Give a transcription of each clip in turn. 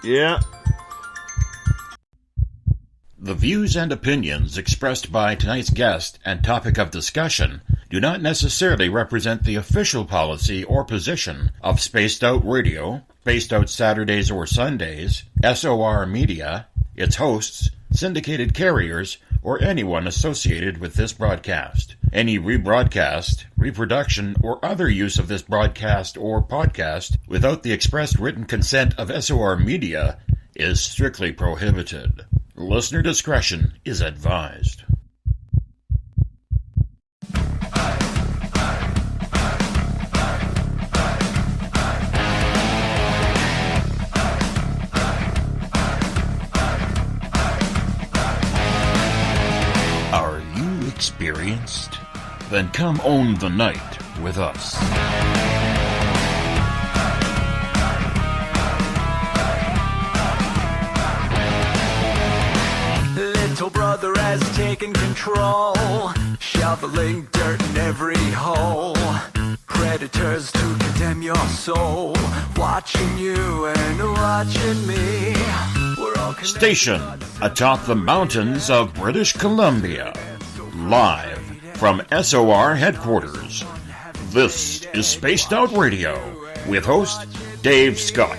Yeah. The views and opinions expressed by tonight's guest and topic of discussion do not necessarily represent the official policy or position of Spaced Out Radio, Spaced Out Saturdays or Sundays, SOR Media, its hosts, syndicated carriers, or anyone associated with this broadcast. Any rebroadcast, reproduction, or other use of this broadcast or podcast without the express written consent of SOR Media is strictly prohibited. Listener discretion is advised. Are you experienced? Then come own the night with us. Little brother has taken control, shoveling dirt in every hole. Predators to condemn your soul, watching you and watching me. We're all Station atop the mountains of British Columbia, live from SOR headquarters. This is Spaced Out Radio with host Dave Scott.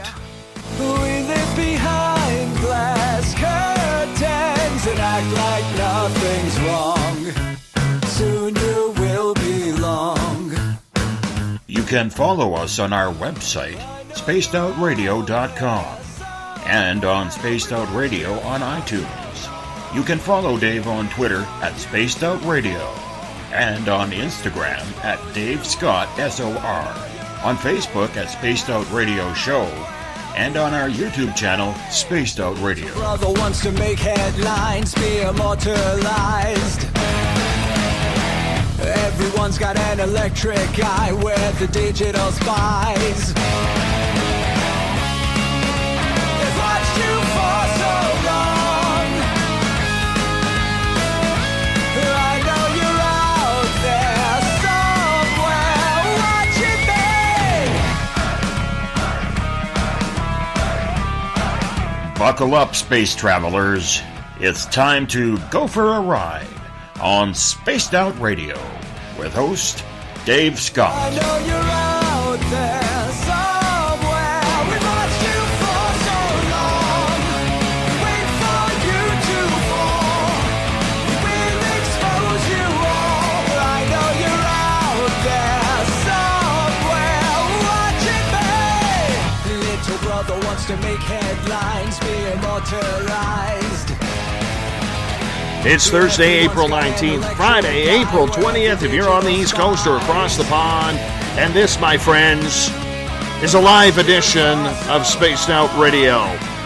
We live behind glass curtains and act like nothing's wrong. Soon you will belong. You can follow us on our website, spacedoutradio.com, and on Spaced Out Radio on iTunes. You can follow Dave on Twitter at Spaced Out Radio, and on Instagram at Dave Scott SOR, on Facebook at Spaced Out Radio Show, and on our YouTube channel, Spaced Out Radio. Brother wants to make headlines, be immortalized. Everyone's got an electric eye with the digital spies. They've watched you for so long. I know you're out there somewhere watching me. Buckle up, space travelers. It's time to go for a ride on Spaced Out Radio with host Dave Scott. I know you're out there somewhere. We've watched you for so long. Wait for you to fall. We'll expose you all. I know you're out there somewhere watching me. Little brother wants to make headlines, be immortalized. It's Thursday, April 19th, Friday, April 20th, if you're on the East Coast or across the pond. And this, my friends, is a live edition of Spaced Out Radio.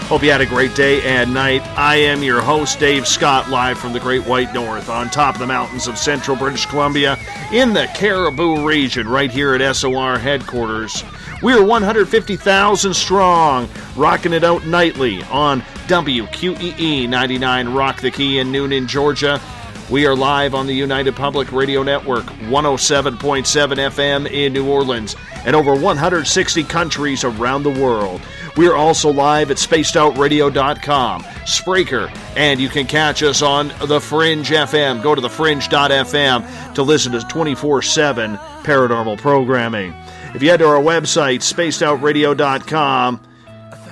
Hope you had a great day and night. I am your host, Dave Scott, live from the Great White North, on top of the mountains of central British Columbia, in the Caribou region, right here at SOR headquarters. We are 150,000 strong, rocking it out nightly on WQEE 99 Rock the Key in Noonan, Georgia. We are live on the United Public Radio Network, 107.7 FM in New Orleans, and over 160 countries around the world. We are also live at spacedoutradio.com, Spreaker, and you can catch us on The Fringe FM. Go to thefringe.fm to listen to 24/7 paranormal programming. If you head to our website, spacedoutradio.com,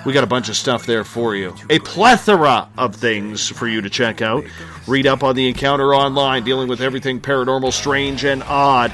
we got a bunch of stuff there for you. A plethora of things for you to check out. Read up on the Encounter Online, dealing with everything paranormal, strange, and odd.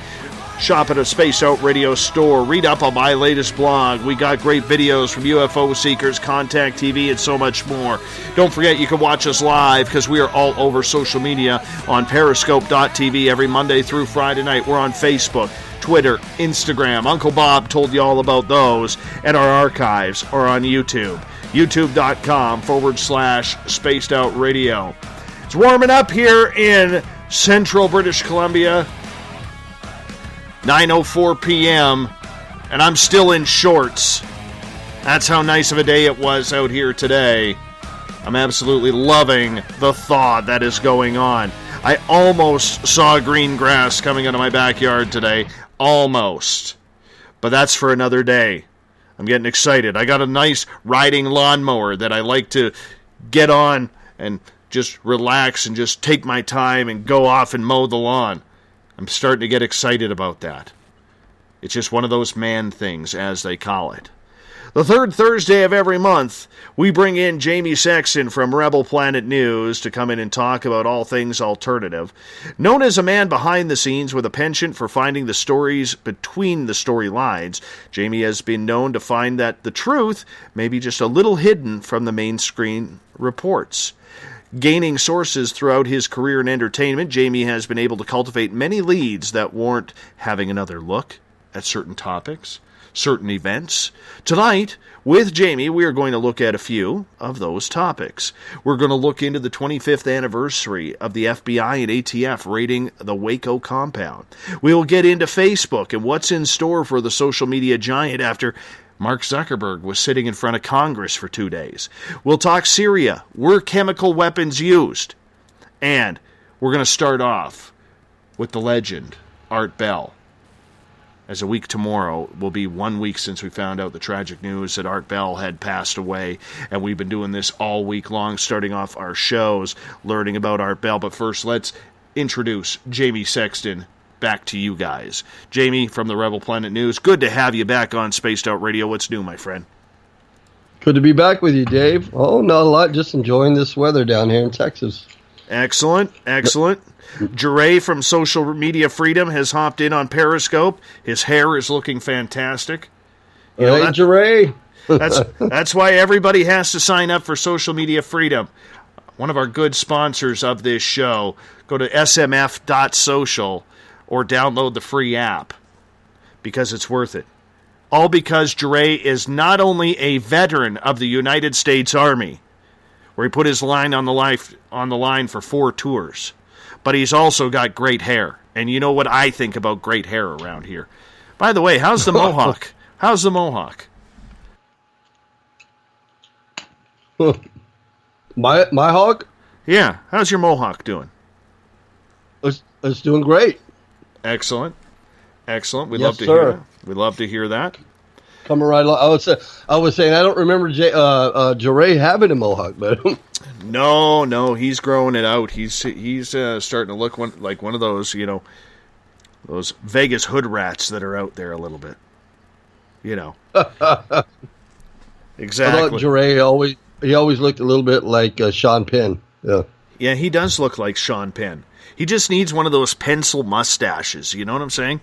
Shop at a Space Out Radio store. Read up on my latest blog. We got great videos from UFO seekers, Contact TV, and so much more. Don't forget you can watch us live because we are all over social media on periscope.tv every Monday through Friday night. We're on Facebook, Twitter, Instagram. Uncle Bob told you all about those. And our archives are on YouTube. YouTube.com/Spaced Out Radio. It's warming up here in central British Columbia. 9:04 p.m. and I'm still in shorts. That's how nice of a day it was out here today. I'm absolutely loving the thaw that is going on. I almost saw green grass coming out of my backyard today. Almost. But that's for another day. I'm getting excited. I got a nice riding lawnmower that I like to get on and just relax and just take my time and go off and mow the lawn. I'm starting to get excited about that. It's just one of those man things, as they call it. The third Thursday of every month, we bring in Jamie Sexton from Rebel Planet News to come in and talk about all things alternative. Known as a man behind the scenes with a penchant for finding the stories between the storylines, Jamie has been known to find that the truth may be just a little hidden from the mainstream reports. Gaining sources throughout his career in entertainment, Jamie has been able to cultivate many leads that warrant having another look at certain topics, certain events. Tonight, with Jamie, we are going to look at a few of those topics. We're going to look into the 25th anniversary of the FBI and ATF raiding the Waco compound. We will get into Facebook and what's in store for the social media giant after Mark Zuckerberg was sitting in front of Congress for 2 days. We'll talk Syria. Were chemical weapons used? And we're going to start off with the legend, Art Bell. As a week tomorrow will be 1 week since we found out the tragic news that Art Bell had passed away, and we've been doing this all week long, starting off our shows, learning about Art Bell. But first, let's introduce Jamie Sexton back to you guys. Jamie from the Rebel Planet News, good to have you back on Spaced Out Radio. What's new, my friend? Good to be back with you, Dave. Oh, not a lot, just enjoying this weather down here in Texas. Excellent, excellent. Jure from Social Media Freedom has hopped in on Periscope. His hair is looking fantastic. Hey, Jure. That's why everybody has to sign up for Social Media Freedom. One of our good sponsors of this show. Go to smf.social or download the free app because it's worth it. All because Jure is not only a veteran of the United States Army, where he put his line on the line for 4 tours, but he's also got great hair. And you know what I think about great hair around here. By the way, how's the mohawk? How's the mohawk? My hawk? Yeah, how's your mohawk doing? It's doing great. Excellent. Excellent. We'd Yes, love to sir. hear that. We'd love to hear that. Coming right along. I was saying I don't remember Jure having a mohawk, but No, he's growing it out. He's starting to look like one of those, those Vegas hood rats that are out there a little bit. Exactly. I thought Jure always looked a little bit like Sean Penn. Yeah, he does look like Sean Penn. He just needs one of those pencil mustaches. You know what I'm saying?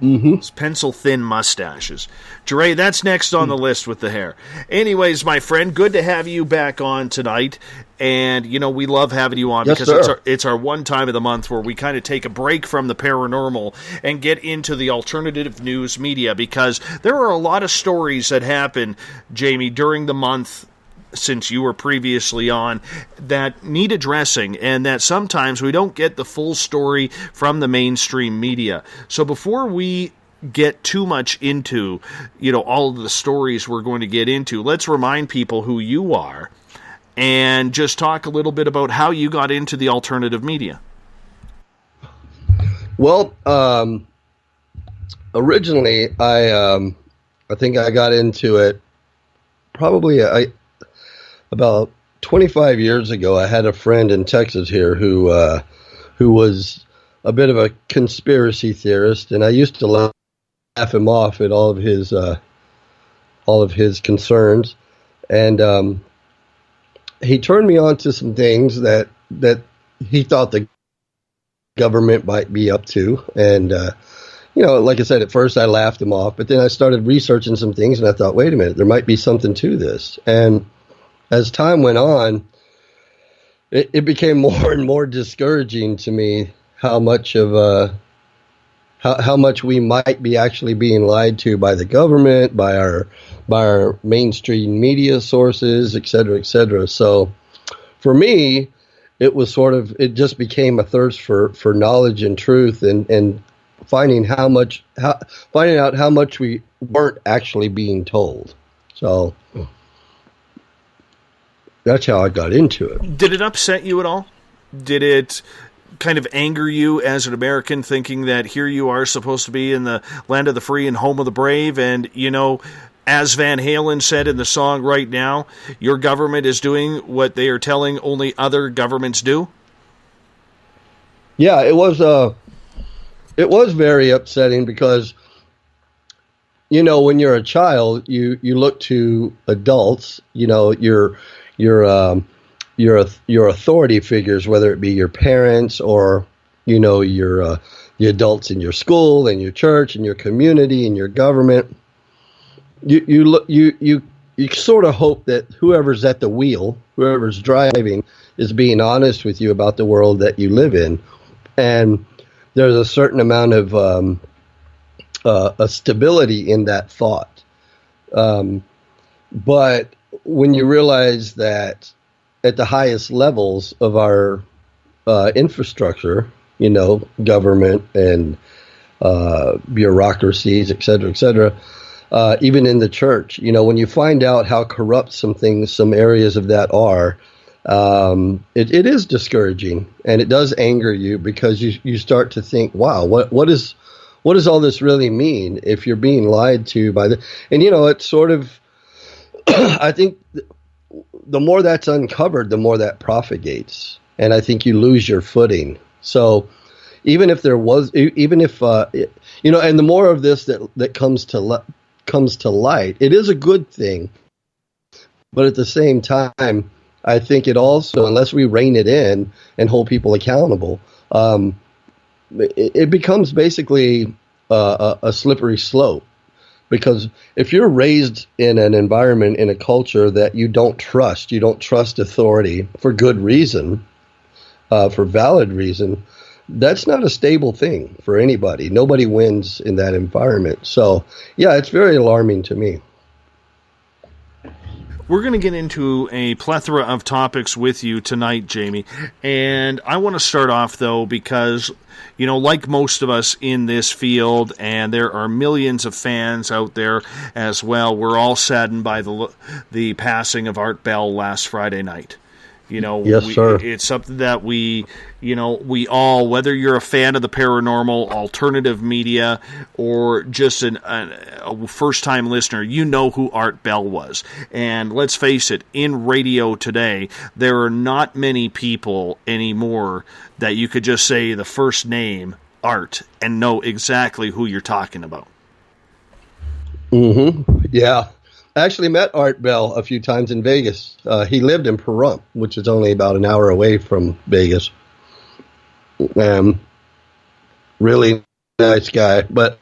Mm-hmm. Those pencil thin mustaches. Jure, that's next on the list with the hair. Anyways, my friend, good to have you back on tonight. And, we love having you on Yes, because sir. it's our one time of the month where we kind of take a break from the paranormal and get into the alternative news media, because there are a lot of stories that happen, Jamie, during the month since you were previously on, that need addressing, and that sometimes we don't get the full story from the mainstream media. So before we get too much into, all of the stories we're going to get into, let's remind people who you are and just talk a little bit about how you got into the alternative media. Well, originally I think I got into it probably about 25 years ago. I had a friend in Texas here who was a bit of a conspiracy theorist, and I used to laugh him off at all of his concerns, and he turned me on to some things that he thought the government might be up to, and like I said, at first I laughed him off, but then I started researching some things, and I thought, wait a minute, there might be something to this. And as time went on, it became more and more discouraging to me how much we might be actually being lied to by the government, by our mainstream media sources, et cetera, et cetera. So for me, it just became a thirst for knowledge and truth, and finding out how much we weren't actually being told. So that's how I got into it. Did it upset you at all? Did it kind of anger you as an American, thinking that here you are supposed to be in the land of the free and home of the brave, and As Van Halen said in the song Right Now, your government is doing what they are telling only other governments do? Yeah, it was very upsetting because, when you're a child, you look to adults, your authority figures, whether it be your parents or, the adults in your school and your church and your community and your government. You sort of hope that whoever's at the wheel, whoever's driving, is being honest with you about the world that you live in, and there's a certain amount of a stability in that thought. But when you realize that at the highest levels of our infrastructure, government and bureaucracies, et cetera, even in the church, when you find out how corrupt some areas of that are, it is discouraging, and it does anger you because you start to think, wow, what does all this really mean if you're being lied to by and it's sort of, I think the more that's uncovered, the more that propagates, and I think you lose your footing. So even if and the more of this that comes to light, it is a good thing. But at the same time, I think it also, unless we rein it in and hold people accountable, it becomes basically a slippery slope. Because if you're raised in an environment, in a culture that you don't trust authority for good reason, for valid reason, that's not a stable thing for anybody. Nobody wins in that environment. So, yeah, it's very alarming to me. We're going to get into a plethora of topics with you tonight, Jamie. And I want to start off, though, because, like most of us in this field, and there are millions of fans out there as well, we're all saddened by the passing of Art Bell last Friday night. Yes, sir. It's something that we all, whether you're a fan of the paranormal, alternative media, or just a first-time listener, who Art Bell was. And let's face it, in radio today, there are not many people anymore that you could just say the first name, Art, and know exactly who you're talking about. Mm-hmm. Yeah. I actually met Art Bell a few times in Vegas. He lived in Pahrump, which is only about an hour away from Vegas. Really nice guy. But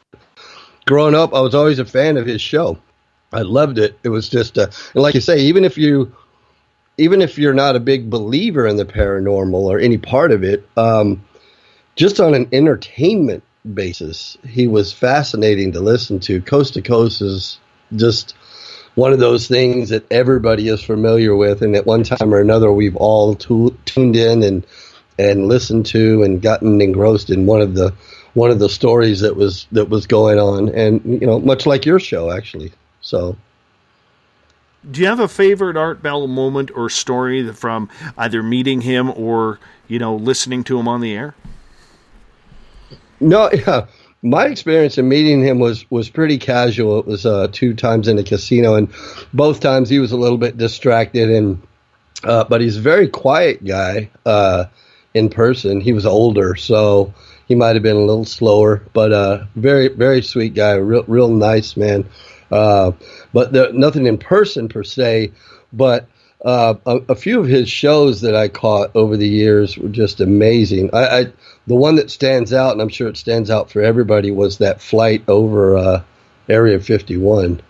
growing up, I was always a fan of his show. I loved it. It was just, and like you say, even if you're not a big believer in the paranormal or any part of it, just on an entertainment basis, he was fascinating to listen to. Coast to Coast is just one of those things that everybody is familiar with, and at one time or another, we've all tuned in and listened to and gotten engrossed in one of the stories that was going on, and much like your show, actually. So, do you have a favorite Art Bell moment or story from either meeting him or listening to him on the air? No, yeah. My experience in meeting him was pretty casual. It was 2 times in a casino, and both times he was a little bit distracted, but he's a very quiet guy in person. He was older, so he might have been a little slower, but very, very sweet guy, real nice man. But nothing in person per se, but a few of his shows that I caught over the years were just amazing. The one that stands out, and I'm sure it stands out for everybody, was that flight over Area 51.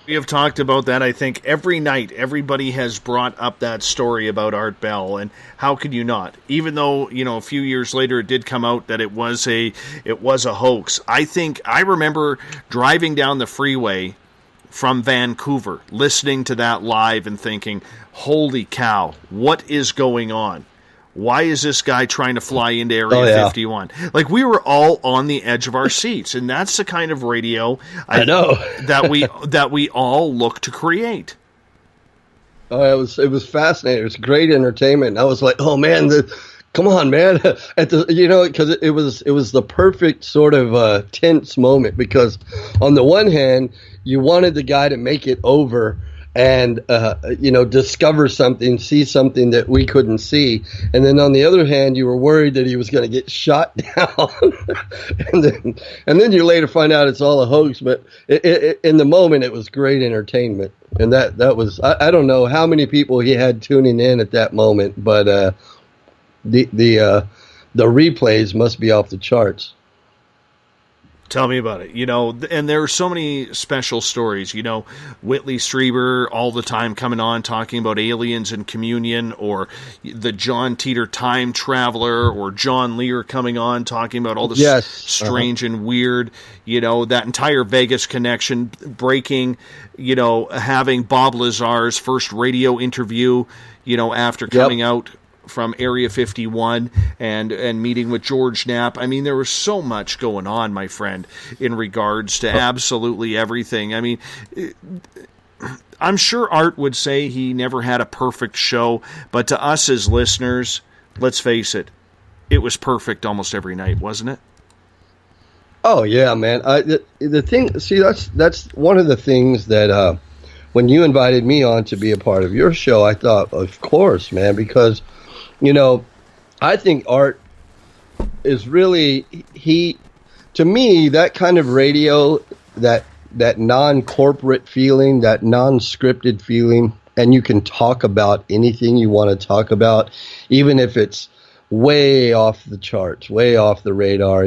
We have talked about that, I think, every night. Everybody has brought up that story about Art Bell, and how could you not? Even though, a few years later it did come out that it was a hoax. I remember driving down the freeway from Vancouver, listening to that live and thinking, holy cow, what is going on? Why is this guy trying to fly into Area 51? Like, we were all on the edge of our seats, and that's the kind of radio I know that we all look to create. Oh, it was fascinating. It was great entertainment. I was like, oh man, come on, man. Because it was the perfect sort of tense moment, because on the one hand, you wanted the guy to make it over and discover something, see something that we couldn't see, and then on the other hand, you were worried that he was going to get shot down, and then you later find out it's all a hoax. But in the moment, it was great entertainment, and that was I don't know how many people he had tuning in at that moment, but the replays must be off the charts. Tell me about it. And there are so many special stories. Whitley Strieber all the time coming on talking about aliens and communion, or the John Teeter time traveler, or John Lear coming on talking about all this strange and weird. That entire Vegas connection breaking. Having Bob Lazar's first radio interview. After coming out from Area 51 and meeting with George Knapp. I mean, there was so much going on, my friend, in regards to absolutely everything. I mean, I'm sure Art would say he never had a perfect show, but to us as listeners, let's face it, it was perfect almost every night, wasn't it? Oh yeah, man. The thing, see, that's one of the things that when you invited me on to be a part of your show, I thought, of course, man, because I think Art is really, to me, that kind of radio, that non-corporate feeling, that non-scripted feeling, and you can talk about anything you want to talk about, even if it's way off the charts, way off the radar,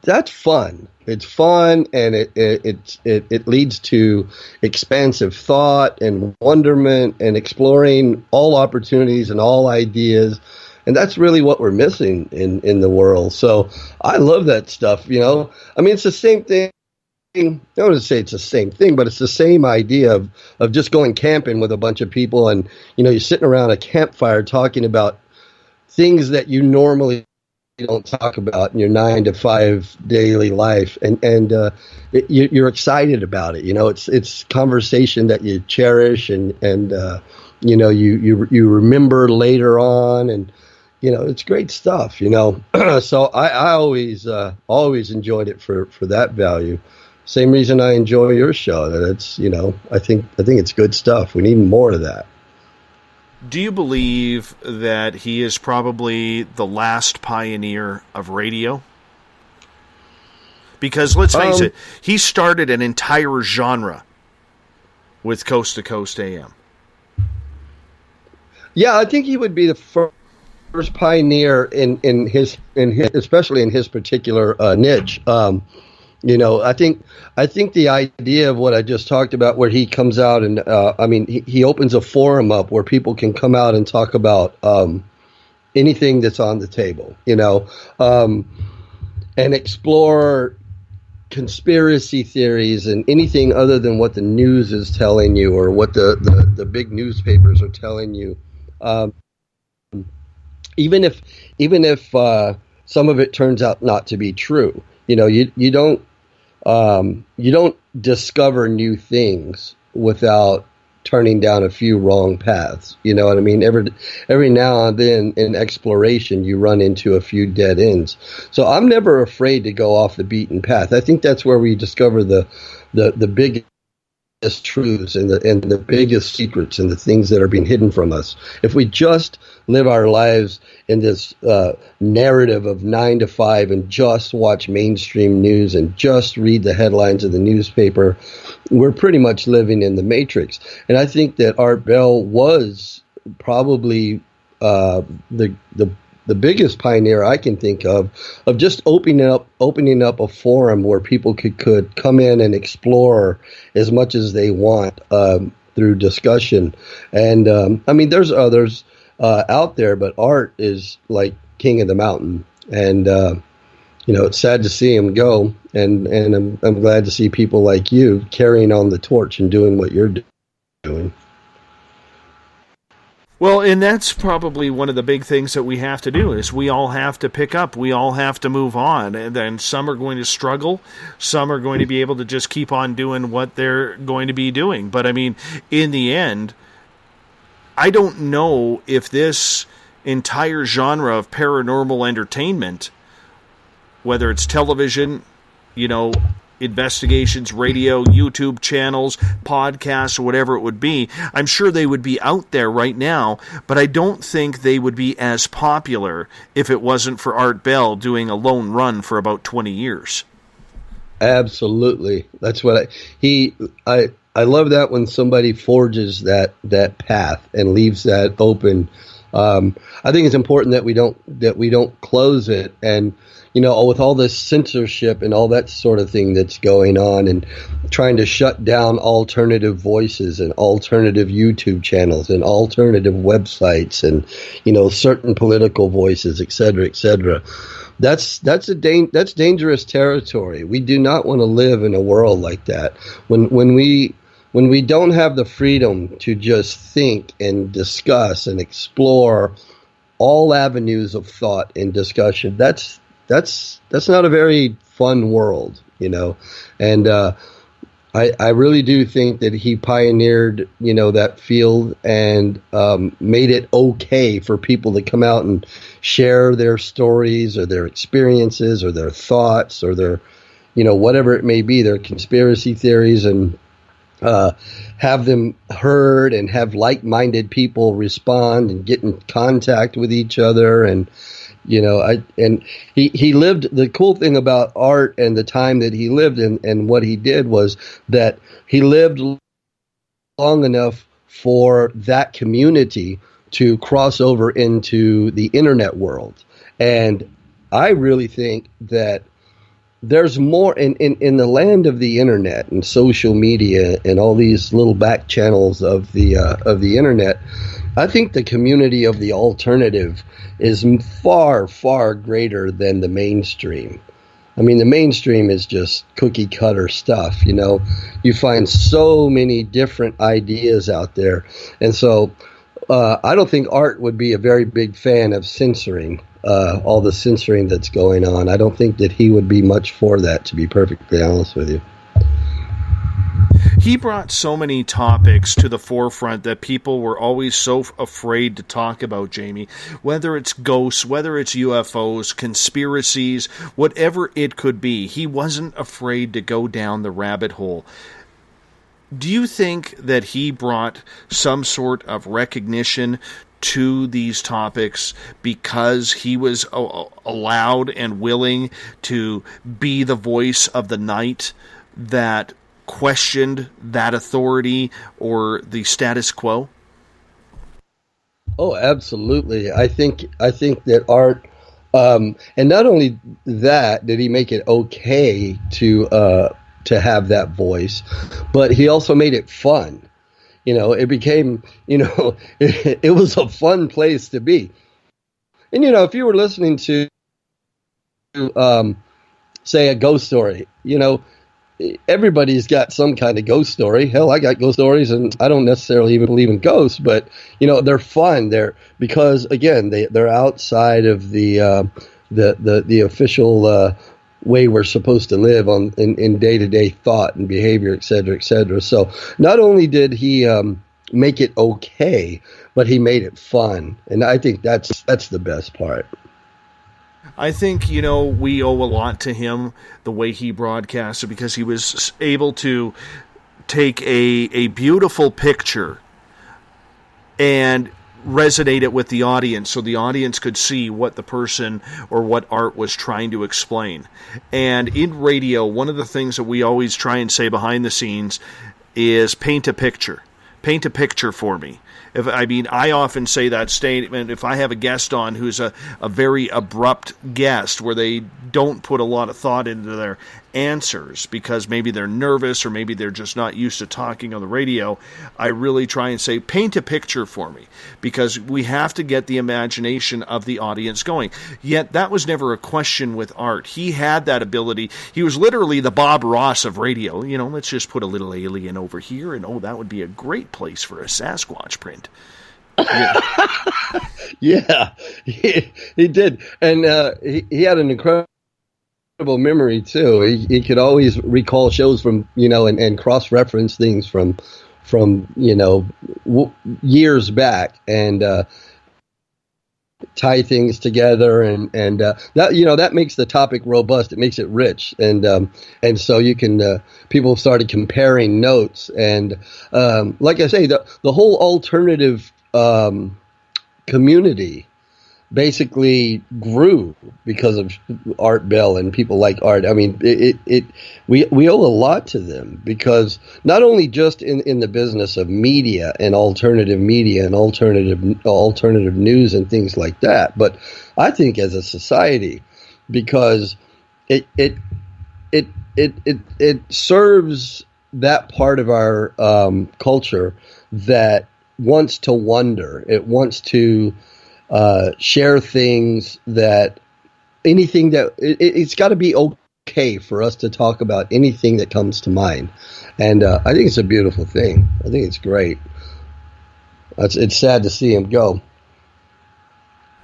that's fun. It's fun, and it leads to expansive thought and wonderment and exploring all opportunities and all ideas. And that's really what we're missing in the world. So I love that stuff, I mean, it's the same thing. I don't want to say it's the same thing, but it's the same idea of just going camping with a bunch of people, and, you're sitting around a campfire talking about things that you normally don't talk about in your 9-to-5 daily life, and you're excited about it. It's conversation that you cherish, and you remember later on, and it's great stuff. So I always enjoyed it for that value. Same reason I enjoy your show. That it's I think it's good stuff. We need more of that. Do you believe that he is probably the last pioneer of radio? Because let's face it, he started an entire genre with Coast to Coast AM. Yeah, I think he would be the first pioneer in his especially in his particular niche. I think the idea of what I just talked about, where he comes out and, he opens a forum up where people can come out and talk about anything that's on the table, and explore conspiracy theories and anything other than what the news is telling you, or what the big newspapers are telling you. Even if some of it turns out not to be true, you don't discover new things without turning down a few wrong paths. You know what I mean? Every now and then in exploration, you run into a few dead ends. So I'm never afraid to go off the beaten path. I think that's where we discover the biggest truths and the biggest secrets and the things that are being hidden from us. If we just live our lives in this narrative of 9 to 5 and just watch mainstream news and just read the headlines of the newspaper, we're pretty much living in the Matrix. And I think that Art Bell was probably the biggest pioneer I can think of just opening up a forum where people could come in and explore as much as they want through discussion. And there's others out there, but Art is like king of the mountain. And it's sad to see him go, and I'm glad to see people like you carrying on the torch and doing what you're doing. Well, and that's probably one of the big things that we have to do, is we all have to pick up. We all have to move on. And then some are going to struggle. Some are going to be able to just keep on doing what they're going to be doing. But, in the end, I don't know if this entire genre of paranormal entertainment, whether it's television, investigations, radio, YouTube channels, podcasts, or whatever it would be, I'm sure they would be out there right now, but I don't think they would be as popular if it wasn't for Art Bell doing a lone run for about 20 years. Absolutely. That's what I love that when somebody forges that path and leaves that open. I think it's important that we don't close it, and with all this censorship and all that sort of thing that's going on, and trying to shut down alternative voices and alternative YouTube channels and alternative websites and certain political voices, et cetera, et cetera. That's dangerous territory. We do not want to live in a world like that. When we don't have the freedom to just think and discuss and explore all avenues of thought and discussion, that's not a very fun world, And I really do think that he pioneered, that field and made it okay for people to come out and share their stories or their experiences or their thoughts or their, whatever it may be, their conspiracy theories, and have them heard and have like-minded people respond and get in contact with each other. And he lived. The cool thing about Art and the time that he lived and what he did was that he lived long enough for that community to cross over into the internet world. And I really think that there's more in the land of the internet and social media and all these little back channels of the internet. I think the community of the alternative is far, far greater than the mainstream. I mean, the mainstream is just cookie cutter stuff. You find so many different ideas out there. And so I don't think Art would be a very big fan of censoring, all the censoring that's going on. I don't think that he would be much for that, to be perfectly honest with you. He brought so many topics to the forefront that people were always so afraid to talk about, Jamie. Whether it's ghosts, whether it's UFOs, conspiracies, whatever it could be, he wasn't afraid to go down the rabbit hole. Do you think that he brought some sort of recognition to these topics because he was allowed and willing to be the voice of the night that questioned that authority or the status quo? Oh, absolutely. I think that Art, and not only that did he make it okay to have that voice, but he also made it fun. It became, it was a fun place to be. And, if you were listening to, say, a ghost story, everybody's got some kind of ghost story. Hell, I got ghost stories, and I don't necessarily even believe in ghosts, but, they're fun. Because, again, they're outside of the official way we're supposed to live in day-to-day thought and behavior, et cetera, et cetera. So not only did he make it okay, but he made it fun. And I think that's the best part. I think, we owe a lot to him, the way he broadcasted, because he was able to take a beautiful picture and resonate it with the audience so the audience could see what the person or what Art was trying to explain. And in radio, one of the things that we always try and say behind the scenes is paint a picture. Paint a picture for me. I often say that statement if I have a guest on who's a very abrupt guest where they don't put a lot of thought into their answers because maybe they're nervous or maybe they're just not used to talking on the radio. I really try and say, paint a picture for me, because we have to get the imagination of the audience going. Yet that was never a question with Art. He had that ability. He was literally the Bob Ross of radio. Let's just put a little alien over here and that would be a great place for a Sasquatch print. Yeah, he did. And he had an incredible memory too. He could always recall shows from, and cross-reference things from from years back, and tie things together, and that makes the topic robust. It makes it rich, and so you can people started comparing notes, and like I say, the whole alternative community basically grew because of Art Bell and people like Art. I mean, we owe a lot to them, because not only just in the business of media and alternative news and things like that, but I think as a society, because it serves that part of our culture that wants to wonder. It wants to share things, that anything that it's got to be okay for us to talk about anything that comes to mind. And I think it's a beautiful thing. I think it's great. It's sad to see him go.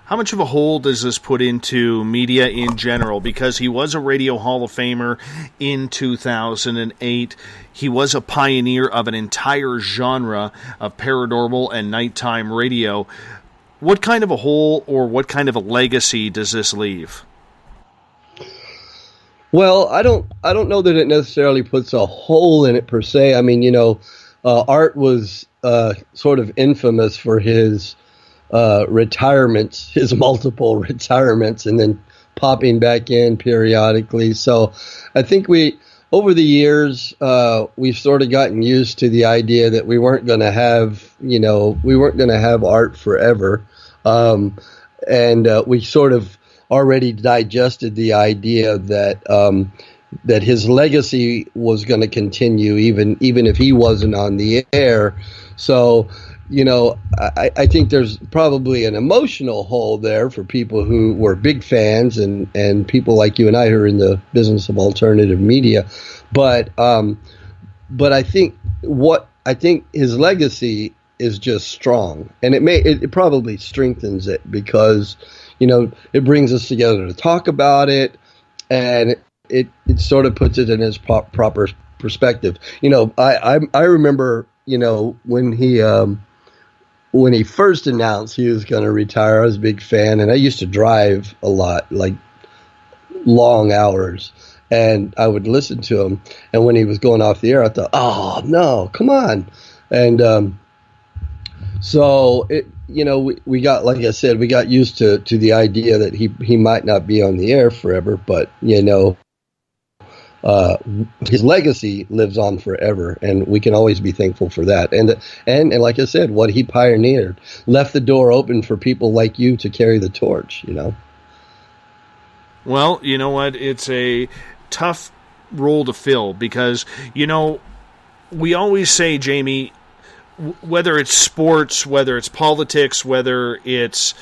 How much of a hole does this put into media in general? Because he was a Radio Hall of Famer in 2008. He was a pioneer of an entire genre of paranormal and nighttime radio. What kind of a hole or what kind of a legacy does this leave? Well, I don't know that it necessarily puts a hole in it per se. I mean, Art was sort of infamous for his retirements, his multiple retirements, and then popping back in periodically. So I think over the years, we've sort of gotten used to the idea that we weren't going to have Art forever. And we sort of already digested the idea that his legacy was going to continue even if he wasn't on the air. So, I think there's probably an emotional hole there for people who were big fans and people like you and I who are in the business of alternative media. But I think his legacy is just strong, and it probably strengthens it, because it brings us together to talk about it, and it sort of puts it in its proper perspective. I remember when he first announced he was going to retire, I was a big fan, and I used to drive a lot, like long hours, and I would listen to him. And when he was going off the air, I thought, oh no, come on. And so we got, like I said, we got used to the idea that he might not be on the air forever, but his legacy lives on forever, and we can always be thankful for that. And like I said, what he pioneered left the door open for people like you to carry the torch. Well, you know what? It's a tough role to fill, because we always say, Jamie, whether it's sports, whether it's politics, whether it's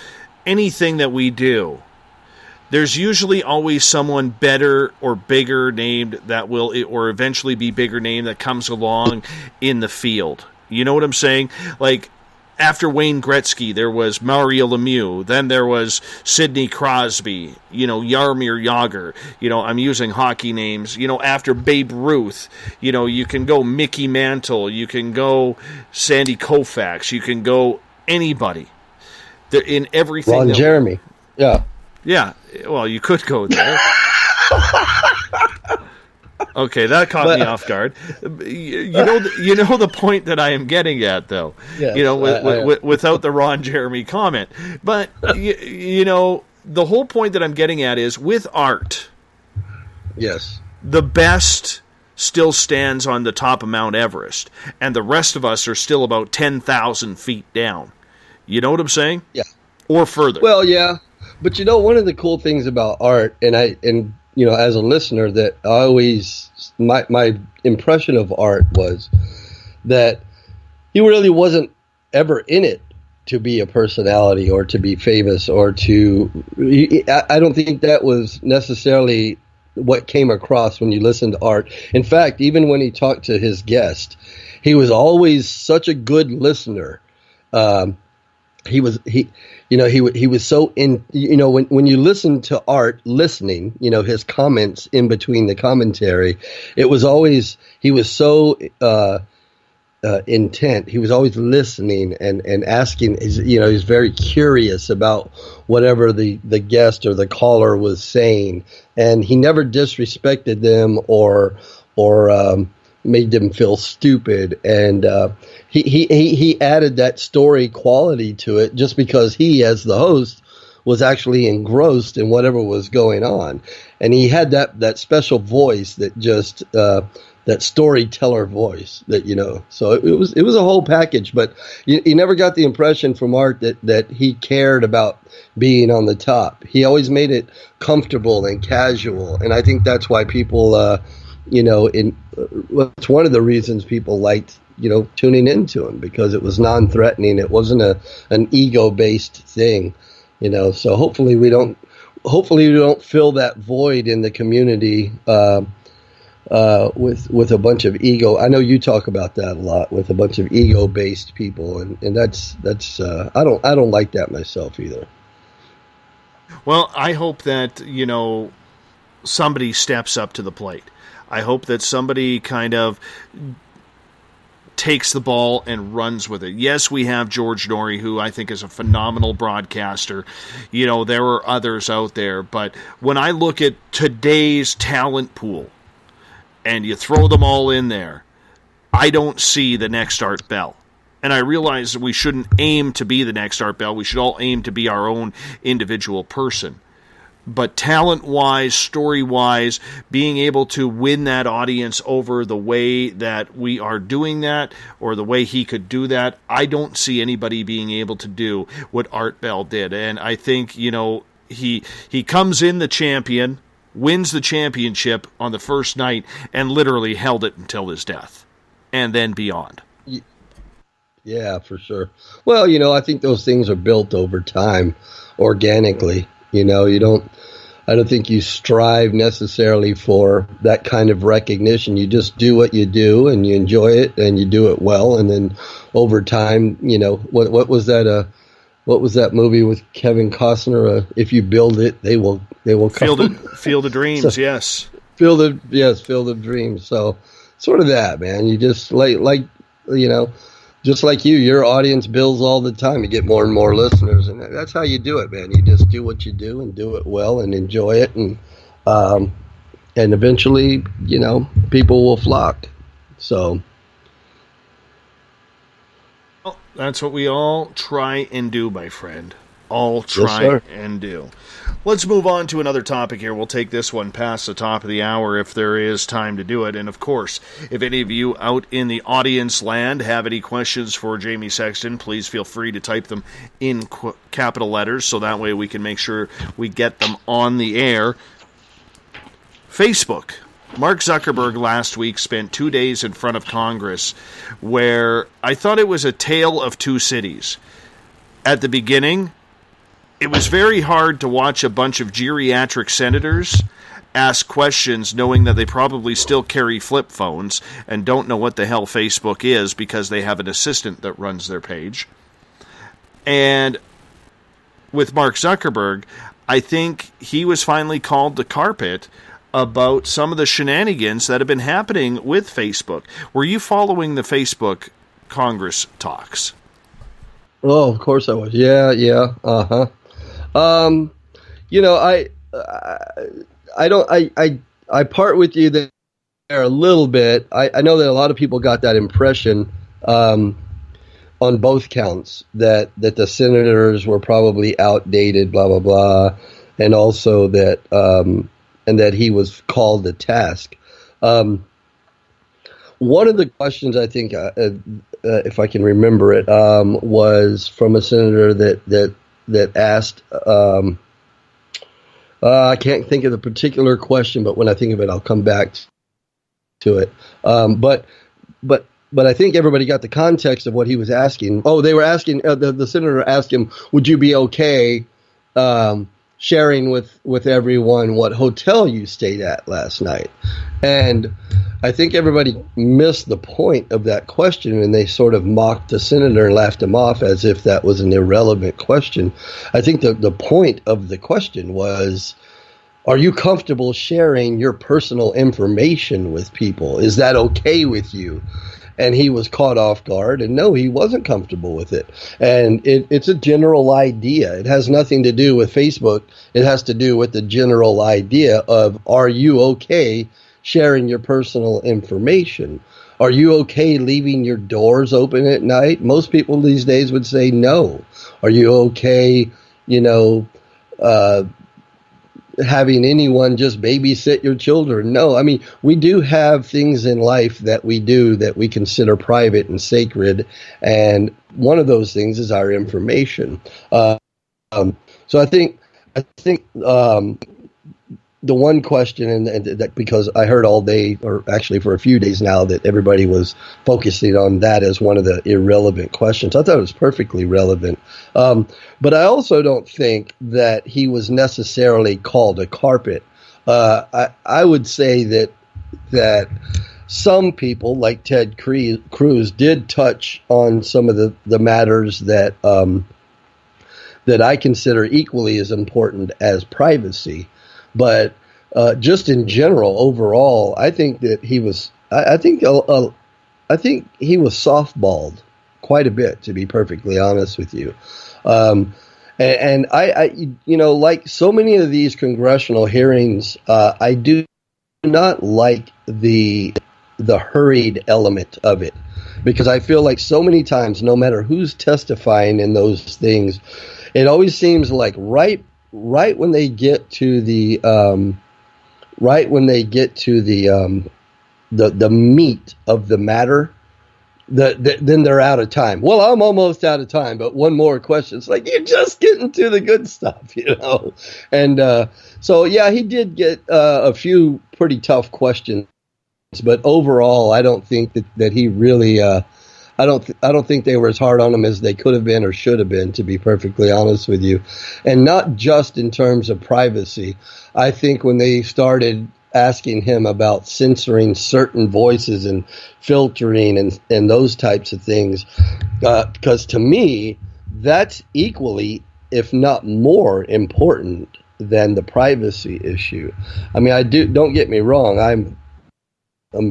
anything that we do, there's usually always someone better or bigger named that will, or eventually be bigger named, that comes along in the field. You know what I'm saying? Like, after Wayne Gretzky, there was Mario Lemieux. Then there was Sidney Crosby, Jaromir Jagr. I'm using hockey names. After Babe Ruth, you can go Mickey Mantle. You can go Sandy Koufax. You can go anybody. In everything. Ron Jeremy. Yeah. Yeah. Well, you could go there. Okay, that caught me off guard. You know the point that I am getting at, though. Yes, without the Ron Jeremy comment. But the whole point that I'm getting at is, with Art, yes, the best still stands on the top of Mount Everest, and the rest of us are still about 10,000 feet down. You know what I'm saying? Yeah. Or further. Well, yeah. But one of the cool things about Art, and as a listener, that I always, my impression of Art was that he really wasn't ever in it to be a personality or to be famous or I don't think that was necessarily what came across when you listened to Art. In fact, even when he talked to his guest, he was always such a good listener. He was so in, when you listen to Art listening, his comments in between the commentary, it was always, he was so intent. He was always listening and asking. He's very curious about whatever the guest or the caller was saying, and he never disrespected them or made them feel stupid. And he added that story quality to it just because he, as the host, was actually engrossed in whatever was going on, and he had that special voice that just that storyteller voice that. So it was a whole package. But you never got the impression from Art that he cared about being on the top. He always made it comfortable and casual, and I think that's why people. It's one of the reasons people liked, tuning into him, because it was non-threatening. It wasn't an ego-based thing, So hopefully we don't fill that void in the community with a bunch of ego. I know you talk about that a lot, with a bunch of ego-based people, and that's I don't like that myself either. Well, I hope that somebody steps up to the plate. I hope that somebody kind of takes the ball and runs with it. Yes, we have George Norrie, who I think is a phenomenal broadcaster. There are others out there. But when I look at today's talent pool and you throw them all in there, I don't see the next Art Bell. And I realize that we shouldn't aim to be the next Art Bell. We should all aim to be our own individual person. But talent-wise, story-wise, being able to win that audience over the way that we are doing that, or the way he could do that, I don't see anybody being able to do what Art Bell did. And I think, he comes in the champion, wins the championship on the first night, and literally held it until his death, and then beyond. Yeah, for sure. Well, I think those things are built over time, organically. I don't think you strive necessarily for that kind of recognition. You just do what you do, and you enjoy it, and you do it well, and then over time, what was that? What was that movie with Kevin Costner? If you build it, they will come. Field of Dreams, so, yes. Field of Dreams. So sort of that, man. You just just like your audience builds all the time. You get more and more listeners, and that's how you do it, man. You just do what you do and do it well and enjoy it, and eventually, people will flock. So, well, that's what we all try and do, my friend. All try and do. Let's move on to another topic here. We'll take this one past the top of the hour if there is time to do it. And, of course, if any of you out in the audience land have any questions for Jamie Sexton, please feel free to type them in capital letters so that way we can make sure we get them on the air. Facebook. Mark Zuckerberg last week spent 2 days in front of Congress where I thought it was a tale of two cities. At the beginning, it was very hard to watch a bunch of geriatric senators ask questions knowing that they probably still carry flip phones and don't know what the hell Facebook is because they have an assistant that runs their page. And with Mark Zuckerberg, I think he was finally called to carpet about some of the shenanigans that have been happening with Facebook. Were you following the Facebook Congress talks? Oh, of course I was. Yeah. Uh-huh. I part with you there a little bit. I know that a lot of people got that impression on both counts that the senators were probably outdated, blah blah blah, and also that and that he was called to task. One of the questions, I think, if I can remember it, was from a senator that asked. I can't think of the particular question, but when I think of it, I'll come back to it. But I think everybody got the context of what he was asking. Oh, they were asking the senator asked him, "Would you be okay sharing with everyone what hotel you stayed at last night?" And I think everybody missed the point of that question, and they sort of mocked the senator and laughed him off as if that was an irrelevant question. I think the point of the question was, are you comfortable sharing your personal information with people? Is that okay with you? and he was caught off guard, and no, he wasn't comfortable with it. And it's a general idea. It has nothing to do with Facebook. It has to do with the general idea of, are you okay sharing your personal information? Are you okay leaving your doors open at night? Most people these days would say no. Are you okay, having anyone just babysit your children? No. I mean, we do have things in life that we do that we consider private and sacred, and one of those things is our information. So I think the one question, and that because I heard all day, or actually for a few days now, that everybody was focusing on that as one of the irrelevant questions. I thought it was perfectly relevant. But I also don't think that he was necessarily called a carpet. I would say that some people, like Ted Cruz, did touch on some of the matters that I consider equally as important as privacy. But just in general, overall, I think that he was. I think he was softballed quite a bit, to be perfectly honest with you. And I like so many of these congressional hearings, I do not like the hurried element of it, because I feel like so many times, no matter who's testifying in those things, it always seems like right when they get to the the meat of the matter, then they're out of time. Well, I'm almost out of time, but one more question. It's like, you're just getting to the good stuff, And so, yeah, he did get a few pretty tough questions, but overall, I don't think that he really. I don't think they were as hard on him as they could have been or should have been, to be perfectly honest with you. And not just in terms of privacy. I think when they started asking him about censoring certain voices and filtering and those types of things, because to me, that's equally, if not more important than the privacy issue. I mean, don't get me wrong, I'm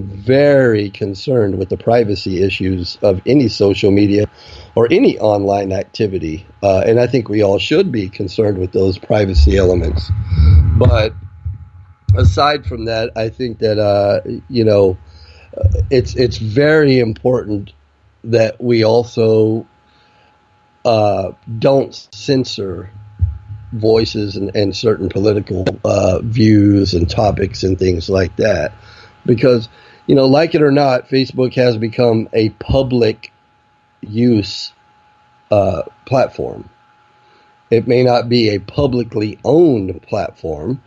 very concerned with the privacy issues of any social media or any online activity. And I think we all should be concerned with those privacy elements. But aside from that, I think that, it's very important that we also don't censor voices and certain political views and topics and things like that. Because, like it or not, Facebook has become a public use platform. It may not be a publicly owned platform,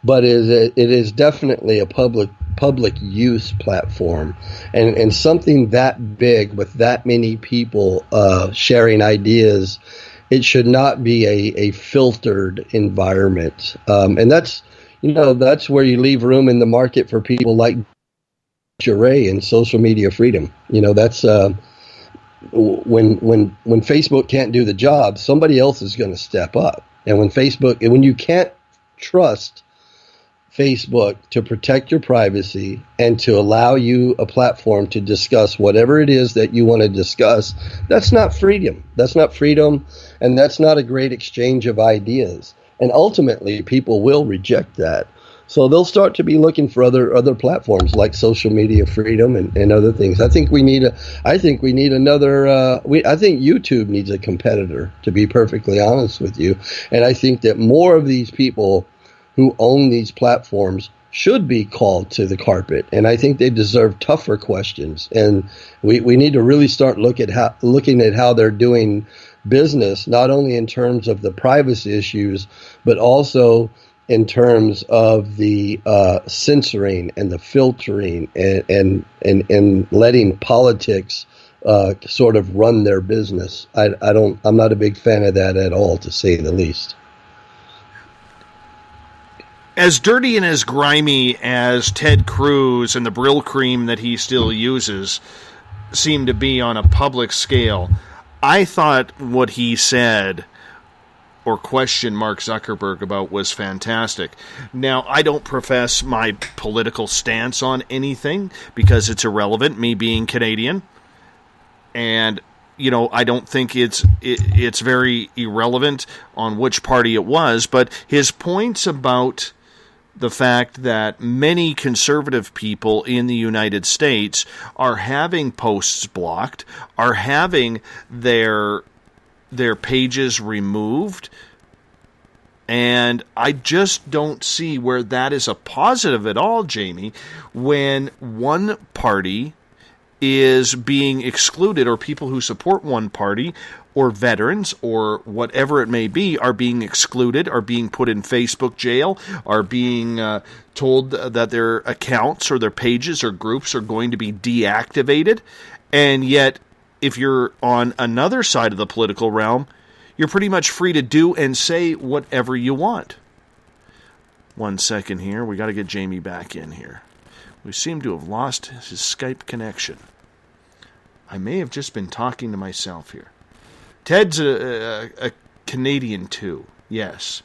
but it is definitely a public use platform. And something that big with that many people sharing ideas, it should not be a filtered environment. And that's where you leave room in the market for people like Jure and social media freedom. That's when Facebook can't do the job, somebody else is going to step up. And when you can't trust Facebook to protect your privacy and to allow you a platform to discuss whatever it is that you want to discuss, that's not freedom. That's not freedom, and that's not a great exchange of ideas. And ultimately, people will reject that. So they'll start to be looking for other platforms like social media freedom and other things. I think we need another. I think YouTube needs a competitor, to be perfectly honest with you. And I think that more of these people who own these platforms should be called to the carpet. And I think they deserve tougher questions. And we need to really start looking at how they're doing business, not only in terms of the privacy issues, but also in terms of the censoring and the filtering and letting politics sort of run their business. I'm not a big fan of that at all, to say the least. As dirty and as grimy as Ted Cruz and the Brill cream that he still uses seem to be on a public scale, I thought what he said or question Mark Zuckerberg about was fantastic. Now, I don't profess my political stance on anything because it's irrelevant, me being Canadian. And, I don't think it's very irrelevant on which party it was. But his points about the fact that many conservative people in the United States are having posts blocked, are having their pages removed, and I just don't see where that is a positive at all, Jamie, when one party is being excluded, or people who support one party, or veterans, or whatever it may be, are being excluded, are being put in Facebook jail, are being told that their accounts or their pages or groups are going to be deactivated, and yet if you're on another side of the political realm, you're pretty much free to do and say whatever you want. 1 second here. We got to get Jamie back in here. We seem to have lost his Skype connection. I may have just been talking to myself here. Ted's a Canadian too. Yes.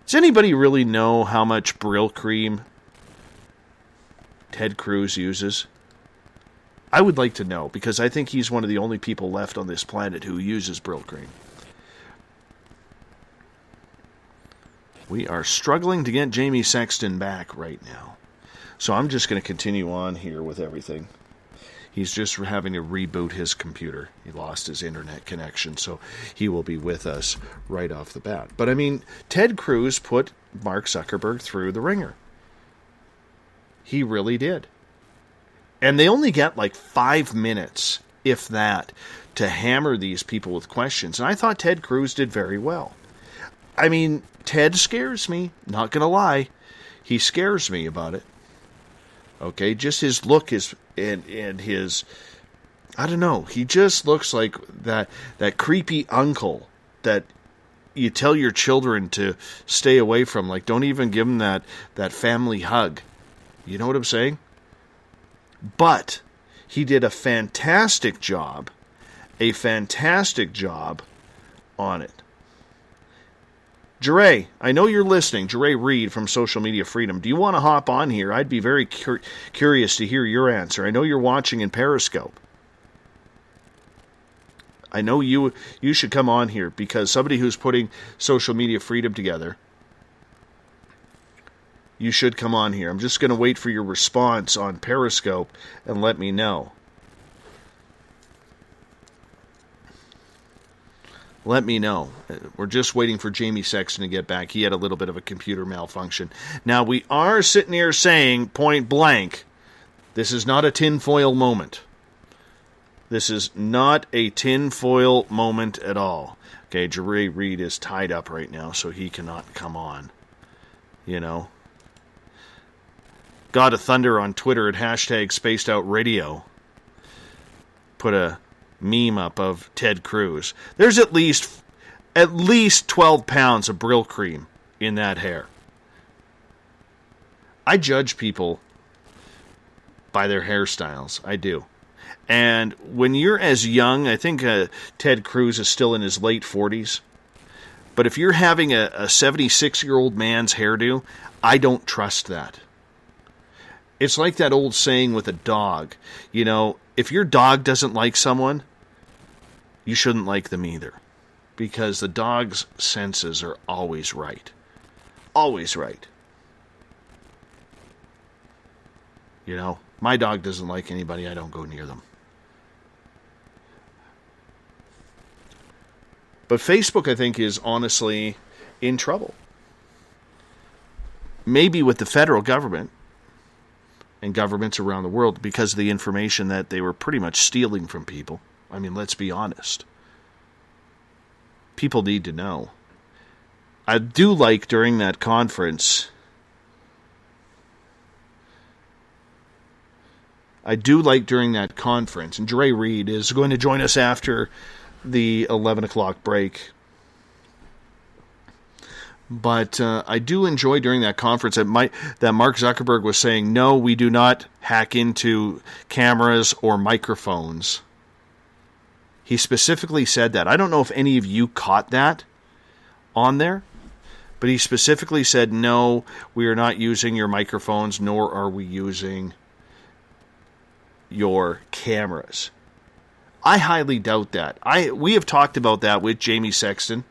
Does anybody really know how much Brill cream Ted Cruz uses? I would like to know, because I think he's one of the only people left on this planet who uses Brill cream. We are struggling to get Jamie Sexton back right now. So I'm just going to continue on here with everything. He's just having to reboot his computer. He lost his internet connection, so he will be with us right off the bat. But I mean, Ted Cruz put Mark Zuckerberg through the ringer. He really did. And they only get like 5 minutes, if that, to hammer these people with questions. And I thought Ted Cruz did very well. I mean, Ted scares me, not going to lie. He scares me about it. Okay, just his look is and his, I don't know, he just looks like that creepy uncle that you tell your children to stay away from. Like, don't even give them that family hug. You know what I'm saying? But he did a fantastic job on it. Jeray, I know you're listening. Jeray Reed from Social Media Freedom. Do you want to hop on here? I'd be very curious to hear your answer. I know you're watching in Periscope. I know you should come on here, because somebody who's putting Social Media Freedom together, you should come on here. I'm just going to wait for your response on Periscope and let me know. Let me know. We're just waiting for Jamie Sexton to get back. He had a little bit of a computer malfunction. Now, we are sitting here saying, point blank, this is not a tinfoil moment. This is not a tinfoil moment at all. Okay, Jeray Reed is tied up right now, so he cannot come on. You know. God of Thunder on Twitter at #SpacedOutRadio put a meme up of Ted Cruz. There's at least 12 pounds of Brill cream in that hair. I judge people by their hairstyles. I do. And when you're as young, I think Ted Cruz is still in his late 40s. But if you're having a 76-year-old man's hairdo, I don't trust that. It's like that old saying with a dog. You know, if your dog doesn't like someone, you shouldn't like them either. Because the dog's senses are always right. Always right. You know, my dog doesn't like anybody, I don't go near them. But Facebook, I think, is honestly in trouble. Maybe with the federal government and governments around the world, because of the information that they were pretty much stealing from people. I mean, let's be honest. People need to know. I do like during that conference, and Jeray Reed is going to join us after the 11 o'clock break. But I do enjoy during that conference that Mark Zuckerberg was saying, no, we do not hack into cameras or microphones. He specifically said that. I don't know if any of you caught that, on there, but he specifically said, no, we are not using your microphones, nor are we using your cameras. I highly doubt that. We have talked about that with Jamie Sexton.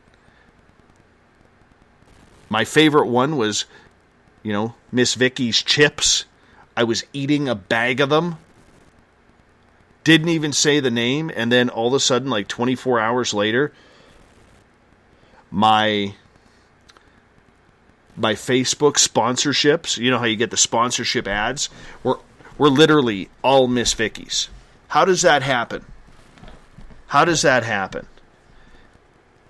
My favorite one was, Miss Vicky's chips. I was eating a bag of them. Didn't even say the name, and then all of a sudden, like 24 hours later, my Facebook sponsorships, you know how you get the sponsorship ads, were literally all Miss Vicky's. How does that happen? How does that happen?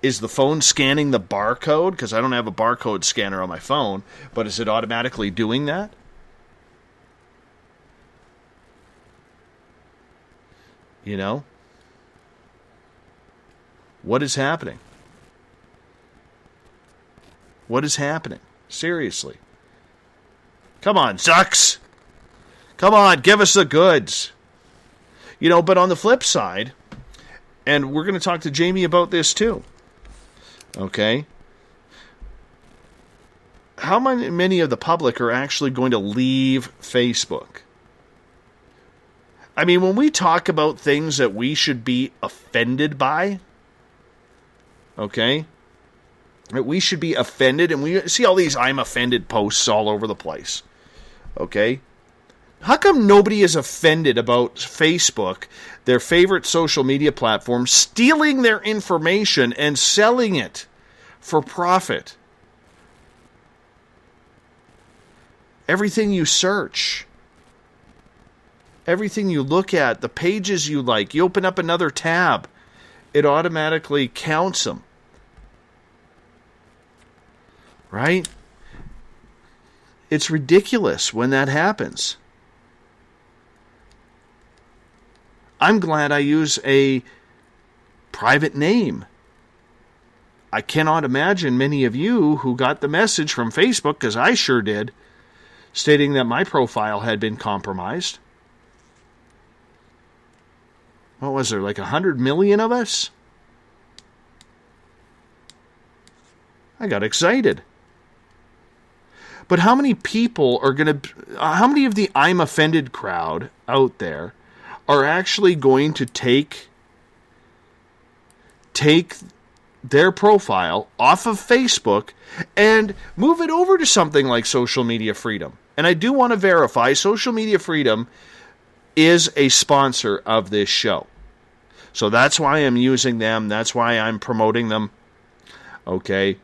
Is the phone scanning the barcode? Because I don't have a barcode scanner on my phone, but is it automatically doing that? What is happening? What is happening? Seriously. Come on, Zucks. Come on, give us the goods. But on the flip side, and we're going to talk to Jamie about this too. Okay? How many of the public are actually going to leave Facebook? I mean, when we talk about things that we should be offended by, okay? We should be offended, and we see all these I'm offended posts all over the place, okay? How come nobody is offended about Facebook, their favorite social media platform, stealing their information and selling it for profit? Everything you search, everything you look at, the pages you like, you open up another tab, it automatically counts them. Right? It's ridiculous when that happens. I'm glad I use a private name. I cannot imagine many of you who got the message from Facebook, because I sure did, stating that my profile had been compromised. What was there, like 100 million of us? I got excited. But how many people are going to, how many of the I'm offended crowd out there are actually going to take their profile off of Facebook and move it over to something like Social Media Freedom? And I do want to verify, Social Media Freedom is a sponsor of this show. So that's why I'm using them. That's why I'm promoting them. Okay.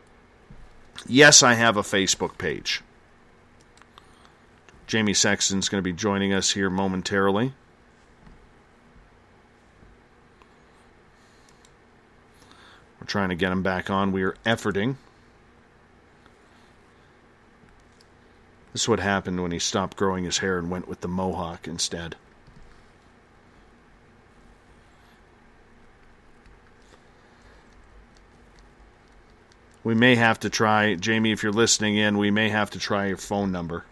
Yes, I have a Facebook page. Jamie Sexton's going to be joining us here momentarily. We're trying to get him back on. We are efforting. This is what happened when he stopped growing his hair and went with the mohawk instead. We may have to try, Jamie, if you're listening in, we may have to try your phone number.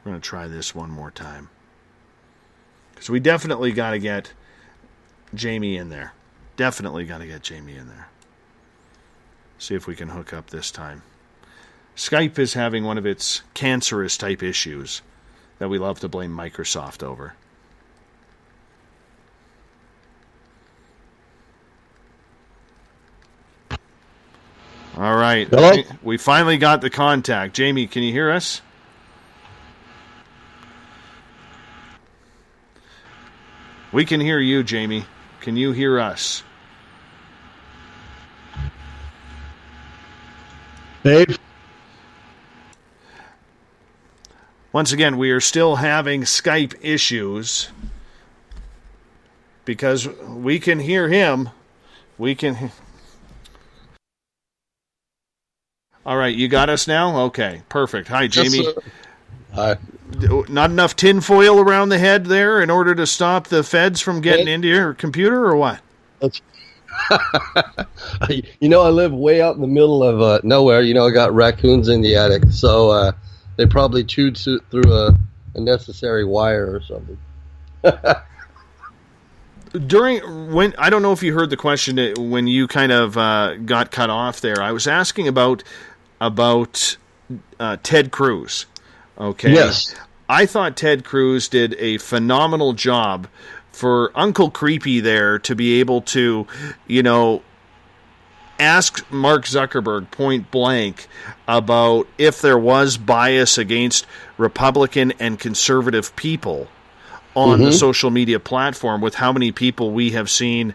We're going to try this one more time. Because we definitely got to get Jamie in there. Definitely got to get Jamie in there. See if we can hook up this time. Skype is having one of its cancerous type issues that we love to blame Microsoft over. All right. Hello? We finally got the contact. Jamie, can you hear us? We can hear you, Jamie. Can you hear us? Dave? Once again, we are still having Skype issues because we can hear him. We can... All right, you got us now? Okay, perfect. Hi, Jamie. Yes, hi. Not enough tinfoil around the head there in order to stop the feds from getting into your computer, or what? I live way out in the middle of nowhere. I got raccoons in the attic, so they probably chewed through a necessary wire or something. when I don't know if you heard the question when you kind of got cut off there. I was asking about Ted Cruz. Okay. Yes. I thought Ted Cruz did a phenomenal job for Uncle Creepy there to be able to, ask Mark Zuckerberg point blank about if there was bias against Republican and conservative people on the social media platform, with how many people we have seen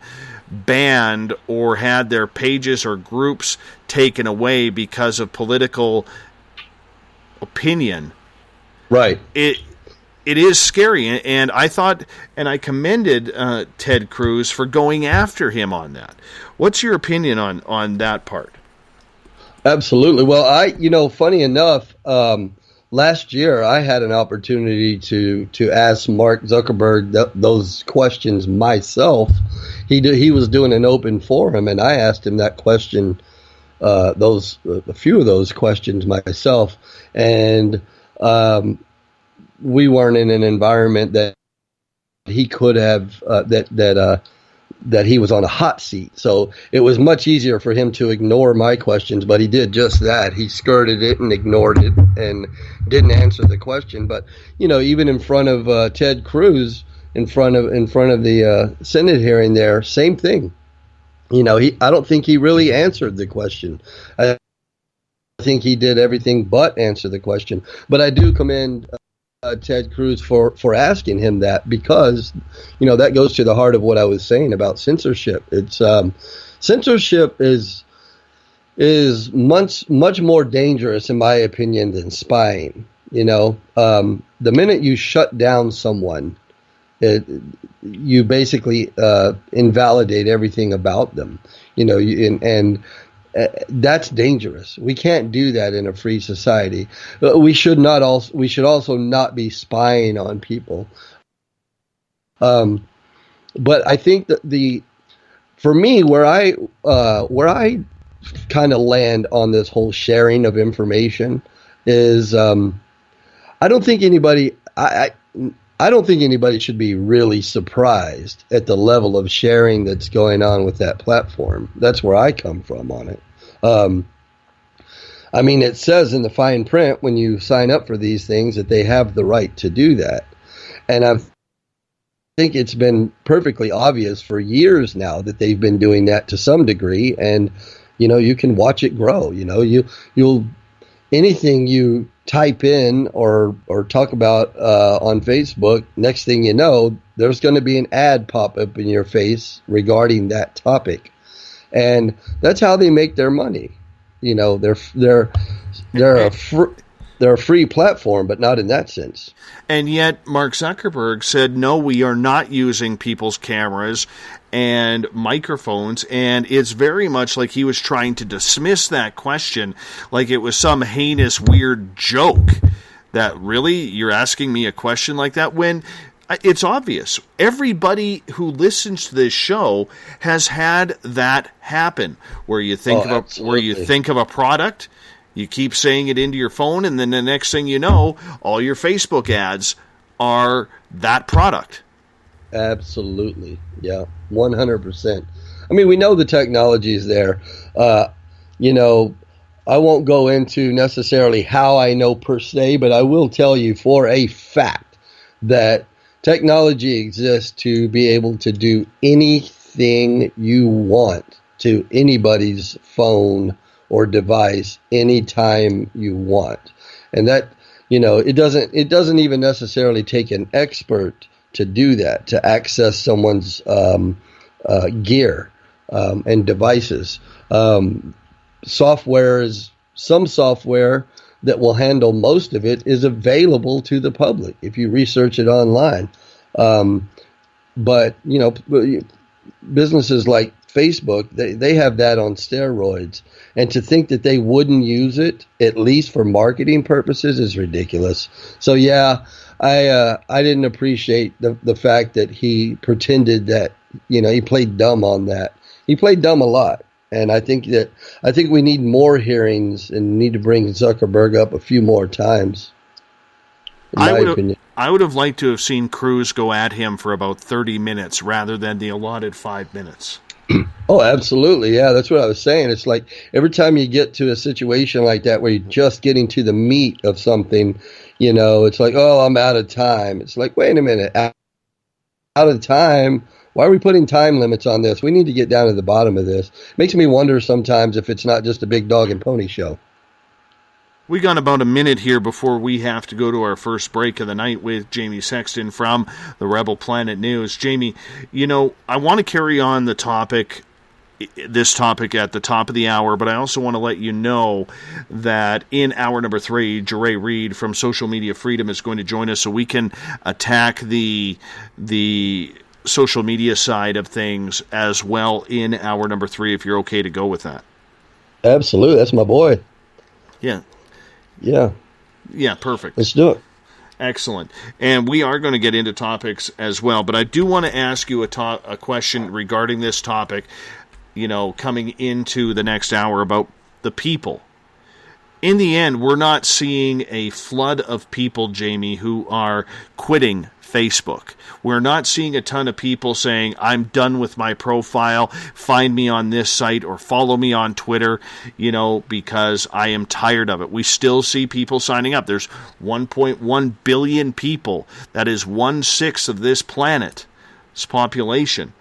banned or had their pages or groups taken away because of political opinion. Right. It is scary, and I thought, and I commended Ted Cruz for going after him on that. What's your opinion on that part? Absolutely. Well, funny enough, last year I had an opportunity to ask Mark Zuckerberg those questions myself. He was doing an open forum, and I asked him that question, a few of those questions myself, and we weren't in an environment that he could have that he was on a hot seat. So it was much easier for him to ignore my questions, but he did just that. He skirted it and ignored it and didn't answer the question. But, even in front of Ted Cruz, in front of the Senate hearing there, same thing. I don't think he really answered the question. I think he did everything but answer the question. But I do commend Ted Cruz for asking him that, because that goes to the heart of what I was saying about censorship. It's censorship is much more dangerous, in my opinion, than spying. The minute you shut down someone, you basically invalidate everything about them. That's dangerous. We can't do that in a free society. We should also not be spying on people. But I think that for me, where I kind of land on this whole sharing of information is, I don't think anybody should be really surprised at the level of sharing that's going on with that platform. That's where I come from on it. It says in the fine print when you sign up for these things that they have the right to do that. And I think it's been perfectly obvious for years now that they've been doing that to some degree. And, you can watch it grow. You'll anything you type in or talk about on Facebook, next thing you know, there's going to be an ad pop up in your face regarding that topic, and that's how they make their money. They're a free platform, but not in that sense. And yet, Mark Zuckerberg said, no, we are not using people's cameras and microphones, and it's very much like he was trying to dismiss that question like it was some heinous, weird joke. That, really? You're asking me a question like that? When it's obvious. Everybody who listens to this show has had that happen, where you think of a product, you keep saying it into your phone, and then the next thing you know, all your Facebook ads are that product. Absolutely. Yeah, 100%. We know the technology is there. I won't go into necessarily how I know per se, but I will tell you for a fact that technology exists to be able to do anything you want to anybody's phone or device anytime you want. And that, it doesn't even necessarily take an expert to do that, to access someone's gear and devices. Some software that will handle most of it is available to the public if you research it online. But businesses like Facebook, they have that on steroids. And to think that they wouldn't use it, at least for marketing purposes, is ridiculous. So, yeah, I didn't appreciate the fact that he pretended that, he played dumb on that. He played dumb a lot. And I think we need more hearings and need to bring Zuckerberg up a few more times. in my opinion. I would have liked to have seen Cruz go at him for about 30 minutes rather than the allotted 5 minutes. Oh, absolutely. Yeah, that's what I was saying. It's like every time you get to a situation like that where you're just getting to the meat of something, it's like, oh, I'm out of time. It's like, wait a minute, out of time? Why are we putting time limits on this? We need to get down to the bottom of this. Makes me wonder sometimes if it's not just a big dog and pony show. We got about a minute here before we have to go to our first break of the night with Jamie Sexton from the Rebel Planet News. Jamie, I want to carry on this topic at the top of the hour, but I also want to let you know that in hour number 3, Jeray Reed from Social Media Freedom is going to join us so we can attack the social media side of things as well in hour number 3, if you're okay to go with that. Absolutely. That's my boy. Yeah. Yeah, perfect. Let's do it. Excellent. And we are going to get into topics as well, but I do want to ask you a question regarding this topic, coming into the next hour about the people. In the end, we're not seeing a flood of people, Jamie, who are quitting Facebook. We're not seeing a ton of people saying, I'm done with my profile, find me on this site or follow me on Twitter, because I am tired of it. We still see people signing up. There's 1.1 billion people. That is 1/6 of this planet's population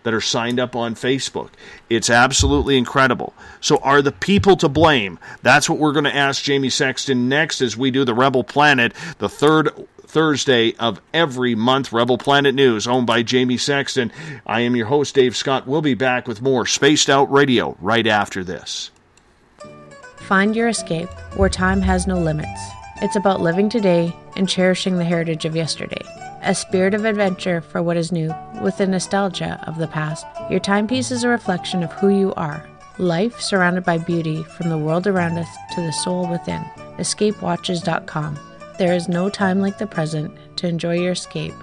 that are signed up on Facebook. It's absolutely incredible. So are the people to blame? That's what we're going to ask Jamie Sexton next as we do the Rebel Planet, the third Thursday of every month. Rebel Planet News, owned by Jamie Sexton. I am your host, Dave Scott. We'll be back with more Spaced Out Radio right after this. Find your escape where time has no limits. It's about living today and cherishing the heritage of yesterday. A spirit of adventure for what is new, with the nostalgia of the past. Your timepiece is a reflection of who you are. Life surrounded by beauty from the world around us to the soul within. EscapeWatches.com. There is no time like the present to enjoy your escape.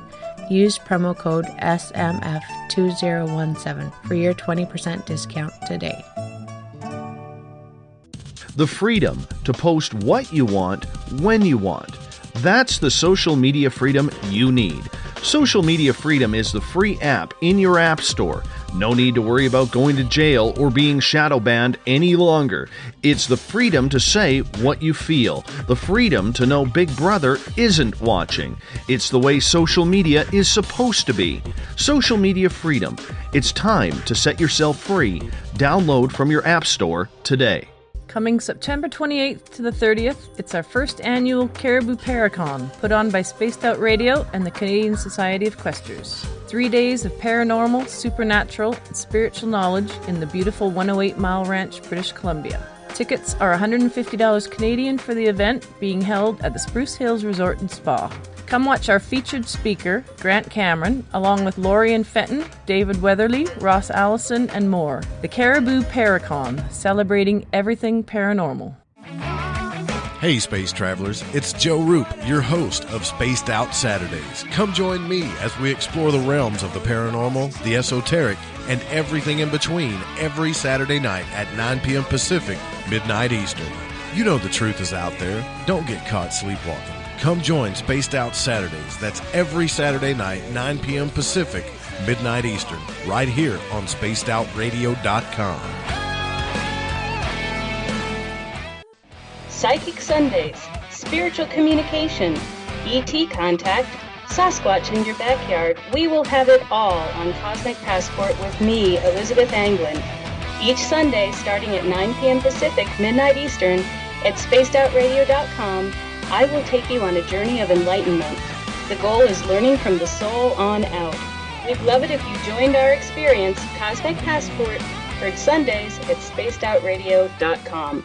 Use promo code SMF2017 for your 20% discount today. The freedom to post what you want, when you want. That's the social media freedom you need. Social Media Freedom is the free app in your app store. No need to worry about going to jail or being shadow banned any longer. It's the freedom to say what you feel. The freedom to know Big Brother isn't watching. It's the way social media is supposed to be. Social Media Freedom. It's time to set yourself free. Download from your app store today. Coming September 28th to the 30th, it's our first annual Caribou Paracon, put on by Spaced Out Radio and the Canadian Society of Questers. 3 days of paranormal, supernatural, and spiritual knowledge in the beautiful 108 Mile Ranch, British Columbia. Tickets are $150 Canadian for the event, being held at the Spruce Hills Resort and Spa. Come watch our featured speaker, Grant Cameron, along with Lorian Fenton, David Weatherly, Ross Allison, and more. The Caribou Paracon, celebrating everything paranormal. Hey Space Travelers, it's Joe Roop, your host of Spaced Out Saturdays. Come join me as we explore the realms of the paranormal, the esoteric, and everything in between every Saturday night at 9 p.m. Pacific, midnight Eastern. You know the truth is out there. Don't get caught sleepwalking. Come join Spaced Out Saturdays. That's every Saturday night, 9 p.m. Pacific, midnight Eastern, right here on SpacedOutRadio.com. Psychic Sundays, spiritual communication, ET contact, Sasquatch in your backyard. We will have it all on Cosmic Passport with me, Elizabeth Anglin. Each Sunday, starting at 9 p.m. Pacific, midnight Eastern, at SpacedOutRadio.com, I will take you on a journey of enlightenment. The goal is learning from the soul on out. We'd love it if you joined our experience. Cosmic Passport, heard Sundays at SpacedOutRadio.com.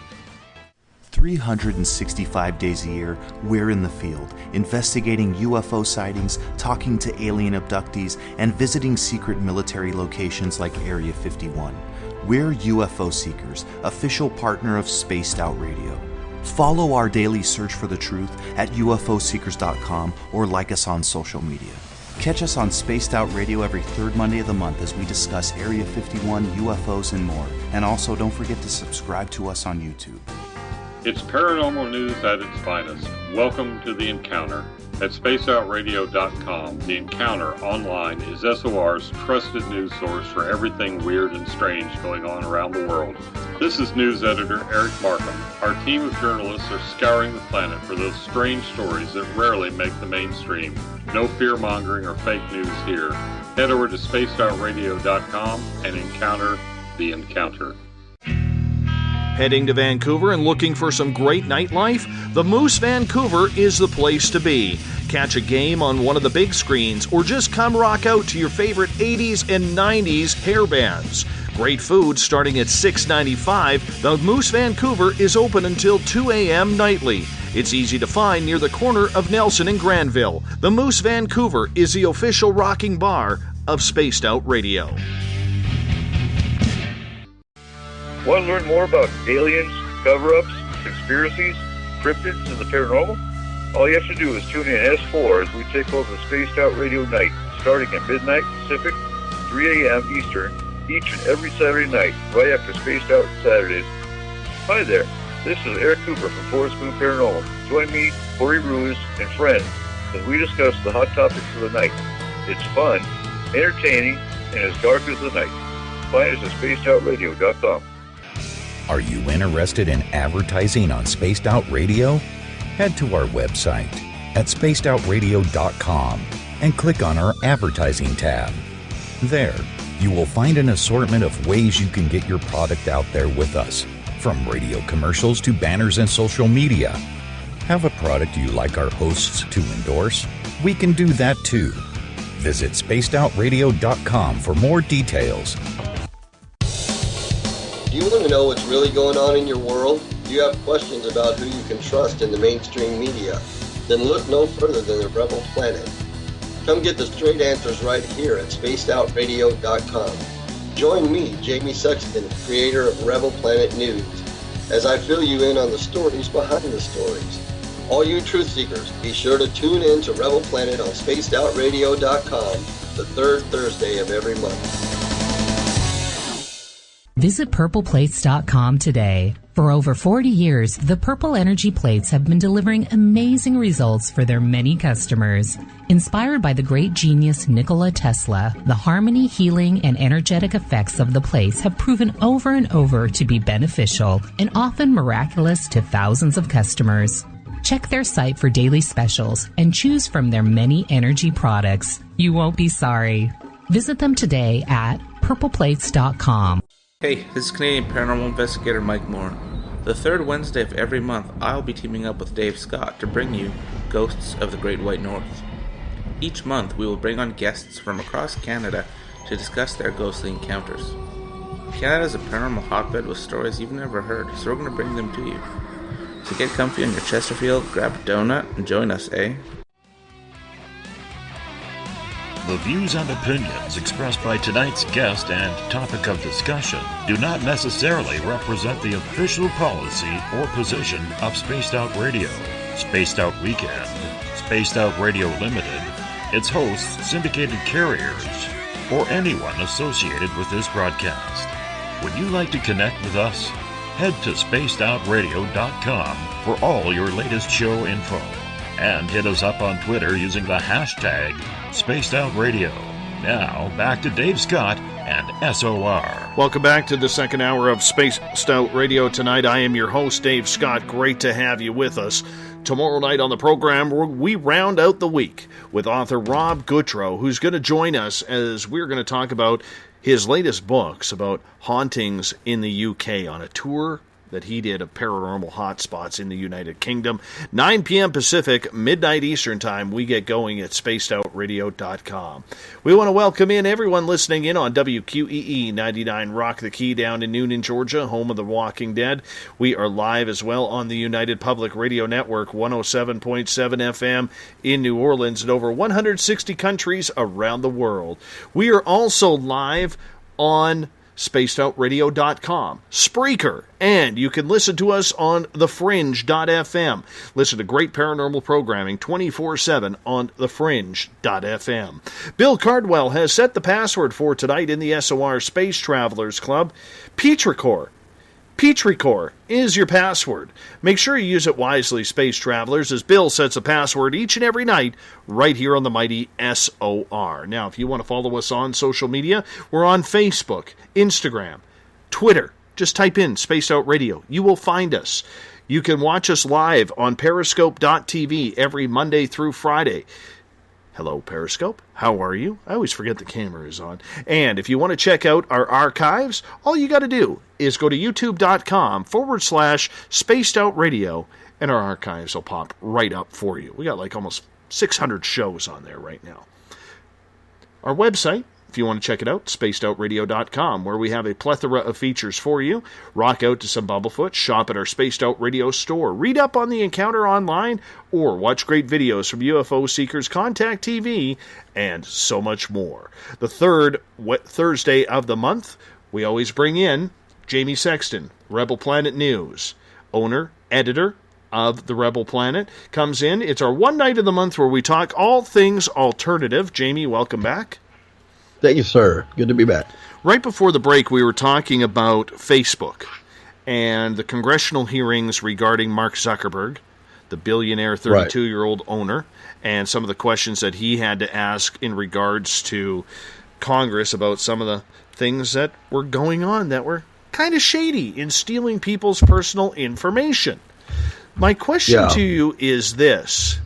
365 days a year, we're in the field, investigating UFO sightings, talking to alien abductees, and visiting secret military locations like Area 51. We're UFO Seekers, official partner of Spaced Out Radio. Follow our daily search for the truth at ufoseekers.com or like us on social media. Catch us on Spaced Out Radio every third Monday of the month as we discuss Area 51, UFOs, and more. And also don't forget to subscribe to us on YouTube. It's paranormal news at its finest. Welcome to The Encounter. At spaceoutradio.com, The Encounter online is SOR's trusted news source for everything weird and strange going on around the world. This is news editor Eric Markham. Our team of journalists are scouring the planet for those strange stories that rarely make the mainstream. No fear-mongering or fake news here. Head over to spaceoutradio.com and encounter The Encounter. Heading to Vancouver and looking for some great nightlife? The Moose Vancouver is the place to be. Catch a game on one of the big screens or just come rock out to your favorite 80s and 90s hair bands. Great food starting at $6.95. The Moose Vancouver is open until 2 a.m. nightly. It's easy to find near the corner of Nelson and Granville. The Moose Vancouver is the official rocking bar of Spaced Out Radio. Want to learn more about aliens, cover-ups, conspiracies, cryptids, and the paranormal? All you have to do is tune in S4 as we take over Spaced Out Radio Night, starting at midnight Pacific, 3 a.m. Eastern, each and every Saturday night, right after Spaced Out Saturdays. Hi there, this is Eric Cooper from Forest Moon Paranormal. Join me, Corey Ruiz, and friends as we discuss the hot topics of the night. It's fun, entertaining, and as dark as the night. Find us at spacedoutradio.com. Are you interested in advertising on Spaced Out Radio? Head to our website at spacedoutradio.com and click on our advertising tab. There, you will find an assortment of ways you can get your product out there with us, from radio commercials to banners and social media. Have a product you like our hosts to endorse? We can do that too. Visit spacedoutradio.com for more details. Do you want to know what's really going on in your world? Do you have questions about who you can trust in the mainstream media? Then look no further than the Rebel Planet. Come get the straight answers right here at spacedoutradio.com. Join me, Jamie Sexton, creator of Rebel Planet News, as I fill you in on the stories behind the stories. All you truth seekers, be sure to tune in to Rebel Planet on spacedoutradio.com the third Thursday of every month. Visit purpleplates.com today. For over 40 years, the Purple Energy Plates have been delivering amazing results for their many customers. Inspired by the great genius Nikola Tesla, the harmony, healing, and energetic effects of the plates have proven over and over to be beneficial and often miraculous to thousands of customers. Check their site for daily specials and choose from their many energy products. You won't be sorry. Visit them today at purpleplates.com. Hey, this is Canadian Paranormal Investigator Mike Moore. The third Wednesday of every month, I'll be teaming up with Dave Scott to bring you Ghosts of the Great White North. Each month, we will bring on guests from across Canada to discuss their ghostly encounters. Canada is a paranormal hotbed with stories you've never heard, so we're going to bring them to you. So get comfy on your Chesterfield, grab a donut, and join us, eh? The views and opinions expressed by tonight's guest and topic of discussion do not necessarily represent the official policy or position of Spaced Out Radio, Spaced Out Weekend, Spaced Out Radio Limited, its hosts, syndicated carriers, or anyone associated with this broadcast. Would you like to connect with us? Head to spacedoutradio.com for all your latest show info. And hit us up on Twitter using the hashtag SpacedOutRadio. Now, back to Dave Scott and SOR. Welcome back to the second hour of Spaced Out Radio tonight. I am your host, Dave Scott. Great to have you with us. Tomorrow night on the program, we round out the week with author Rob Goodrow, who's going to join us as we're going to talk about his latest books about hauntings in the UK on a tour that he did of paranormal hotspots in the United Kingdom. 9 p.m. Pacific, midnight Eastern Time, we get going at spacedoutradio.com. We want to welcome in everyone listening in on WQEE 99 Rock the Key down in Noonan, Georgia, home of The Walking Dead. We are live as well on the United Public Radio Network, 107.7 FM in New Orleans and over 160 countries around the world. We are also live on spacedoutradio.com, Spreaker, and you can listen to us on thefringe.fm. Listen to great paranormal programming 24/7 on thefringe.fm. Bill Cardwell has set the password for tonight in the SOR Space Travelers Club, Petrichor. Petrichor is your password. Make sure you use it wisely, space travelers, as Bill sets a password each and every night right here on the mighty SOR. Now, if you want to follow us on social media, we're on Facebook, Instagram, Twitter. Just type in Spaced Out Radio. You will find us. You can watch us live on Periscope.tv every Monday through Friday. Hello, Periscope. How are you? I always forget the camera is on. And if you want to check out our archives, all you got to do is go to youtube.com/Spaced Out Radio, and our archives will pop right up for you. We got like almost 600 shows on there right now. Our website, if you want to check it out, spacedoutradio.com, where we have a plethora of features for you. Rock out to some Bumblefoot, shop at our Spaced Out Radio store, read up on the encounter online, or watch great videos from UFO Seekers, Contact TV, and so much more. The third Thursday of the month, we always bring in Jamie Sexton, Rebel Planet News, owner, editor of the Rebel Planet, comes in. It's our one night of the month where we talk all things alternative. Jamie, welcome back. Thank you, sir. Good to be back. Right before the break, we were talking about Facebook and the congressional hearings regarding Mark Zuckerberg, the billionaire 32-year-old owner, and some of the questions that he had to ask in regards to Congress about some of the things that were going on that were kind of shady in stealing people's personal information. My question to you is this.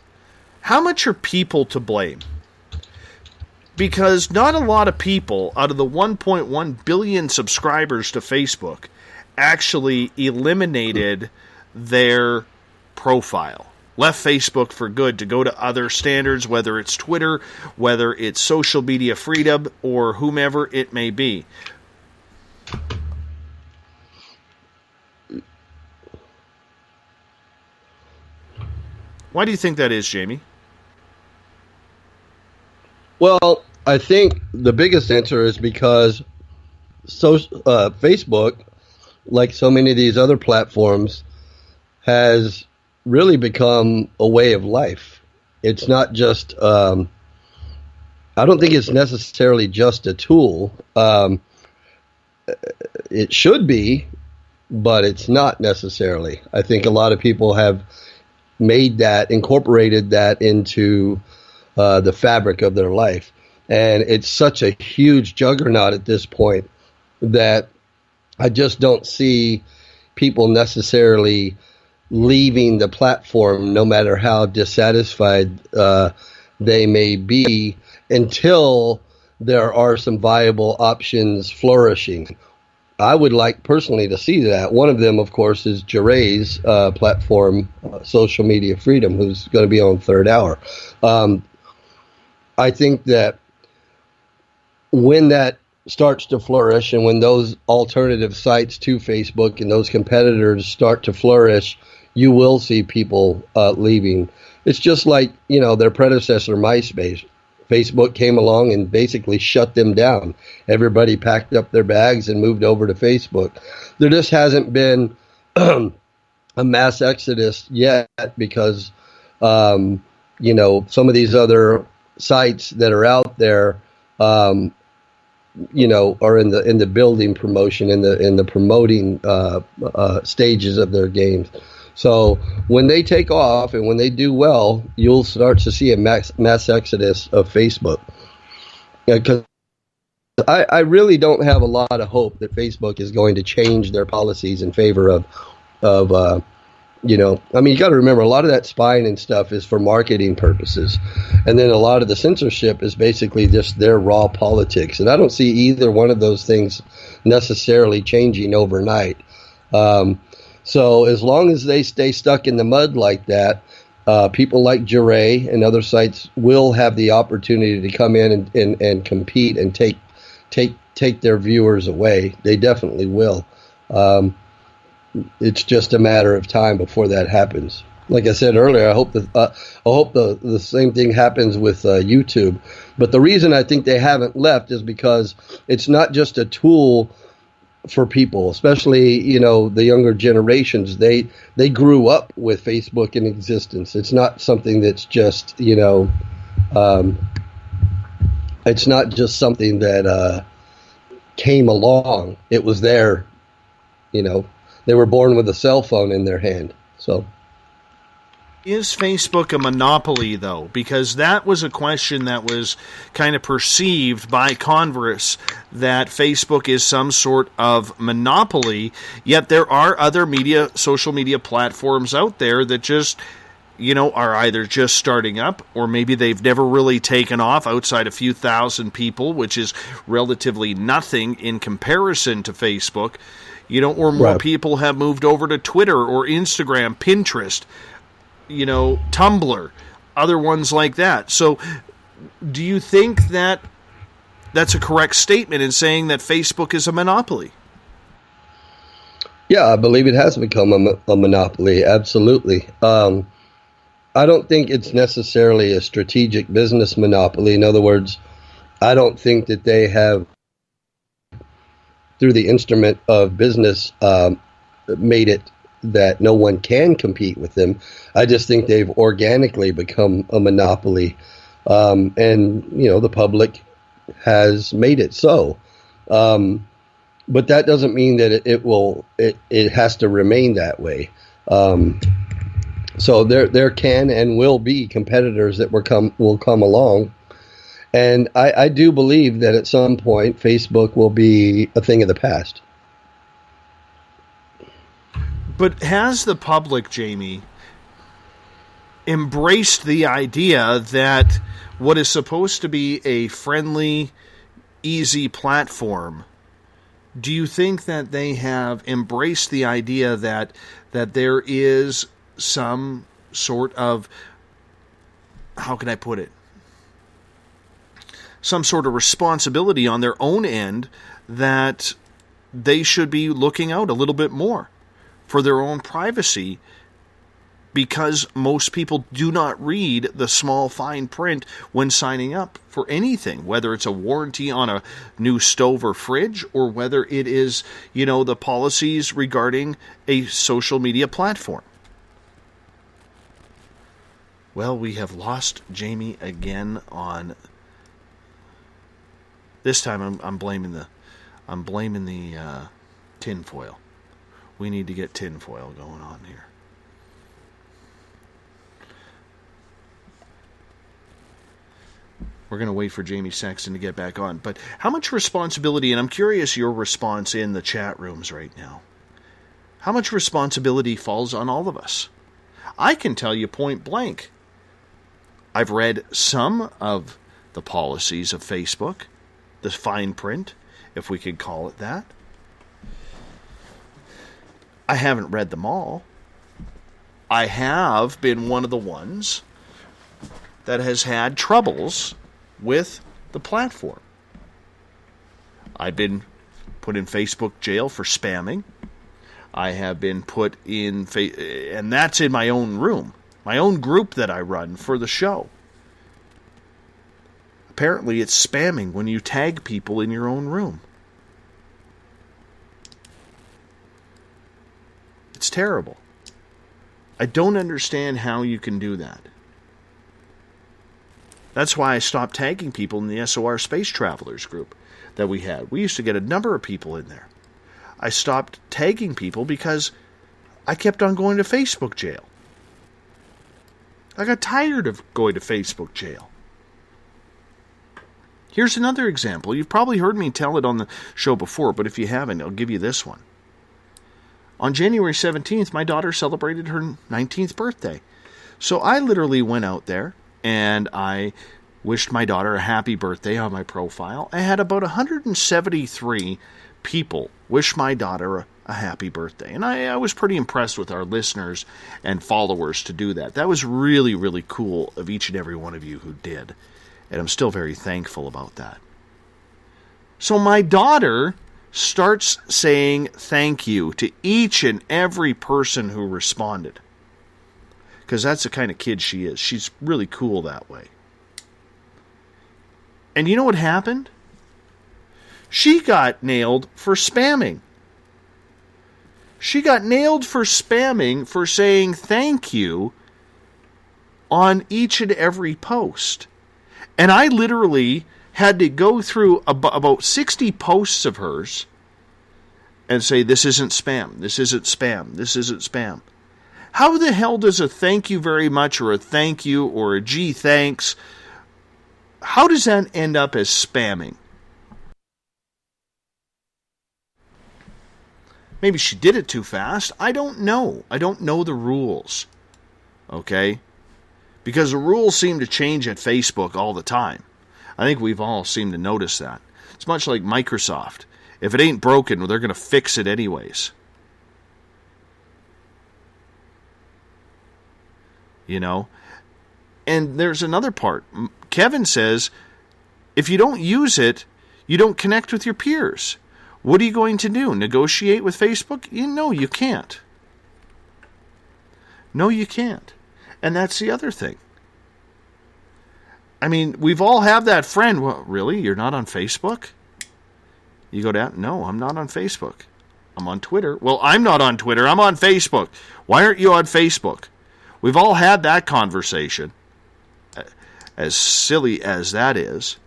How much are people to blame? Because not a lot of people out of the 1.1 billion subscribers to Facebook actually eliminated their profile. Left Facebook for good to go to other standards, whether it's Twitter, whether it's social media freedom, or whomever it may be. Why do you think that is, Jamie? Well, I think the biggest answer is because Facebook, like so many of these other platforms, has really become a way of life. It's not just, I don't think it's necessarily just a tool. It should be, but it's not necessarily. I think a lot of people have incorporated that into the fabric of their life. And it's such a huge juggernaut at this point that I just don't see people necessarily leaving the platform, no matter how dissatisfied they may be, until there are some viable options flourishing. I would like personally to see that. One of them, of course, is Jeray's platform, Social Media Freedom, who's going to be on Third Hour. I think that when that starts to flourish and when those alternative sites to Facebook and those competitors start to flourish, you will see people leaving. It's just like, their predecessor, MySpace. Facebook came along and basically shut them down. Everybody packed up their bags and moved over to Facebook. There just hasn't been a mass exodus yet because, some of these other sites that are out there, are in the building promotion, in the promoting stages of their games. So when they take off and when they do well, you'll start to see a mass exodus of Facebook. Because I really don't have a lot of hope that Facebook is going to change their policies in favor of you got to remember a lot of that spying and stuff is for marketing purposes. And then a lot of the censorship is basically just their raw politics. And I don't see either one of those things necessarily changing overnight. So as long as they stay stuck in the mud like that, people like Jaray and other sites will have the opportunity to come in and compete and take their viewers away. They definitely will. It's just a matter of time before that happens. Like I said earlier, I hope the same thing happens with YouTube. But the reason I think they haven't left is because it's not just a tool for people, especially the younger generations. They grew up with Facebook in existence. It's not something that's just it's not just something that came along. It was there. They were born with a cell phone in their hand. So, is Facebook a monopoly, though? Because that was a question that was kind of perceived by Congress, that Facebook is some sort of monopoly, yet there are other social media platforms out there that just, are either just starting up, or maybe they've never really taken off outside a few thousand people, which is relatively nothing in comparison to Facebook, or more Right. people have moved over to Twitter or Instagram, Pinterest, Tumblr, other ones like that. So do you think that that's a correct statement in saying that Facebook is a monopoly? yeah, I believe it has become a monopoly. Absolutely. I don't think it's necessarily a strategic business monopoly. In other words, I don't think that they have, through the instrument of business, made it that no one can compete with them. I just think they've organically become a monopoly, and the public has made it so. But that doesn't mean that it has to remain that way. So there can and will be competitors that will come along, and I do believe that at some point Facebook will be a thing of the past. But has the public, Jamie, embraced the idea that what is supposed to be a friendly, easy platform, do you think that they have embraced the idea that there is some sort of, how can I put it, some sort of responsibility on their own end that they should be looking out a little bit more for their own privacy, because most people do not read the small fine print when signing up for anything, whether it's a warranty on a new stove or fridge, or whether it is, the policies regarding a social media platform. Well, we have lost Jamie again on this time. I'm blaming the tinfoil. We need to get tinfoil going on here. We're going to wait for Jamie Sexton to get back on. But how much responsibility, and I'm curious your response in the chat rooms right now, how much responsibility falls on all of us? I can tell you point blank, I've read some of the policies of Facebook, the fine print, if we could call it that. I haven't read them all. I have been one of the ones that has had troubles with the platform. I've been put in Facebook jail for spamming. I have been put in, and that's in my own room, my own group that I run for the show. Apparently it's spamming when you tag people in your own room. It's terrible. I don't understand how you can do that. That's why I stopped tagging people in the SOR Space Travelers group that we had. We used to get a number of people in there. I stopped tagging people because I kept on going to Facebook jail. I got tired of going to Facebook jail. Here's another example. You've probably heard me tell it on the show before, but if you haven't, I'll give you this one. On January 17th, my daughter celebrated her 19th birthday. So I literally went out there and I wished my daughter a happy birthday on my profile. I had about 173 people wish my daughter a happy birthday. And I was pretty impressed with our listeners and followers to do that. That was really, really cool of each and every one of you who did. And I'm still very thankful about that. So my daughter starts saying thank you to each and every person who responded. Because that's the kind of kid she is. She's really cool that way. And you know what happened? She got nailed for spamming. She got nailed for spamming for saying thank you on each and every post. And I literally had to go through about 60 posts of hers and say, this isn't spam, this isn't spam, this isn't spam. How the hell does a thank you very much or a thank you or a gee thanks, how does that end up as spamming? Maybe she did it too fast. I don't know. I don't know the rules. Okay? Because the rules seem to change at Facebook all the time. I think we've all seemed to notice that. It's much like Microsoft. If it ain't broken, well, they're going to fix it anyways. You know? And there's another part. Kevin says, if you don't use it, you don't connect with your peers. What are you going to do? Negotiate with Facebook? No, you can't. No, you can't. And that's the other thing. I mean, we've all have that friend. Well, really? You're not on Facebook? You go down, no, I'm not on Facebook. I'm on Twitter. Well, I'm not on Twitter. I'm on Facebook. Why aren't you on Facebook? We've all had that conversation. As silly as that is.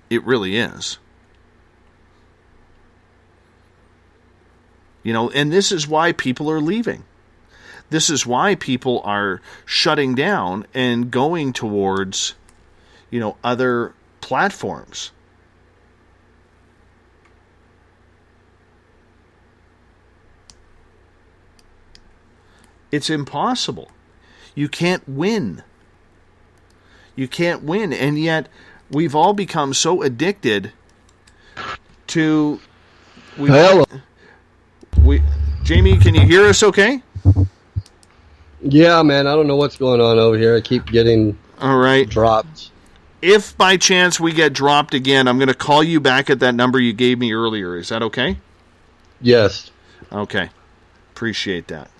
It really is. You know, and this is why people are leaving. This is why people are shutting down and going towards, you know, other platforms. It's impossible. You can't win. You can't win. And yet, we've all become so addicted to... Jamie, can you hear us okay? Yeah, man, I don't know what's going on over here. I keep getting dropped. If by chance we get dropped again, I'm going to call you back at that number you gave me earlier. Is that okay? Yes. Okay. Appreciate that.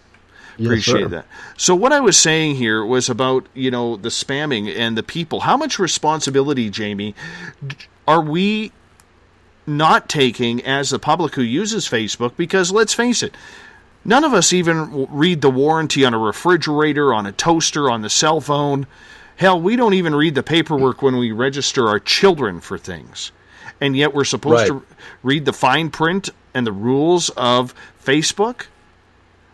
Yes, Appreciate sir. that. So what I was saying here was about, you know, the spamming and the people. How much responsibility, Jamie, are we not taking as the public who uses Facebook? Because let's face it, none of us even read the warranty on a refrigerator, on a toaster, on the cell phone. Hell, we don't even read the paperwork when we register our children for things. And yet we're supposed to read the fine print and the rules of Facebook.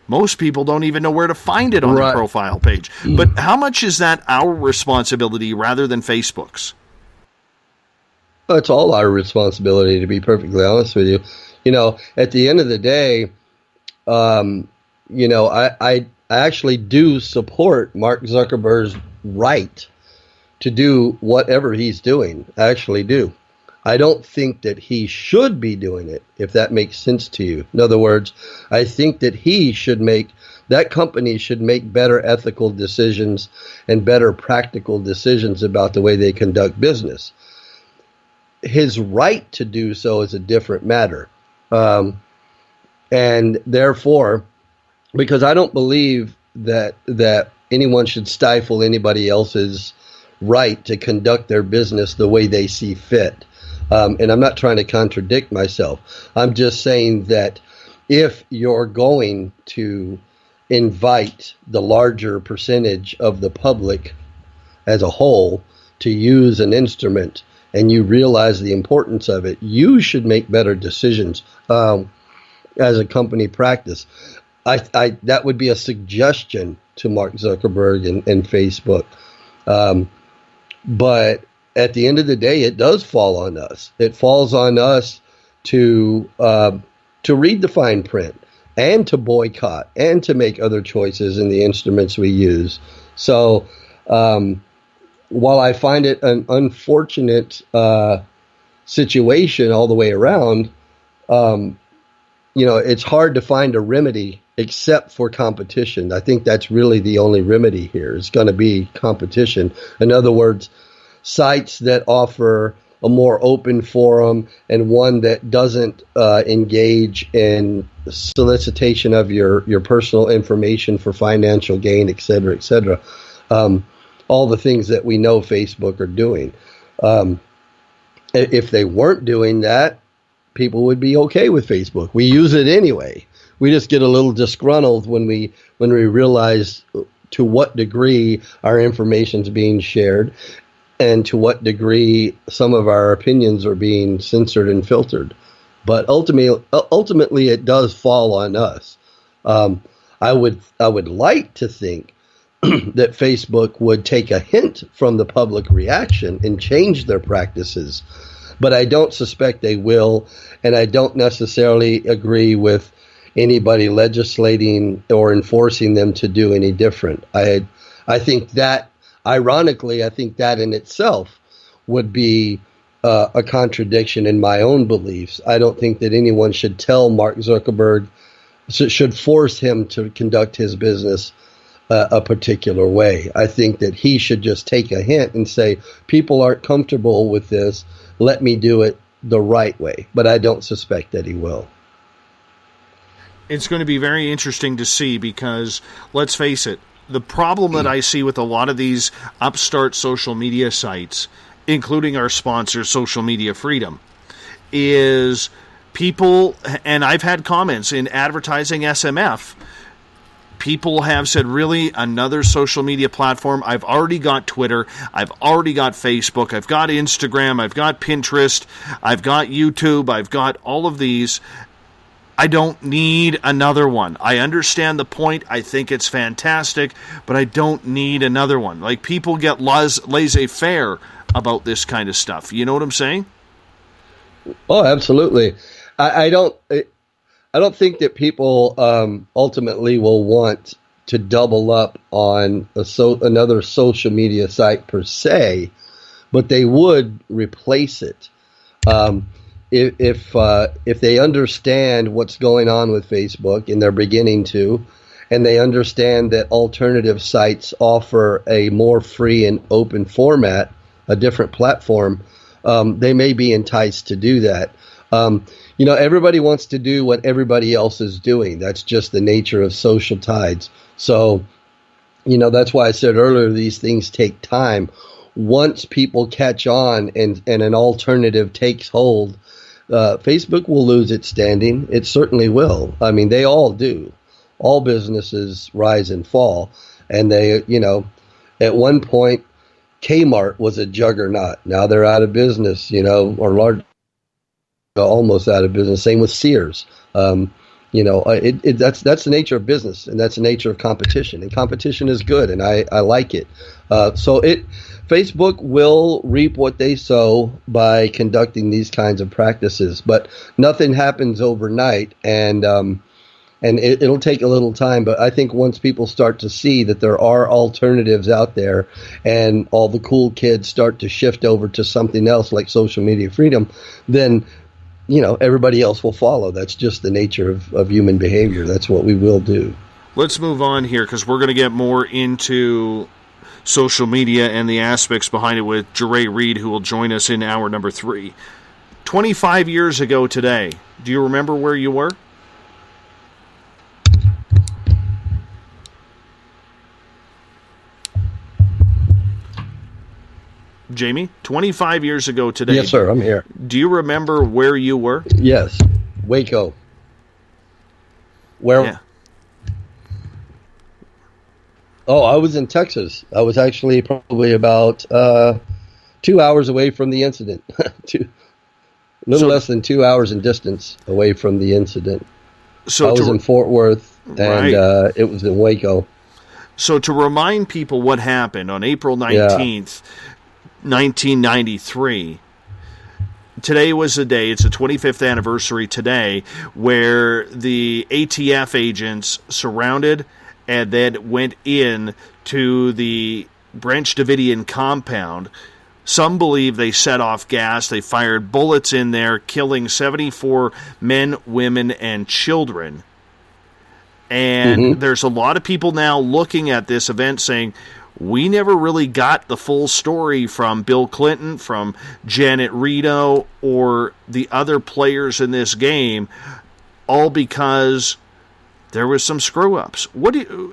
Most people don't even know where to find it on the profile page. But how much is that our responsibility rather than Facebook's? It's all our responsibility, to be perfectly honest with you. You know, at the end of the day, you know, I actually do support Mark Zuckerberg's right to do whatever he's doing. I actually do. I don't think that he should be doing it, if that makes sense to you. In other words, I think that that company should make better ethical decisions and better practical decisions about the way they conduct business. His right to do so is a different matter. And therefore, because I don't believe that anyone should stifle anybody else's right to conduct their business the way they see fit. And I'm not trying to contradict myself. I'm just saying that if you're going to invite the larger percentage of the public as a whole to use an instrument and you realize the importance of it, you should make better decisions as a company practice. That would be a suggestion to Mark Zuckerberg and Facebook. But at the end of the day, it does fall on us. It falls on us to read the fine print and to boycott and to make other choices in the instruments we use. So while I find it an unfortunate situation all the way around, you know, it's hard to find a remedy except for competition. I think that's really the only remedy here. It's going to be competition. In other words, sites that offer a more open forum and one that doesn't engage in solicitation of your personal information for financial gain, et cetera, et cetera. All the things that we know Facebook are doing. If they weren't doing that, people would be okay with Facebook. We use it anyway. We just get a little disgruntled when we realize to what degree our information is being shared. and to what degree some of our opinions are being censored and filtered. But ultimately, it does fall on us. I would like to think that Facebook would take a hint from the public reaction and change their practices, but I don't suspect they will, and I don't necessarily agree with anybody legislating or enforcing them to do any different. I think that, ironically, I think that in itself would be a contradiction in my own beliefs. I don't think that anyone should tell Mark Zuckerberg, should force him to conduct his business a particular way. I think that he should just take a hint and say, people aren't comfortable with this, let me do it the right way. But I don't suspect that he will. It's going to be very interesting to see because, let's face it, the problem that I see with a lot of these upstart social media sites, including our sponsor, Social Media Freedom, is people, and I've had comments in advertising SMF, people have said, really, another social media platform? I've already got Twitter, I've already got Facebook, I've got Instagram, I've got Pinterest, I've got YouTube, I've got all of these. I don't need another one. I understand the point. I think it's fantastic, but I don't need another one. Like, people get laissez-faire about this kind of stuff. You know what I'm saying? Oh, absolutely. I don't think that people ultimately will want to double up on another social media site per se, but they would replace it. If they understand what's going on with Facebook, and they're beginning to, and they understand that alternative sites offer a more free and open format, a different platform, they may be enticed to do that. Everybody wants to do what everybody else is doing. That's just the nature of social tides. So, that's why I said earlier, these things take time. Once people catch on and an alternative takes hold, Facebook will lose its standing. It certainly will. I mean, they all do. All businesses rise and fall. And they, at one point, Kmart was a juggernaut. Now they're out of business, or almost out of business. Same with Sears. That's the nature of business, and that's the nature of competition. And competition is good, and I like it. Facebook will reap what they sow by conducting these kinds of practices, but nothing happens overnight, and it'll take a little time. But I think once people start to see that there are alternatives out there, and all the cool kids start to shift over to something else like social media freedom, then everybody else will follow. That's just the nature of human behavior. That's what we will do. Let's move on here, because we're going to get more into social media and the aspects behind it with Jeray Reed, who will join us in hour number 3. 25 years ago today, do you remember where you were? Jamie, 25 years ago today. Yes, sir, I'm here. Do you remember where you were? Yes, Waco. Where? Yeah. Oh, I was in Texas. I was actually probably about 2 hours away from the incident. Less than 2 hours in distance away from the incident. So I was in Fort Worth, and right. It was in Waco. So to remind people what happened on April 19th, 1993, today was the day, it's the 25th anniversary today, where the ATF agents surrounded and then went in to the Branch Davidian compound. Some believe they set off gas. They fired bullets in there, killing 74 men, women, and children. And there's a lot of people now looking at this event saying, we never really got the full story from Bill Clinton, from Janet Reno, or the other players in this game, all because there was some screw-ups.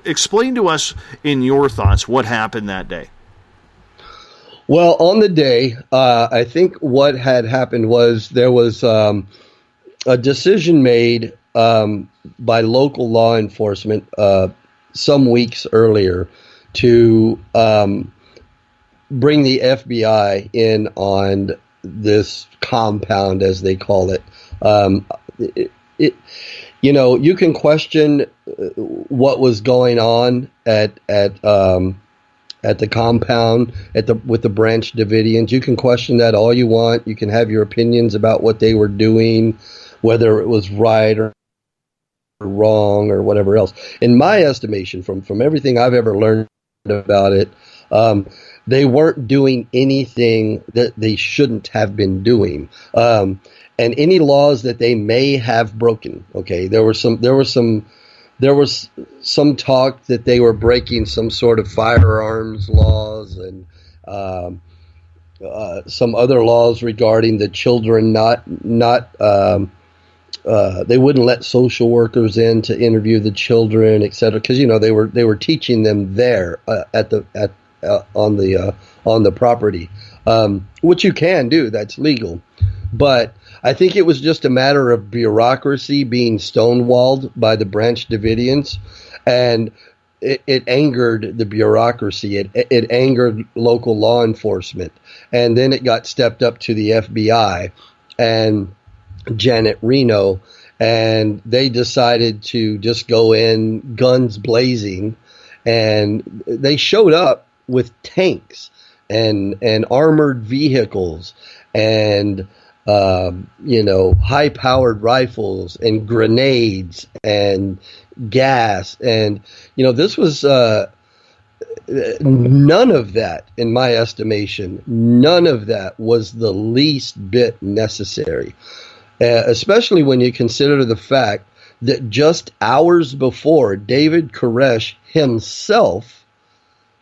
Explain to us, in your thoughts, what happened that day? Well, on the day, I think what had happened was there was a decision made by local law enforcement some weeks earlier to bring the FBI in on this compound, as they call it. You can question what was going on at the compound with the Branch Davidians. You can question that all you want. You can have your opinions about what they were doing, whether it was right or wrong or whatever else. In my estimation, from everything I've ever learned about it, they weren't doing anything that they shouldn't have been doing. And any laws that they may have broken. Okay, there was some talk that they were breaking some sort of firearms laws and some other laws regarding the children they wouldn't let social workers in to interview the children, etc. Because they were teaching them there on the property, which you can do. That's legal, but I think it was just a matter of bureaucracy being stonewalled by the Branch Davidians, and it angered the bureaucracy. It angered local law enforcement, and then it got stepped up to the FBI and Janet Reno, and they decided to just go in guns blazing, and they showed up with tanks and armored vehicles and high-powered rifles and grenades and gas. And, this was none of that, in my estimation, none of that was the least bit necessary, especially when you consider the fact that just hours before, David Koresh himself,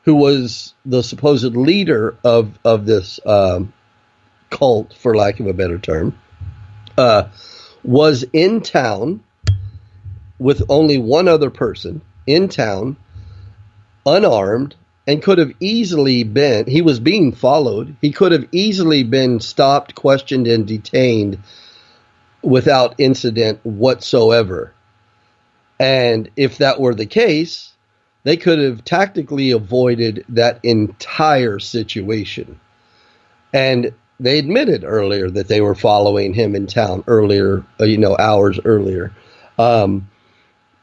who was the supposed leader of this cult, for lack of a better term, was in town with only one other person in town, unarmed, and could have easily been, he was being followed, he could have easily been stopped, questioned, and detained without incident whatsoever. And if that were the case, they could have tactically avoided that entire situation. And they admitted earlier that they were following him in town earlier, hours earlier.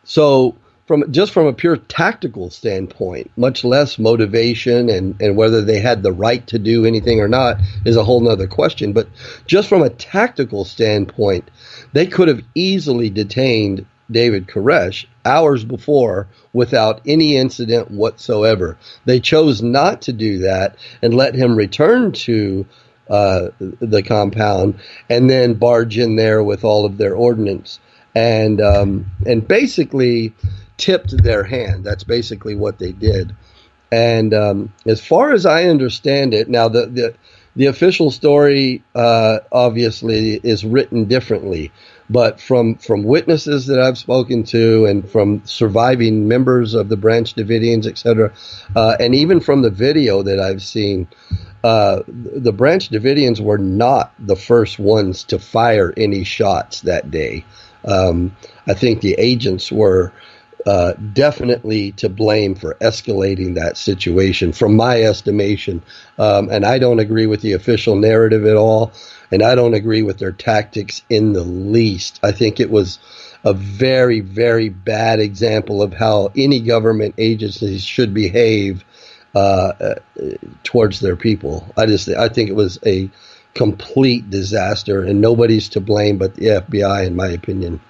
So from a pure tactical standpoint, much less motivation and whether they had the right to do anything or not is a whole nother question. But just from a tactical standpoint, they could have easily detained David Koresh hours before without any incident whatsoever. They chose not to do that and let him return to the compound and then barge in there with all of their ordnance and basically tipped their hand. That's basically what they did. And as far as I understand it, now the official story obviously is written differently, but from witnesses that I've spoken to and from surviving members of the Branch Davidians, etc., and even from the video that I've seen, the Branch Davidians were not the first ones to fire any shots that day. I think the agents were definitely to blame for escalating that situation, from my estimation. And I don't agree with the official narrative at all, and I don't agree with their tactics in the least. I think it was a very, very bad example of how any government agencies should behave towards their people. I think it was a complete disaster, and nobody's to blame but the FBI, in my opinion.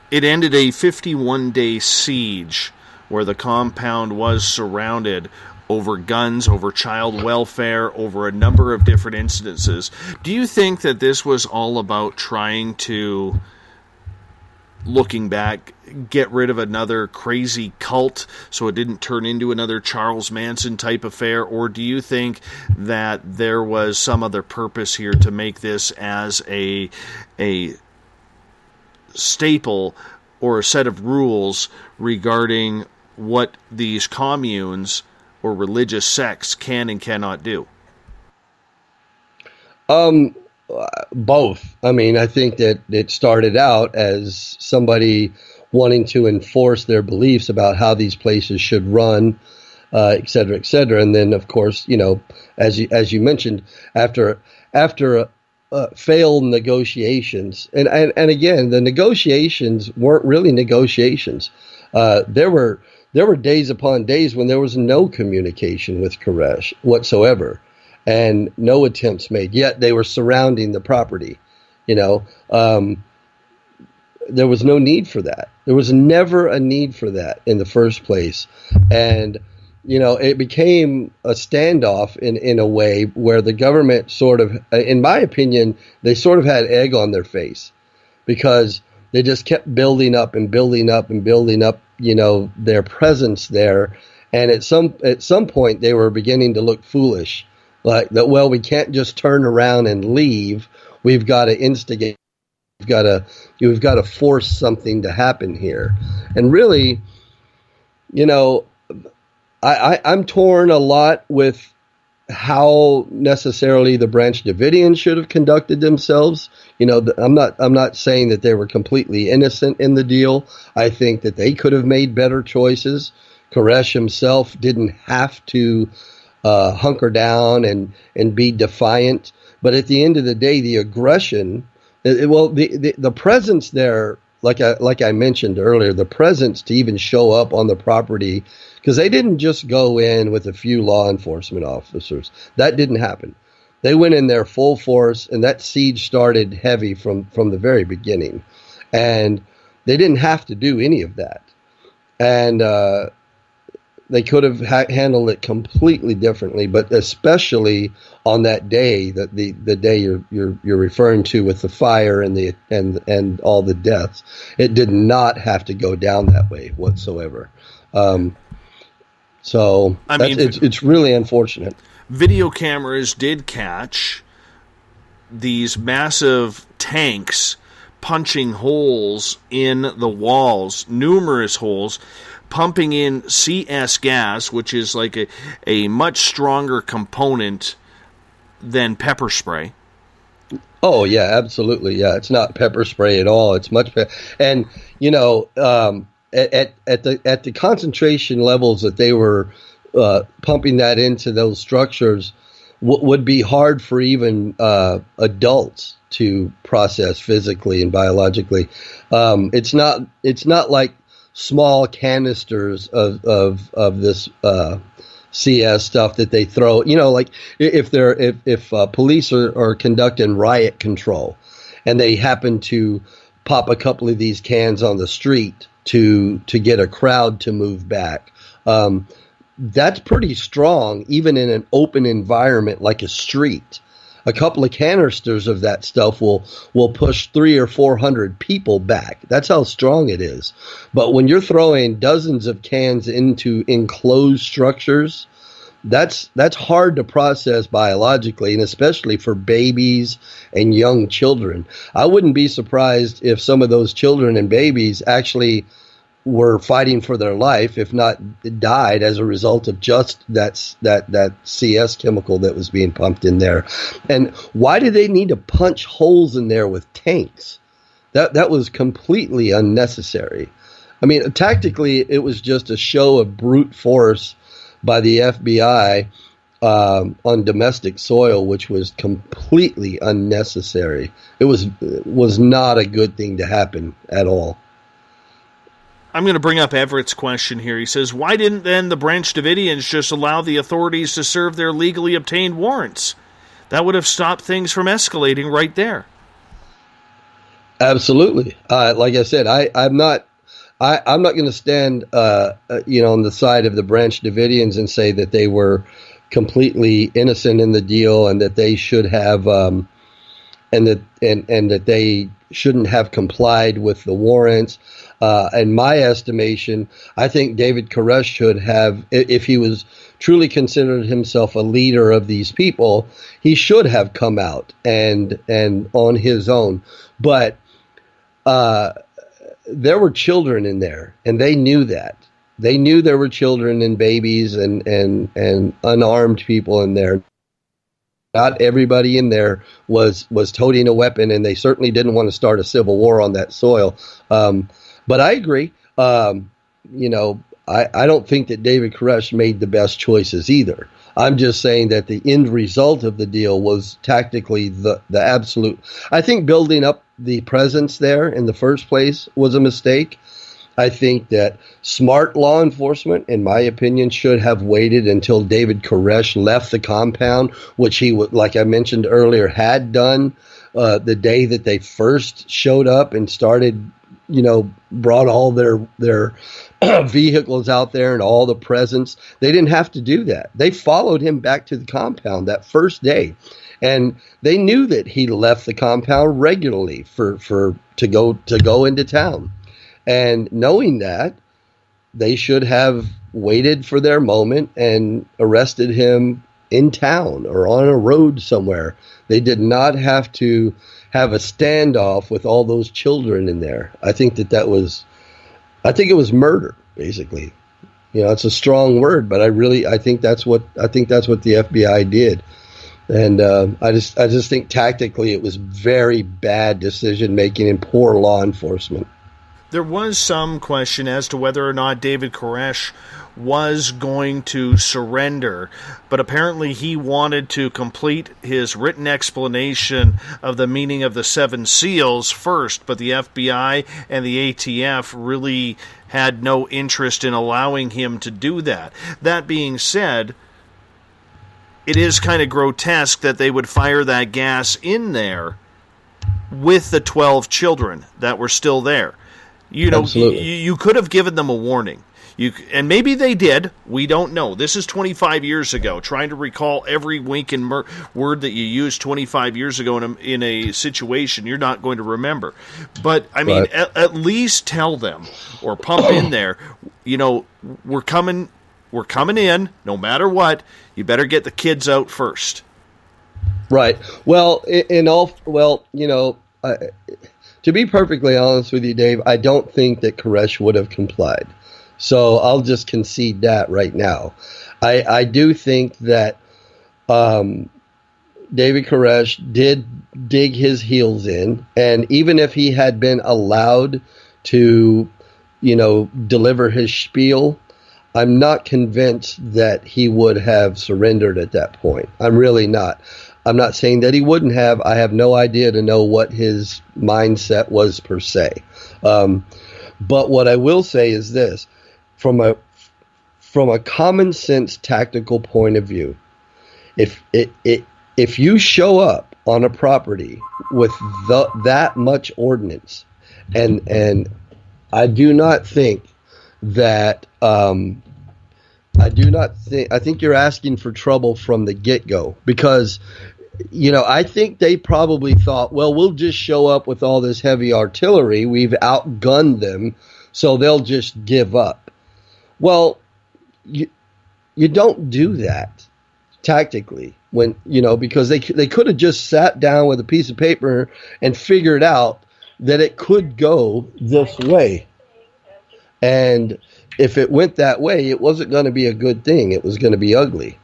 It ended a 51-day siege where the compound was surrounded over guns, over child welfare, over a number of different incidences. Do you think that this was all about trying to, looking back, get rid of another crazy cult so it didn't turn into another Charles Manson type affair? Or do you think that there was some other purpose here to make this as a staple or a set of rules regarding what these communes or religious sects can and cannot do? Both. I mean, I think that it started out as somebody wanting to enforce their beliefs about how these places should run, et cetera, et cetera. And then, of course, as you mentioned, after failed negotiations, and again, the negotiations weren't really negotiations. There were days upon days when there was no communication with Koresh whatsoever, and no attempts made. Yet they were surrounding the property. There was no need for that. There was never a need for that in the first place. And, it became a standoff in a way where the government sort of, in my opinion, they sort of had egg on their face, because they just kept building up and building up and building up, their presence there. And at some point they were beginning to look foolish, like that. Well, we can't just turn around and leave. We've got to instigate. We've got to force something to happen here. And really, I'm torn a lot with how necessarily the Branch Davidians should have conducted themselves. I'm not saying that they were completely innocent in the deal. I think that they could have made better choices. Koresh himself didn't have to hunker down and be defiant. But at the end of the day, the aggression, the presence there, like I mentioned earlier, the presence to even show up on the property, because they didn't just go in with a few law enforcement officers. That didn't happen. They went in there full force, and that siege started heavy from the very beginning. And they didn't have to do any of that. And they could have handled it completely differently, but especially on that day, the day you're referring to, with the fire and all the deaths, it did not have to go down that way whatsoever. It's really unfortunate. Video cameras did catch these massive tanks punching holes in the walls, numerous holes, pumping in CS gas, which is like a much stronger component than pepper spray. Oh, yeah, absolutely. Yeah, it's not pepper spray at all. It's much better. And, at the concentration levels that they were pumping that into those structures, would be hard for even adults to process physically and biologically. It's not like small canisters of this CS stuff that they throw. Like if police are conducting riot control, and they happen to pop a couple of these cans on the street to get a crowd to move back. That's pretty strong, even in an open environment like a street. A couple of canisters of that stuff will push 300 or 400 people back. That's how strong it is. But when you're throwing dozens of cans into enclosed structures, that's hard to process biologically, and especially for babies and young children. I wouldn't be surprised if some of those children and babies actually were fighting for their life, if not died, as a result of just that CS chemical that was being pumped in there. And why did they need to punch holes in there with tanks? That was completely unnecessary. I mean, tactically, it was just a show of brute force by the FBI on domestic soil, which was completely unnecessary. It was not a good thing to happen at all. I'm going to bring up Everett's question here. He says, why didn't then the Branch Davidians just allow the authorities to serve their legally obtained warrants? That would have stopped things from escalating right there. Absolutely. Like I said, I'm not going to stand, on the side of the Branch Davidians and say that they were completely innocent in the deal, and that they should have, and that they shouldn't have complied with the warrants. In my estimation, I think David Koresh should have, if he was truly considered himself a leader of these people, he should have come out and on his own. But there were children in there, and they knew that. They knew there were children and babies and unarmed people in there. Not everybody in there was toting a weapon, and they certainly didn't want to start a civil war on that soil. But I agree. I don't think that David Koresh made the best choices either. I'm just saying that the end result of the deal was tactically the absolute. I think building up the presence there in the first place was a mistake. I think that smart law enforcement, in my opinion, should have waited until David Koresh left the compound, which he would, like I mentioned earlier, had done the day that they first showed up and started, brought all their vehicles out there and all the presents. They didn't have to do that. They followed him back to the compound that first day, and they knew that he left the compound regularly to go into town. And knowing that, they should have waited for their moment and arrested him in town or on a road somewhere. They did not have to have a standoff with all those children in there. I think it was murder, basically. It's a strong word, but I think that's what the FBI did. And I just think tactically it was very bad decision making and poor law enforcement. There was some question as to whether or not David Koresh was going to surrender, but apparently he wanted to complete his written explanation of the meaning of the 7 seals first, but the FBI and the ATF really had no interest in allowing him to do that. That being said, it is kind of grotesque that they would fire that gas in there with the 12 children that were still there. You could have given them a warning. And maybe they did. We don't know. This is 25 years ago. Trying to recall every wink and word that you used 25 years ago in a situation you're not going to remember. But, I mean, Right. at least tell them or pump in there, we're coming in no matter what. You better get the kids out first. Right. Well, to be perfectly honest with you, Dave, I don't think that Koresh would have complied. So I'll just concede that right now. I do think that David Koresh did dig his heels in, and even if he had been allowed to, deliver his spiel, I'm not convinced that he would have surrendered at that point. I'm really not. I'm not saying that he wouldn't have. I have no idea to know what his mindset was per se. But what I will say is this: from a common sense tactical point of view, if you show up on a property with that much ordnance, and I do not think that I think you're asking for trouble from the get-go, because I think they probably thought, well, we'll just show up with all this heavy artillery. We've outgunned them, so they'll just give up. Well, you don't do that tactically because they could have just sat down with a piece of paper and figured out that it could go this way. And if it went that way, it wasn't going to be a good thing. It was going to be ugly,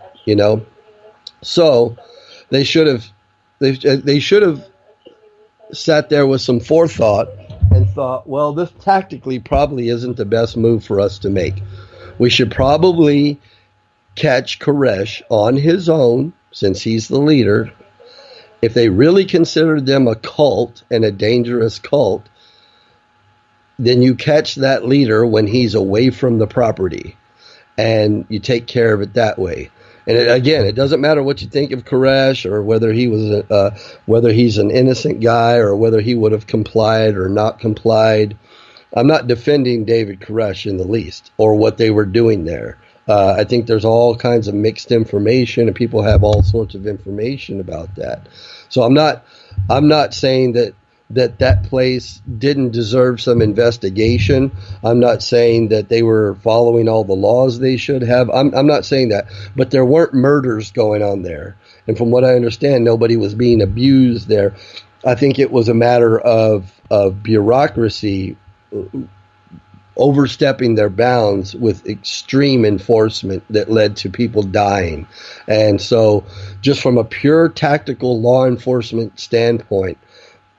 So they should have sat there with some forethought and thought, well, this tactically probably isn't the best move for us to make. We should probably catch Koresh on his own, since he's the leader. If they really considered them a cult and a dangerous cult, then you catch that leader when he's away from the property, and you take care of it that way. And it doesn't matter what you think of Koresh, or whether he was whether he's an innocent guy, or whether he would have complied or not complied. I'm not defending David Koresh in the least, or what they were doing there. I think there's all kinds of mixed information, and people have all sorts of information about that. So I'm not saying that place didn't deserve some investigation. I'm not saying that they were following all the laws they should have. I'm not saying that, but there weren't murders going on there. And from what I understand, nobody was being abused there. I think it was a matter of bureaucracy overstepping their bounds with extreme enforcement that led to people dying. And so just from a pure tactical law enforcement standpoint,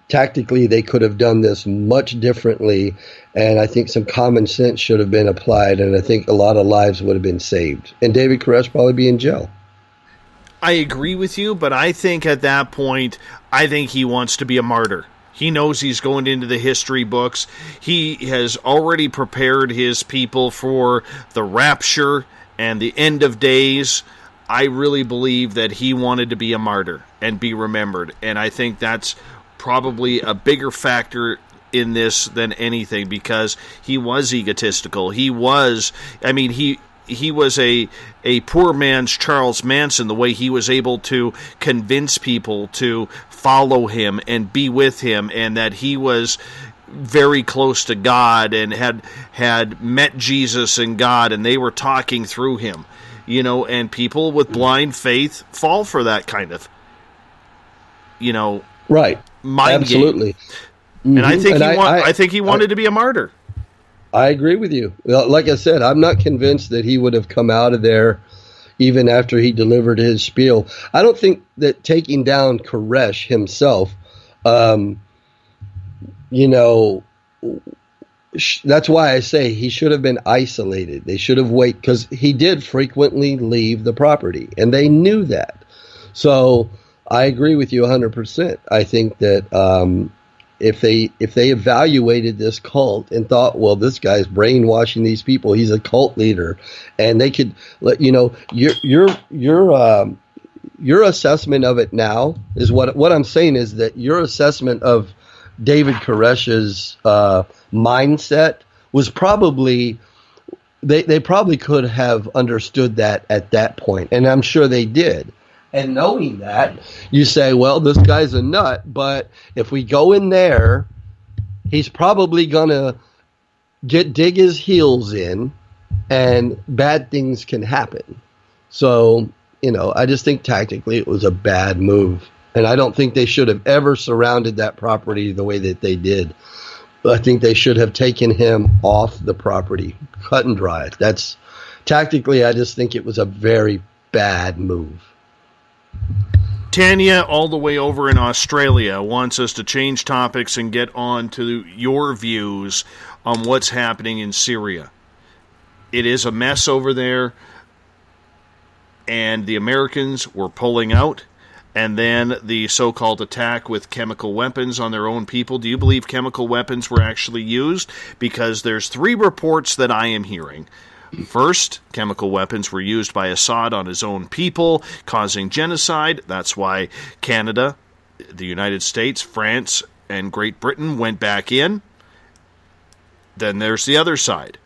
tactically they could have done this much differently, and I think some common sense should have been applied, and I think a lot of lives would have been saved. And David Koresh probably be in jail. I agree with you, but I think at that point, I think he wants to be a martyr. He knows he's going into the history books. He has already prepared his people for the rapture and the end of days. I really believe that he wanted to be a martyr and be remembered. And I think that's probably a bigger factor in this than anything, because he was egotistical. He was a poor man's Charles Manson, the way he was able to convince people to follow him and be with him, and that he was very close to God and had met Jesus and God, and they were talking through him, and people with blind faith fall for that kind of, right, mind absolutely. Game. And I think I think he wanted to be a martyr. I agree with you. Like I said, I'm not convinced that he would have come out of there even after he delivered his spiel. I don't think that taking down Koresh himself, that's why I say he should have been isolated. They should have waited, because he did frequently leave the property, and they knew that. So I agree with you 100%. I think that if they evaluated this cult and thought, well, this guy's brainwashing these people, he's a cult leader, and they could let your assessment of it now is what I'm saying is that your assessment of David Koresh's mindset was probably they probably could have understood that at that point, and I'm sure they did. And knowing that, you say, well, this guy's a nut, but if we go in there, he's probably going to dig his heels in, and bad things can happen. So, I just think tactically it was a bad move. And I don't think they should have ever surrounded that property the way that they did. I think they should have taken him off the property, cut and dry. That's tactically, I just think it was a very bad move. Tanya, all the way over in Australia, wants us to change topics and get on to your views on what's happening in Syria. It is a mess over there, and the Americans were pulling out, and then the so-called attack with chemical weapons on their own people. Do you believe chemical weapons were actually used? Because there's 3 reports that I am hearing. First, chemical weapons were used by Assad on his own people, causing genocide. That's why Canada, the United States, France, and Great Britain went back in. Then there's the other side.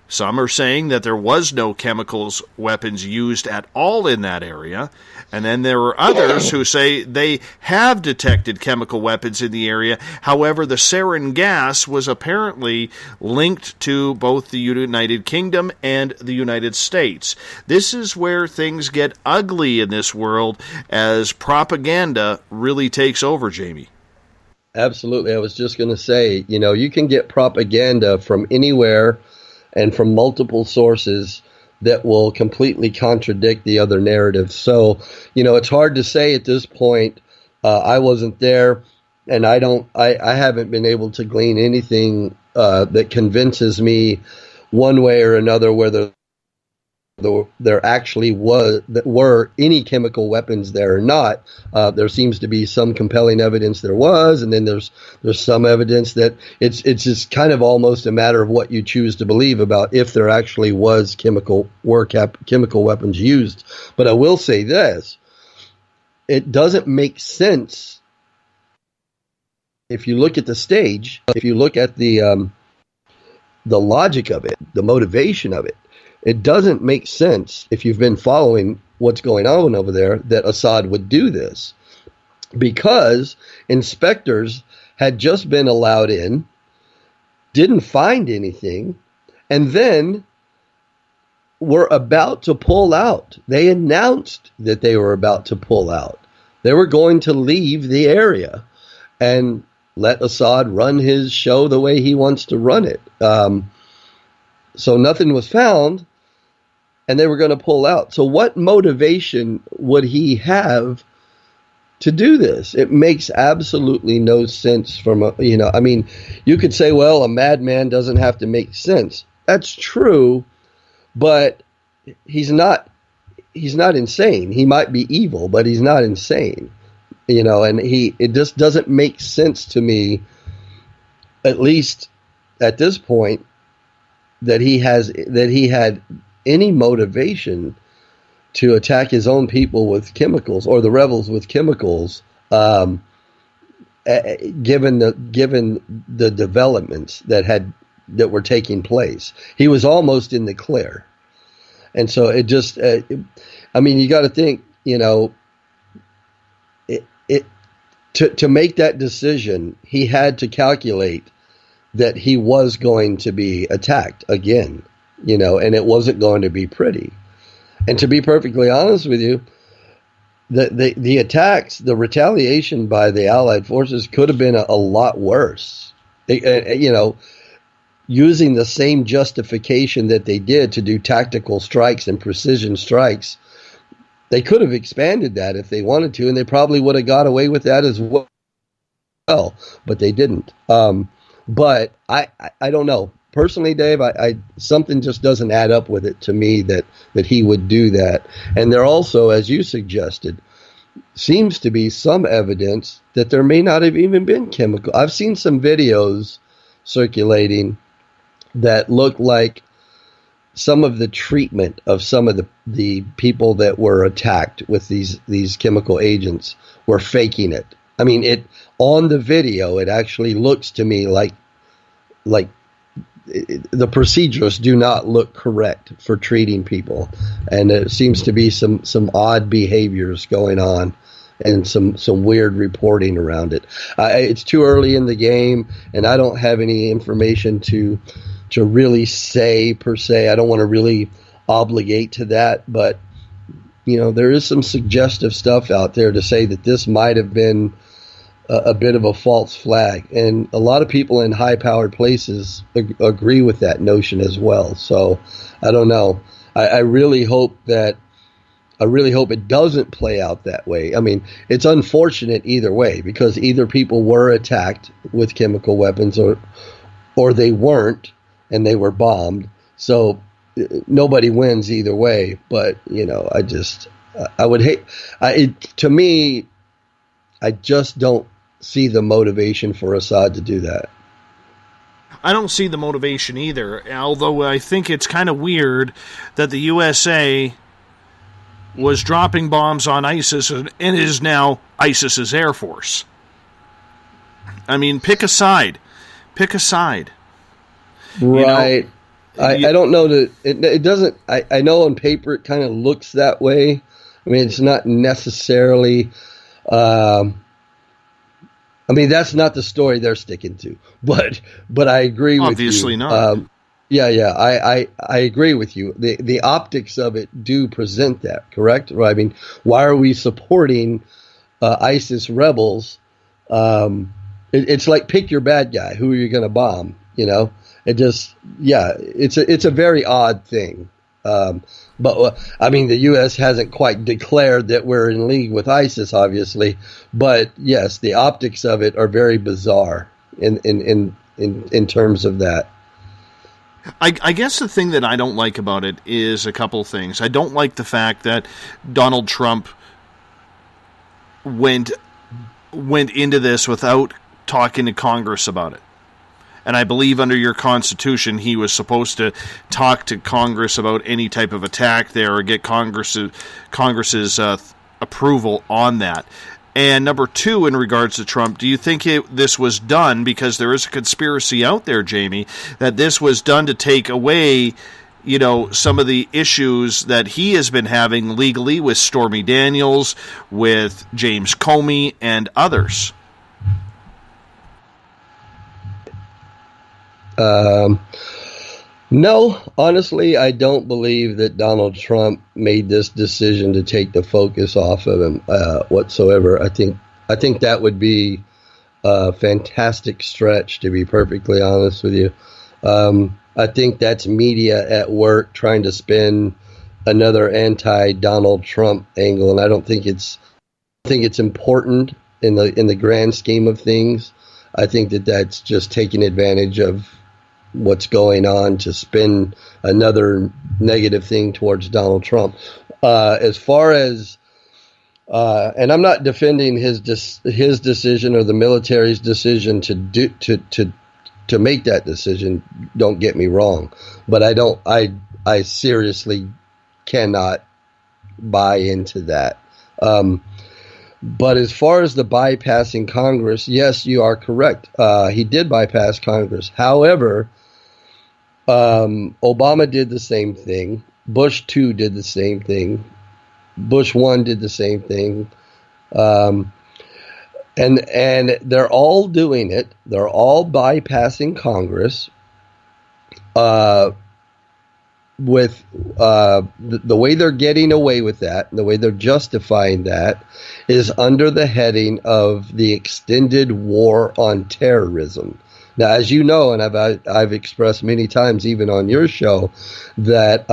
Some are saying that there was no chemicals weapons used at all in that area. And then there are others who say they have detected chemical weapons in the area. However, the sarin gas was apparently linked to both the United Kingdom and the United States. This is where things get ugly in this world as propaganda really takes over, Jamie. Absolutely. I was just going to say, you can get propaganda from anywhere and from multiple sources that will completely contradict the other narrative. So, it's hard to say at this point. I wasn't there, and I haven't been able to glean anything that convinces me one way or another whether there actually were any chemical weapons there or not. There seems to be some compelling evidence there was, and then there's some evidence that it's just kind of almost a matter of what you choose to believe about if there actually was chemical weapons used. But I will say this: it doesn't make sense if you look at the stage, if you look at the logic of it, the motivation of it. It doesn't make sense, if you've been following what's going on over there, that Assad would do this, because inspectors had just been allowed in, didn't find anything, and then were about to pull out. They announced that they were about to pull out. They were going to leave the area and let Assad run his show the way he wants to run it. So nothing was found, and they were going to pull out. So what motivation would he have to do this. It makes absolutely no sense from I mean, you could say, well, a madman doesn't have to make sense. That's true, but he's not insane. He might be evil, but he's not insane. And it just doesn't make sense to me, at least at this point, that he had any motivation to attack his own people with chemicals, or the rebels with chemicals, given the developments that were taking place. He was almost in the clear. And so it just, I mean, you got to think, to make that decision, he had to calculate that he was going to be attacked again, and it wasn't going to be pretty. And to be perfectly honest with you, the attacks, the retaliation by the Allied forces could have been a lot worse. Using the same justification that they did to do tactical strikes and precision strikes, they could have expanded that if they wanted to, and they probably would have got away with that as well. But they didn't. But I don't know. Personally, Dave, I something just doesn't add up with it to me that he would do that. And there also, as you suggested, seems to be some evidence that there may not have even been chemical. I've seen some videos circulating that look like some of the treatment of some of the people that were attacked with these chemical agents were faking it. I mean, on the video, it actually looks to me like the procedures do not look correct for treating people, and there seems to be some odd behaviors going on, and some weird reporting around it. It's too early in the game, and I don't have any information to really say per se. I don't want to really obligate to that, but there is some suggestive stuff out there to say that this might have been a bit of a false flag, and a lot of people in high-powered places agree with that notion as well. So I don't know. I really hope it doesn't play out that way. I mean, it's unfortunate either way, because either people were attacked with chemical weapons or they weren't and they were bombed. So nobody wins either way. But I would hate. To me, I just don't see the motivation for Assad to do that. I don't see the motivation either, although I think it's kind of weird that the USA was dropping bombs on ISIS and is now ISIS's Air Force. I mean, pick a side. Pick a side. Right. I don't know that it doesn't. I know on paper it kind of looks that way. I mean, it's not necessarily. I mean, that's not the story they're sticking to, but I agree with you. Obviously not. I agree with you. The optics of it do present that, correct? Right? I mean, why are we supporting ISIS rebels? It's like, pick your bad guy. Who are you going to bomb? It's a very odd thing. But I mean, the U.S. hasn't quite declared that we're in league with ISIS, obviously. But yes, the optics of it are very bizarre in terms of that. I guess the thing that I don't like about it is a couple things. I don't like the fact that Donald Trump went into this without talking to Congress about it. And I believe under your Constitution, he was supposed to talk to Congress about any type of attack there or get Congress's approval on that. And number two, in regards to Trump, do you think this was done because there is a conspiracy out there, Jamie, that this was done to take away, some of the issues that he has been having legally with Stormy Daniels, with James Comey, and others? No, honestly, I don't believe that Donald Trump made this decision to take the focus off of him whatsoever. I think that would be a fantastic stretch, to be perfectly honest with you. I think that's media at work trying to spin another anti-Donald Trump angle, and I don't think it's think it's important in the grand scheme of things. I think that that's just taking advantage of what's going on to spin another negative thing towards Donald Trump. As far as and I'm not defending his decision or the military's decision to make that decision. Don't get me wrong, but I seriously cannot buy into that. But as far as the bypassing Congress, yes, you are correct. He did bypass Congress. However, Obama did the same thing. Bush 2 did the same thing. Bush 1 did the same thing. And they're all doing it. They're all bypassing Congress with the way they're getting away with that, the way they're justifying that, is under the heading of the extended war on terrorism. Now, as you know, and I've expressed many times, even on your show, that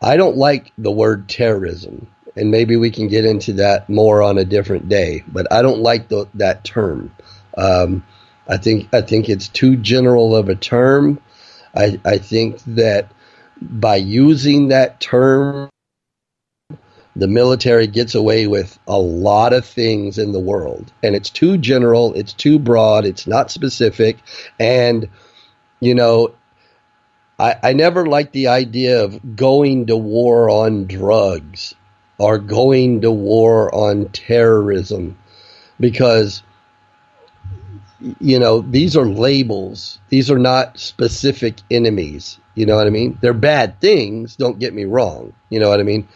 I don't like the word terrorism, and maybe we can get into that more on a different day. But I don't like that term. I think it's too general of a term. I think that by using that term, the military gets away with a lot of things in the world. And it's too general, it's too broad, it's not specific. And, you know, I never liked the idea of going to war on drugs or going to war on terrorism, because, you know, these are labels. These are not specific enemies. You know what I mean? They're bad things, don't get me wrong. You know what I mean?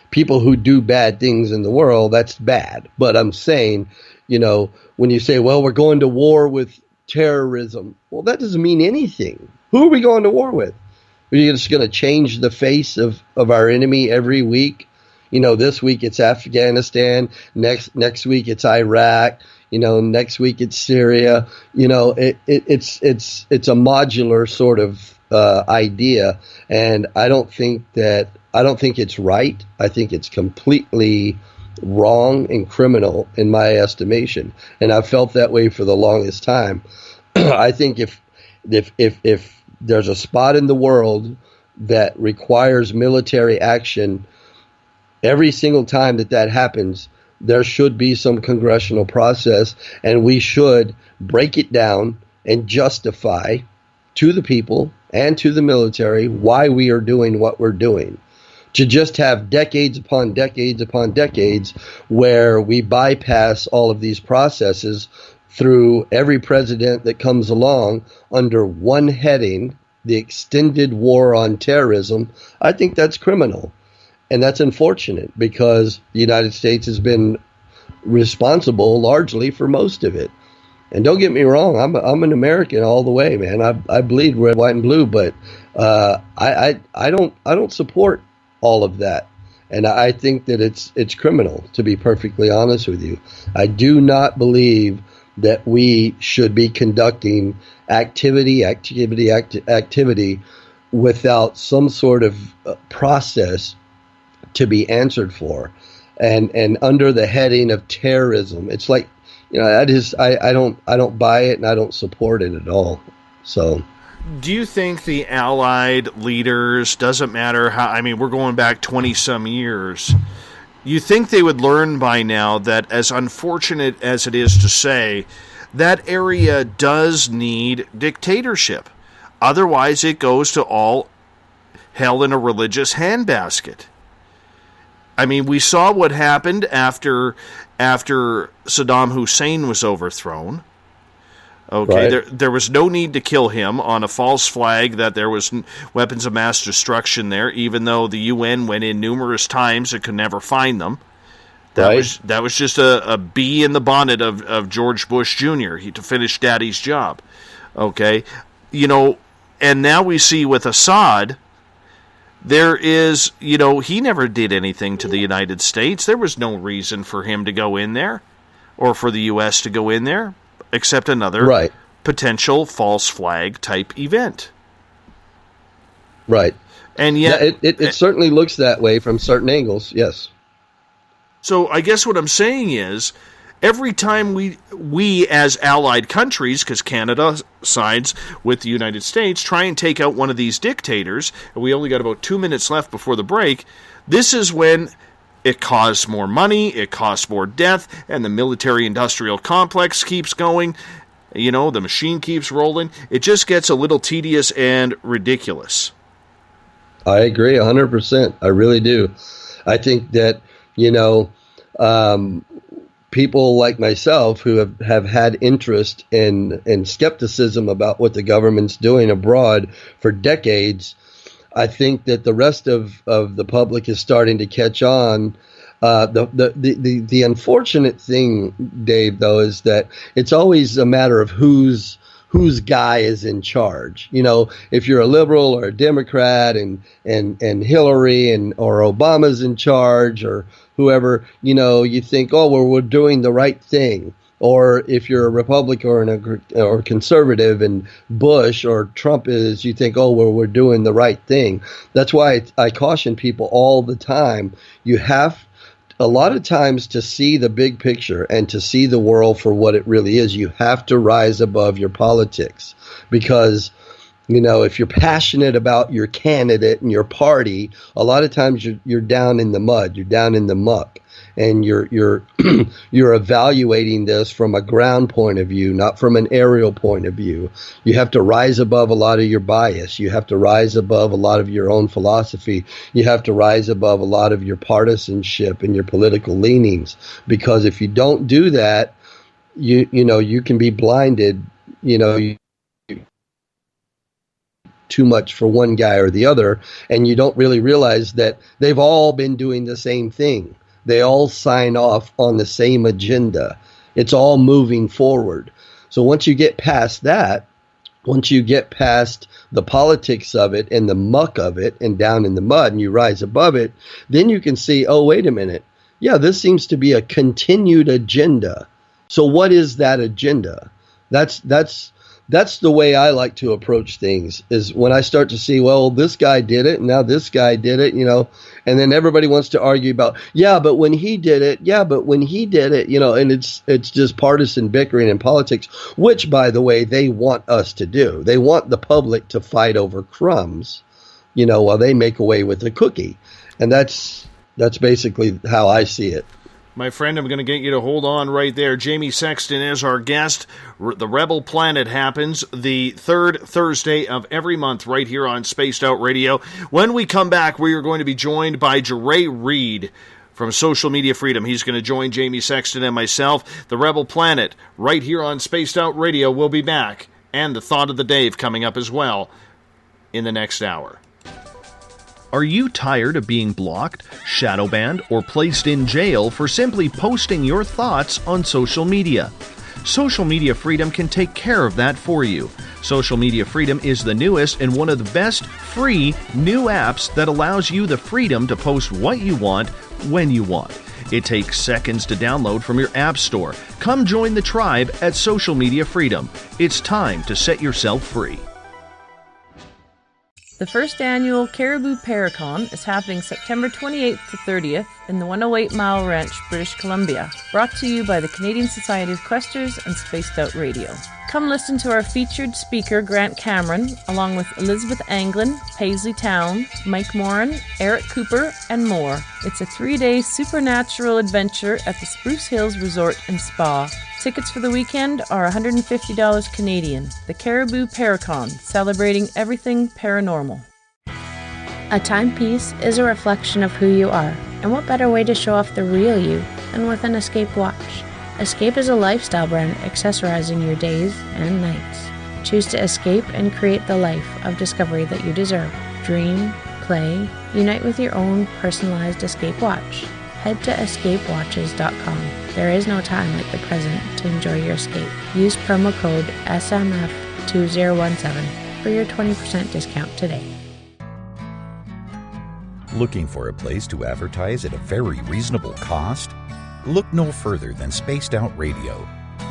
People who do bad things in the world, that's bad. But I'm saying, you know, when you say, well, we're going to war with terrorism, well, that doesn't mean anything. Who are we going to war with? Are you just going to change the face of our enemy every week? You know, this week it's Afghanistan. Next week it's Iraq. You know, next week it's Syria. You know, it's a modular sort of idea, and I don't think it's right. I think it's completely wrong and criminal in my estimation, and I've felt that way for the longest time. I think if there's a spot in the world that requires military action, every single time that happens, there should be some congressional process, and we should break it down and justify to the people and to the military why we are doing what we're doing. To just have decades upon decades upon decades where we bypass all of these processes through every president that comes along under one heading, the extended war on terrorism, I think that's criminal. And that's unfortunate, because the United States has been responsible largely for most of it. And don't get me wrong, I'm an American all the way, man. I bleed red, white, and blue, but I don't support all of that. And I think that it's criminal, to be perfectly honest with you. I do not believe that we should be conducting activity without some sort of process to be answered for, and under the heading of terrorism. It's like, you know, I don't buy it, and I don't support it at all. So, do you think the Allied leaders, doesn't matter how, I mean, we're going back 20 some years, you think they would learn by now that, as unfortunate as it is to say, that area does need dictatorship? Otherwise it goes to all hell in a religious handbasket. I mean, we saw what happened after Saddam Hussein was overthrown. Okay, right. There was no need to kill him on a false flag that there was weapons of mass destruction there, even though the UN went in numerous times and could never find them. That was just a bee in the bonnet of George Bush Jr. To finish Daddy's job. Okay, you know, and now we see with Assad, there is, you know, he never did anything to the United States. There was no reason for him to go in there, or for the U.S. to go in there, except another potential false flag type event. Right. And yet, it certainly looks that way from certain angles, yes. So I guess what I'm saying is, every time we as allied countries, because Canada sides with the United States, try and take out one of these dictators, and we only got about 2 minutes left before the break, this is when it costs more money, it costs more death, and the military-industrial complex keeps going. You know, the machine keeps rolling. It just gets a little tedious and ridiculous. I agree 100%. I really do. I think that, people like myself who have had interest in skepticism about what the government's doing abroad for decades, I think that the rest of the public is starting to catch on. The unfortunate thing, Dave, though, is that it's always a matter of whose guy is in charge. If you're a liberal or a Democrat and Hillary or Obama's in charge or whoever, you think, oh, well, we're doing the right thing. Or if you're a Republican or conservative and Bush or Trump is, you think, oh, well, we're doing the right thing. That's why I caution people all the time. You have a lot of times to see the big picture and to see the world for what it really is, you have to rise above your politics. Because, if you're passionate about your candidate and your party, a lot of times you're down in the mud, you're down in the muck. And you're evaluating this from a ground point of view, not from an aerial point of view. You have to rise above a lot of your bias. You have to rise above a lot of your own philosophy. You have to rise above a lot of your partisanship and your political leanings. Because if you don't do that, you can be blinded. Too much for one guy or the other, and you don't really realize that they've all been doing the same thing. They all sign off on the same agenda. It's all moving forward. So once you get past that, once you get past the politics of it and the muck of it and down in the mud and you rise above it, then you can see, oh, wait a minute. Yeah, this seems to be a continued agenda. So what is that agenda? That's the way I like to approach things, is when I start to see, well, this guy did it, and now this guy did it, and then everybody wants to argue about, but when he did it, and it's just partisan bickering in politics, which, by the way, they want us to do. They want the public to fight over crumbs, while they make away with the cookie. And that's basically how I see it. My friend, I'm going to get you to hold on right there. Jamie Sexton is our guest. The Rebel Planet happens the third Thursday of every month right here on Spaced Out Radio. When we come back, we are going to be joined by Jeray Reed from Social Media Freedom. He's going to join Jamie Sexton and myself. The Rebel Planet right here on Spaced Out Radio will be back. And the Thought of the Dave coming up as well in the next hour. Are you tired of being blocked, shadow banned, or placed in jail for simply posting your thoughts on social media? Social Media Freedom can take care of that for you. Social Media Freedom is the newest and one of the best free new apps that allows you the freedom to post what you want, when you want. It takes seconds to download from your app store. Come join the tribe at Social Media Freedom. It's time to set yourself free. The first annual Caribou Paracon is happening September 28th to 30th in the 108 Mile Ranch, British Columbia. Brought to you by the Canadian Society of Questers and Spaced Out Radio. Come listen to our featured speaker, Grant Cameron, along with Elizabeth Anglin, Paisley Town, Mike Moran, Eric Cooper, and more. It's a 3-day supernatural adventure at the Spruce Hills Resort and Spa. Tickets for the weekend are $150 Canadian. The Caribou Paracon, celebrating everything paranormal. A timepiece is a reflection of who you are, and what better way to show off the real you than with an Escape watch? Escape is a lifestyle brand accessorizing your days and nights. Choose to escape and create the life of discovery that you deserve. Dream, play, unite with your own personalized Escape watch. Head to escapewatches.com. There is no time like the present to enjoy your escape. Use promo code SMF2017 for your 20% discount today. Looking for a place to advertise at a very reasonable cost? Look no further than Spaced Out Radio.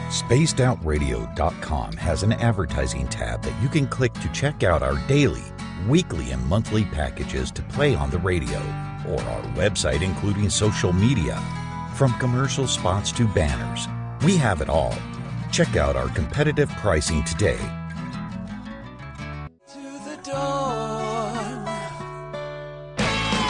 SpacedOutRadio.com has an advertising tab that you can click to check out our daily, weekly, and monthly packages to play on the radio, or our website including social media, From commercial spots to banners, we have it all. Check out our competitive pricing today.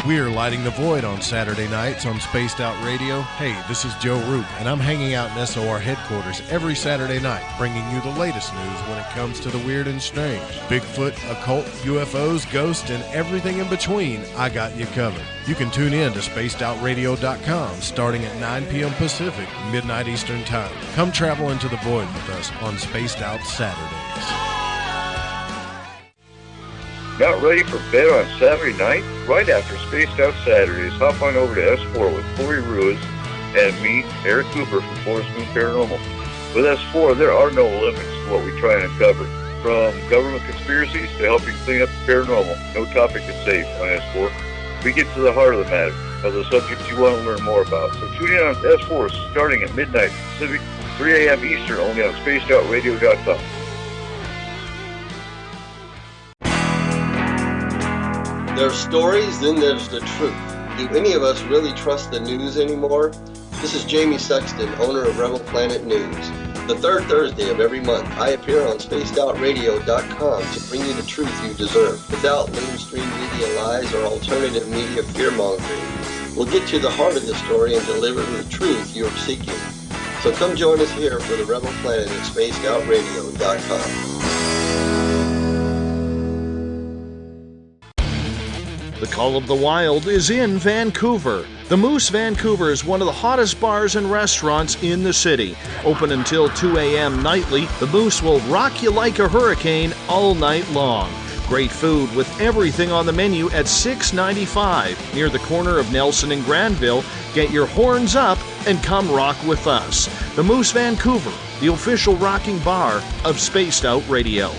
We're lighting the void on Saturday nights on Spaced Out Radio. Hey, this is Joe Roop, and I'm hanging out in SOR headquarters every Saturday night, bringing you the latest news when it comes to the weird and strange. Bigfoot, occult, UFOs, ghosts, and everything in between, I got you covered. You can tune in to spacedoutradio.com starting at 9 p.m. Pacific, midnight Eastern Time. Come travel into the void with us on Spaced Out Saturdays. Not ready for bed on Saturday night? Right after Spaced Out Saturdays, hop on over to S4 with Corey Ruiz and me, Eric Cooper from Forest Moon Paranormal. With S4, there are no limits to what we try and uncover. From government conspiracies to helping clean up the paranormal, no topic is safe on S4. We get to the heart of the matter, of the subjects you want to learn more about. So tune in on S4 starting at midnight Pacific, 3 a.m. Eastern, only on spacedoutradio.com. There's stories, then there's the truth. Do any of us really trust the news anymore? This is Jamie Sexton, owner of Rebel Planet News. The third Thursday of every month, I appear on spacedoutradio.com to bring you the truth you deserve, without mainstream media lies or alternative media fear-mongering. We'll get to the heart of the story and deliver the truth you're seeking. So come join us here for the Rebel Planet at spacedoutradio.com. The Call of the Wild is in Vancouver. The Moose Vancouver is one of the hottest bars and restaurants in the city. Open until 2 a.m. nightly, the Moose will rock you like a hurricane all night long. Great food with everything on the menu at $6.95 near the corner of Nelson and Granville. Get your horns up and come rock with us. The Moose Vancouver, the official rocking bar of Spaced Out Radio.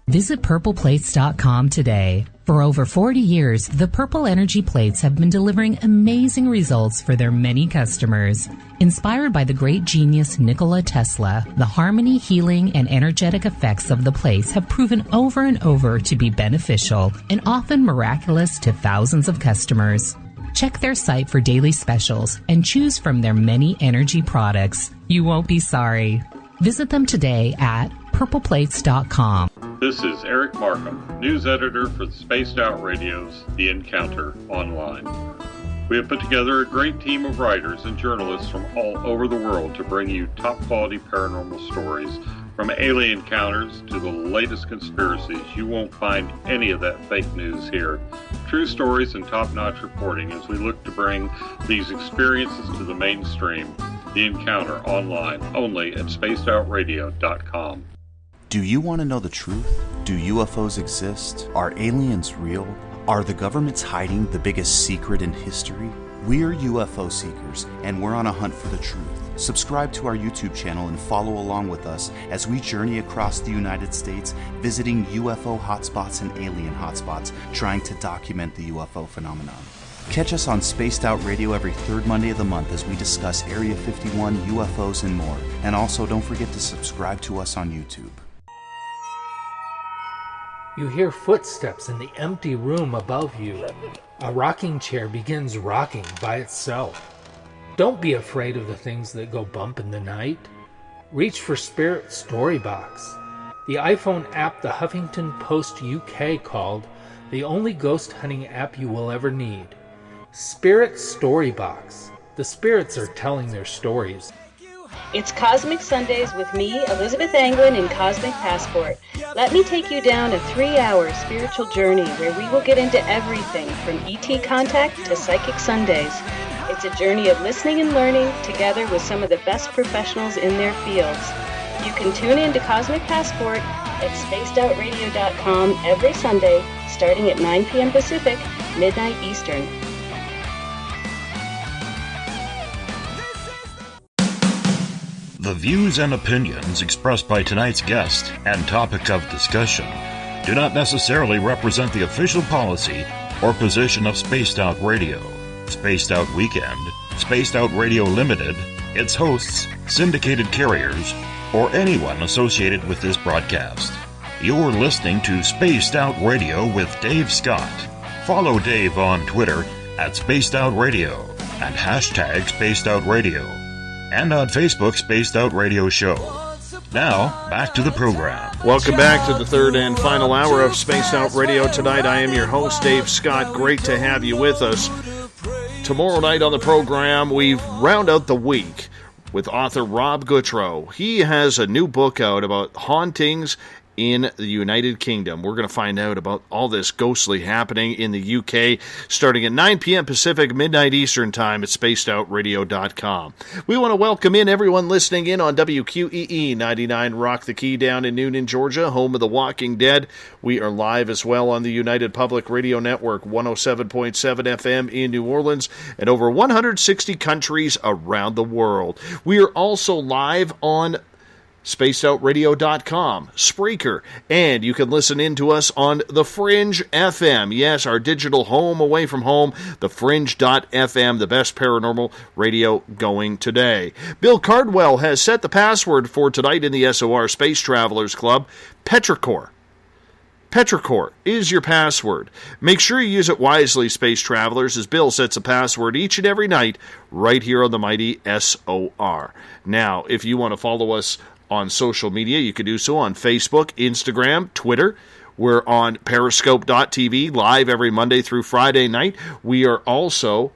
Visit purpleplates.com today. For over 40 years, the Purple Energy Plates have been delivering amazing results for their many customers. Inspired by the great genius Nikola Tesla, the harmony, healing, and energetic effects of the plates have proven over and over to be beneficial and often miraculous to thousands of customers. Check their site for daily specials and choose from their many energy products. You won't be sorry. Visit them today at purpleplates.com. This is Eric Markham, news editor for the Spaced Out Radio's The Encounter Online. We have put together a great team of writers and journalists from all over the world to bring you top-quality paranormal stories, from alien encounters to the latest conspiracies. You won't find any of that fake news here. True stories and top-notch reporting as we look to bring these experiences to the mainstream. The Encounter Online, only at spacedoutradio.com. Do you want to know the truth? Do UFOs exist? Are aliens real? Are the governments hiding the biggest secret in history? We're UFO seekers, and we're on a hunt for the truth. Subscribe to our YouTube channel and follow along with us as we journey across the United States, visiting UFO hotspots and alien hotspots, trying to document the UFO phenomenon. Catch us on Spaced Out Radio every third Monday of the month as we discuss Area 51, UFOs, and more. And also, don't forget to subscribe to us on YouTube. You hear footsteps in the empty room above you. A rocking chair begins rocking by itself. Don't be afraid of the things that go bump in the night. Reach for Spirit Storybox, the iPhone app the Huffington Post UK called the only ghost hunting app you will ever need. Spirit Storybox. The spirits are telling their stories. It's Cosmic Sundays with me, Elizabeth Anglin, in Cosmic Passport. Let me take you down a 3-hour spiritual journey where we will get into everything from ET contact to Psychic Sundays. It's a journey of listening and learning together with some of the best professionals in their fields. You can tune in to Cosmic Passport at spacedoutradio.com every Sunday, starting at 9 p.m. Pacific, midnight Eastern. The views and opinions expressed by tonight's guest and topic of discussion do not necessarily represent the official policy or position of Spaced Out Radio, Spaced Out Weekend, Spaced Out Radio Limited, its hosts, syndicated carriers, or anyone associated with this broadcast. You're listening to Spaced Out Radio with Dave Scott. Follow Dave on Twitter at Spaced Out Radio. and hashtag Spaced Out Radio, and on Facebook Spaced Out Radio Show. Now, back to the program. Welcome back to the third and final hour of Spaced Out Radio tonight. I am your host, Dave Scott. Great to have you with us. Tomorrow night on the program, we round out the week with author Rob Goodrow. He has a new book out about hauntings in the United Kingdom. We're going to find out about all this ghostly happening in the UK starting at 9 p.m. Pacific, midnight Eastern Time at spacedoutradio.com. We want to welcome in everyone listening in on WQEE 99 Rock the Key down in Noonan, Georgia, home of The Walking Dead. We are live as well on the United Public Radio Network, 107.7 FM in New Orleans, and over 160 countries around the world. We are also live on spacedoutradio.com, Spreaker, and you can listen in to us on The Fringe FM. Yes, our digital home away from home, thefringe.fm, the best paranormal radio going today. Bill Cardwell has set the password for tonight in the SOR Space Travelers Club, Petrichor. Petrichor is your password. Make sure you use it wisely, Space Travelers, as Bill sets a password each and every night right here on the mighty SOR. Now, if you want to follow us on social media, you can do so on Facebook, Instagram, Twitter. We're on Periscope.tv, live every Monday through Friday night. We are also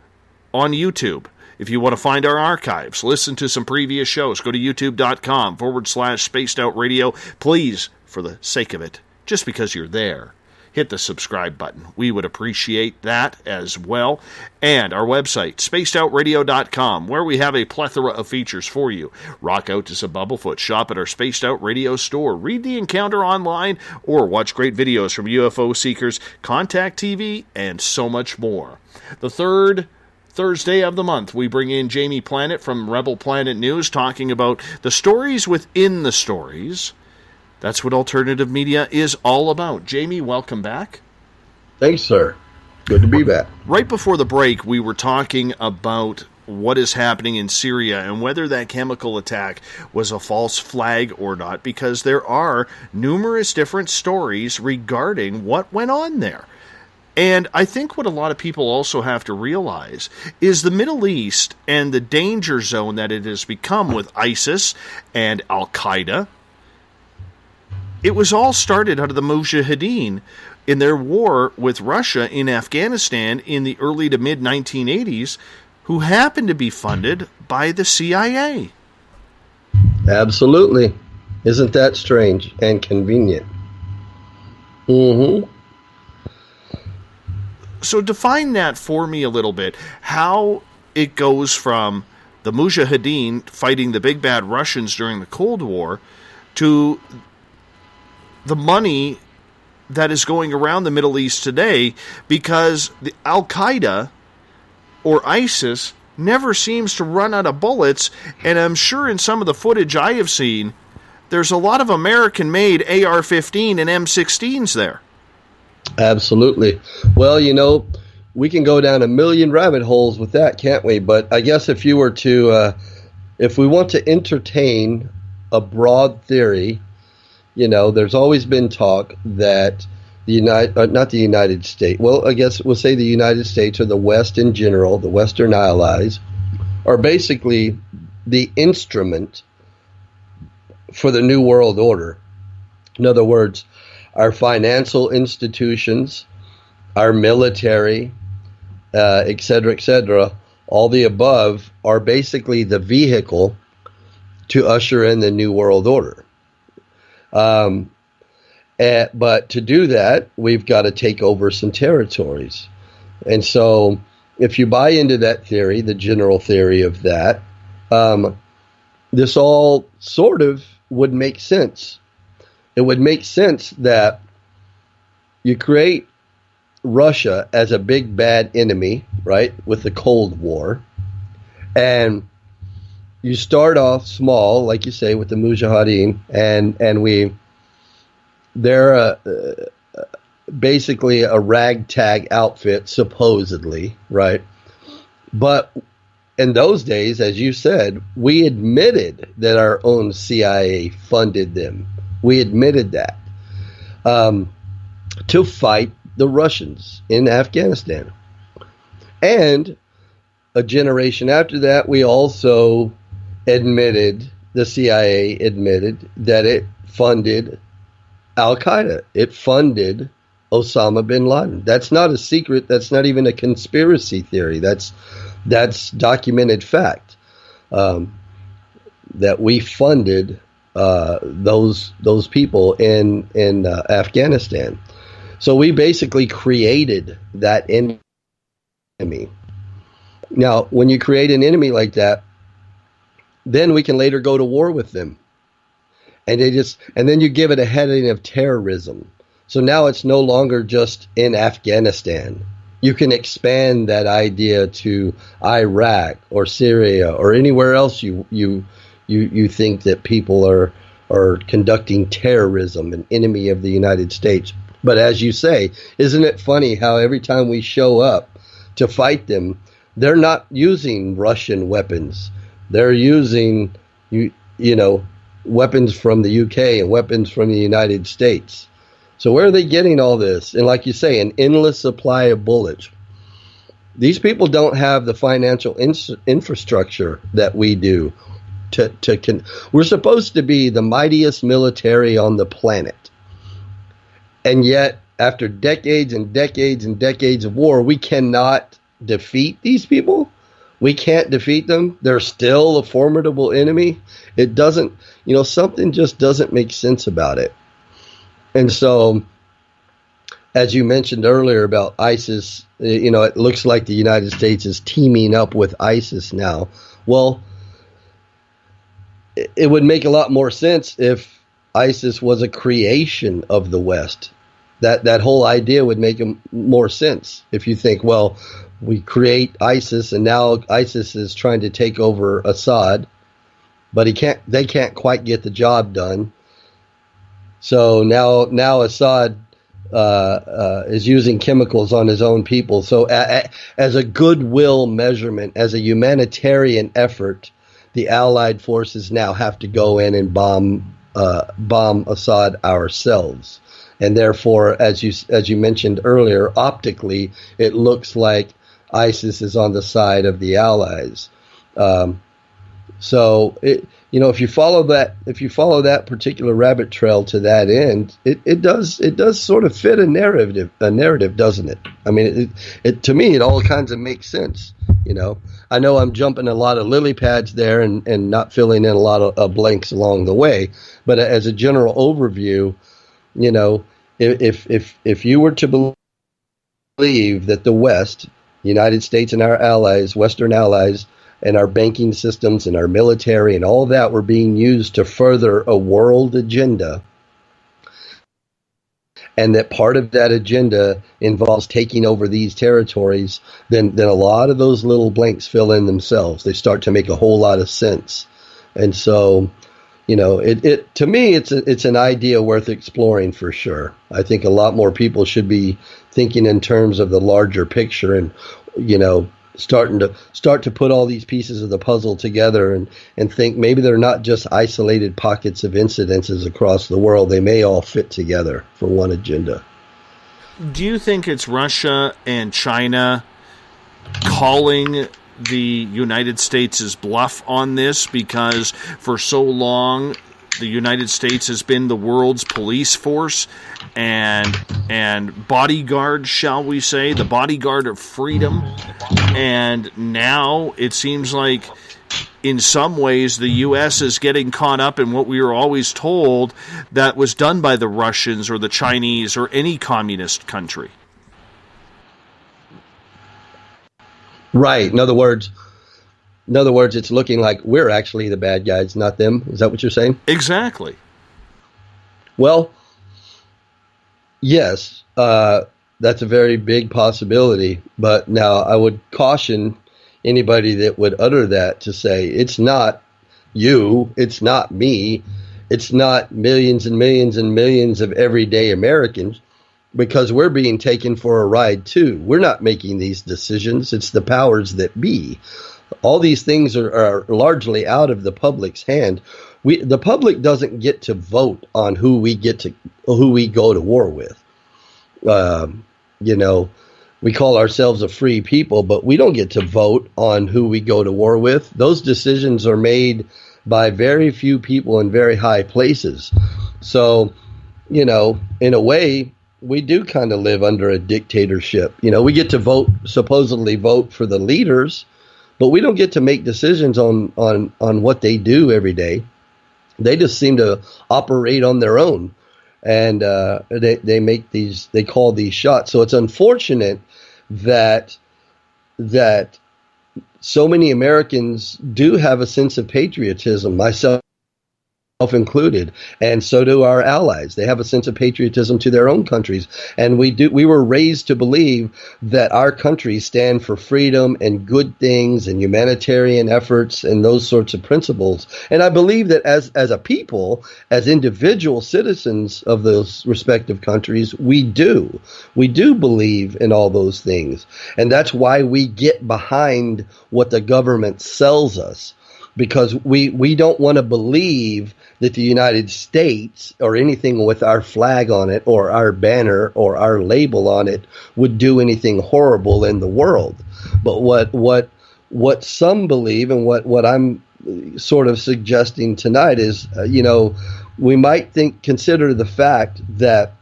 on YouTube. If you want to find our archives, listen to some previous shows, go to youtube.com/Spaced Out Radio. Please, for the sake of it, just because you're there, hit the subscribe button. We would appreciate that as well. And our website, spacedoutradio.com, where we have a plethora of features for you. Rock out to some Bumblefoot, shop at our Spaced Out Radio store, read The Encounter online, or watch great videos from UFO seekers, Contact TV, and so much more. The third Thursday of the month, we bring in Jamie Planet from Rebel Planet News, talking about the stories within the stories. That's what alternative media is all about. Jamie, welcome back. Thanks, sir. Good to be back. Right before the break, we were talking about what is happening in Syria and whether that chemical attack was a false flag or not, because there are numerous different stories regarding what went on there. And I think what a lot of people also have to realize is the Middle East and the danger zone that it has become with ISIS and Al-Qaeda. It was all started out of the Mujahideen in their war with Russia in Afghanistan in the early to mid-1980s, who happened to be funded by the CIA. Absolutely. Isn't that strange and convenient? Mm-hmm. So define that for me a little bit, how it goes from the Mujahideen fighting the big bad Russians during the Cold War to the money that is going around the Middle East today, because the Al-Qaeda or ISIS never seems to run out of bullets, and I'm sure in some of the footage I have seen, there's a lot of American-made AR-15 and M16s there. Absolutely. Well, you know, we can go down a million rabbit holes with that, can't we? But I guess if you were to, if we want to entertain a broad theory, you know, there's always been talk that not the United States, well, I guess we'll say the United States or the West in general, the Western Allies, are basically the instrument for the New World Order. In other words, our financial institutions, our military, et cetera, all the above are basically the vehicle to usher in the New World Order. But to do that, we've got to take over some territories. And so if you buy into that theory, the general theory of that, this all sort of would make sense. It would make sense that you create Russia as a big bad enemy, right, with the Cold War, and you start off small, like you say, with the Mujahideen, and they're basically a ragtag outfit, supposedly, right? But in those days, as you said, we admitted that our own CIA funded them. We admitted that to fight the Russians in Afghanistan. And a generation after that, we also admitted, the CIA admitted, that it funded Al Qaeda. It funded Osama bin Laden. That's not a secret. That's not even a conspiracy theory. That's documented fact. That we funded those people in Afghanistan. So we basically created that enemy. Now, when you create an enemy like that, then we can later go to war with them. And then you give it a heading of terrorism. So now it's no longer just in Afghanistan. You can expand that idea to Iraq or Syria or anywhere else you think that people are conducting terrorism, an enemy of the United States. But as you say, isn't it funny how every time we show up to fight them, they're not using Russian weapons. They're using, weapons from the UK and weapons from the United States. So where are they getting all this? And like you say, an endless supply of bullets. These people don't have the financial infrastructure that we do. We're supposed to be the mightiest military on the planet. And yet, after decades and decades and decades of war, we cannot defeat these people. We can't defeat them. They're still a formidable enemy. It doesn't, something just doesn't make sense about it. And so, as you mentioned earlier about ISIS, it looks like the United States is teaming up with ISIS now. Well, it would make a lot more sense if ISIS was a creation of the West. That whole idea would make more sense if you think, well, we create ISIS and now ISIS is trying to take over Assad, but they can't quite get the job done. So now Assad is using chemicals on his own people. So as a goodwill measurement, as a humanitarian effort, the Allied forces now have to go in and bomb Assad ourselves. And therefore, as you mentioned earlier, optically, it looks like ISIS is on the side of the Allies. So if you follow that particular rabbit trail to that end, it does sort of fit a narrative, doesn't it? I mean, to me, it all kinds of makes sense. I know I'm jumping a lot of lily pads there and not filling in a lot of blanks along the way, but as a general overview, if you were to believe that the West, United States and our allies, Western allies, and our banking systems and our military and all that were being used to further a world agenda, and that part of that agenda involves taking over these territories, then a lot of those little blanks fill in themselves. They start to make a whole lot of sense. And so, it to me, it's an idea worth exploring for sure. I think a lot more people should be thinking in terms of the larger picture and, start to put all these pieces of the puzzle together and think maybe they're not just isolated pockets of incidences across the world. They may all fit together for one agenda. Do you think it's Russia and China calling the United States' bluff on this? Because for so long, the United States has been the world's police force and bodyguard, shall we say, the bodyguard of freedom. And now it seems like in some ways the U.S. is getting caught up in what we were always told that was done by the Russians or the Chinese or any communist country. Right. In other words, it's looking like we're actually the bad guys, not them. Is that what you're saying? Exactly. Well, yes, that's a very big possibility. But now I would caution anybody that would utter that to say it's not you, it's not me, it's not millions and millions and millions of everyday Americans, because we're being taken for a ride too. We're not making these decisions. It's the powers that be. All these things are largely out of the public's hand. The public doesn't get to vote on who we go to war with. we call ourselves a free people, but we don't get to vote on who we go to war with. Those decisions are made by very few people in very high places. So, in a way, we do kind of live under a dictatorship. We get to supposedly vote for the leaders, but we don't get to make decisions on what they do every day. They just seem to operate on their own, and they call these shots. So it's unfortunate that so many Americans do have a sense of patriotism, myself included, and so do our allies. They have a sense of patriotism to their own countries, and we were raised to believe that our countries stand for freedom and good things and humanitarian efforts and those sorts of principles. And I believe that as a people, as individual citizens of those respective countries, we do believe in all those things, and that's why we get behind what the government sells us, because we don't want to believe that the United States or anything with our flag on it or our banner or our label on it would do anything horrible in the world. But what some believe, and what I'm sort of suggesting tonight is, we might consider the fact that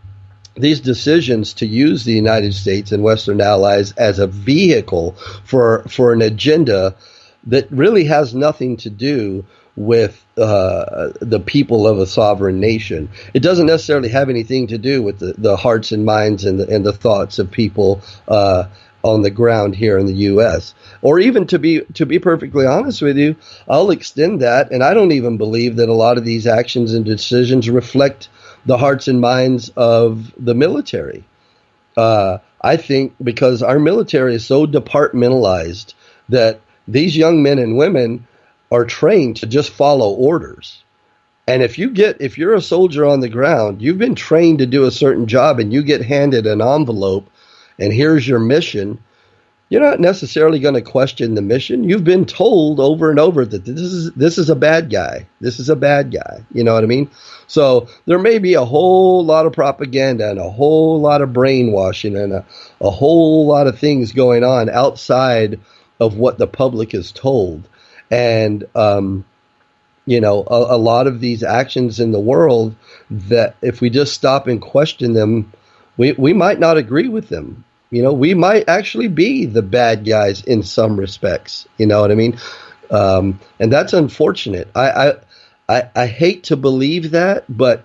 these decisions to use the United States and Western allies as a vehicle for an agenda that really has nothing to do with the people of a sovereign nation. It doesn't necessarily have anything to do with the hearts and minds and the thoughts of people on the ground here in the U.S. Or even to be perfectly honest with you, I'll extend that, and I don't even believe that a lot of these actions and decisions reflect the hearts and minds of the military. I think because our military is so departmentalized that these young men and women are trained to just follow orders. And if you're a soldier on the ground, you've been trained to do a certain job, and you get handed an envelope and here's your mission, you're not necessarily going to question the mission. You've been told over and over that this is a bad guy. This is a bad guy. You know what I mean? So there may be a whole lot of propaganda and a whole lot of brainwashing and a whole lot of things going on outside of what the public is told. And, a lot of these actions in the world that if we just stop and question them, we might not agree with them. We might actually be the bad guys in some respects. You know what I mean? And that's unfortunate. I hate to believe that, but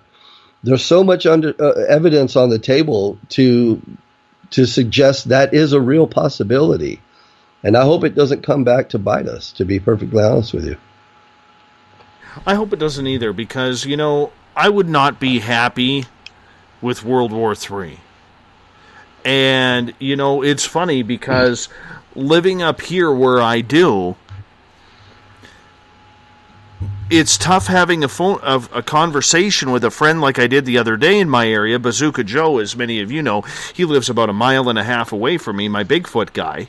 there's so much evidence on the table to suggest that is a real possibility. And I hope it doesn't come back to bite us, to be perfectly honest with you. I hope it doesn't either, because, I would not be happy with World War III. And, it's funny because living up here where I do, it's tough having a conversation with a friend like I did the other day in my area. Bazooka Joe, as many of you know, he lives about 1.5 miles away from me, my Bigfoot guy.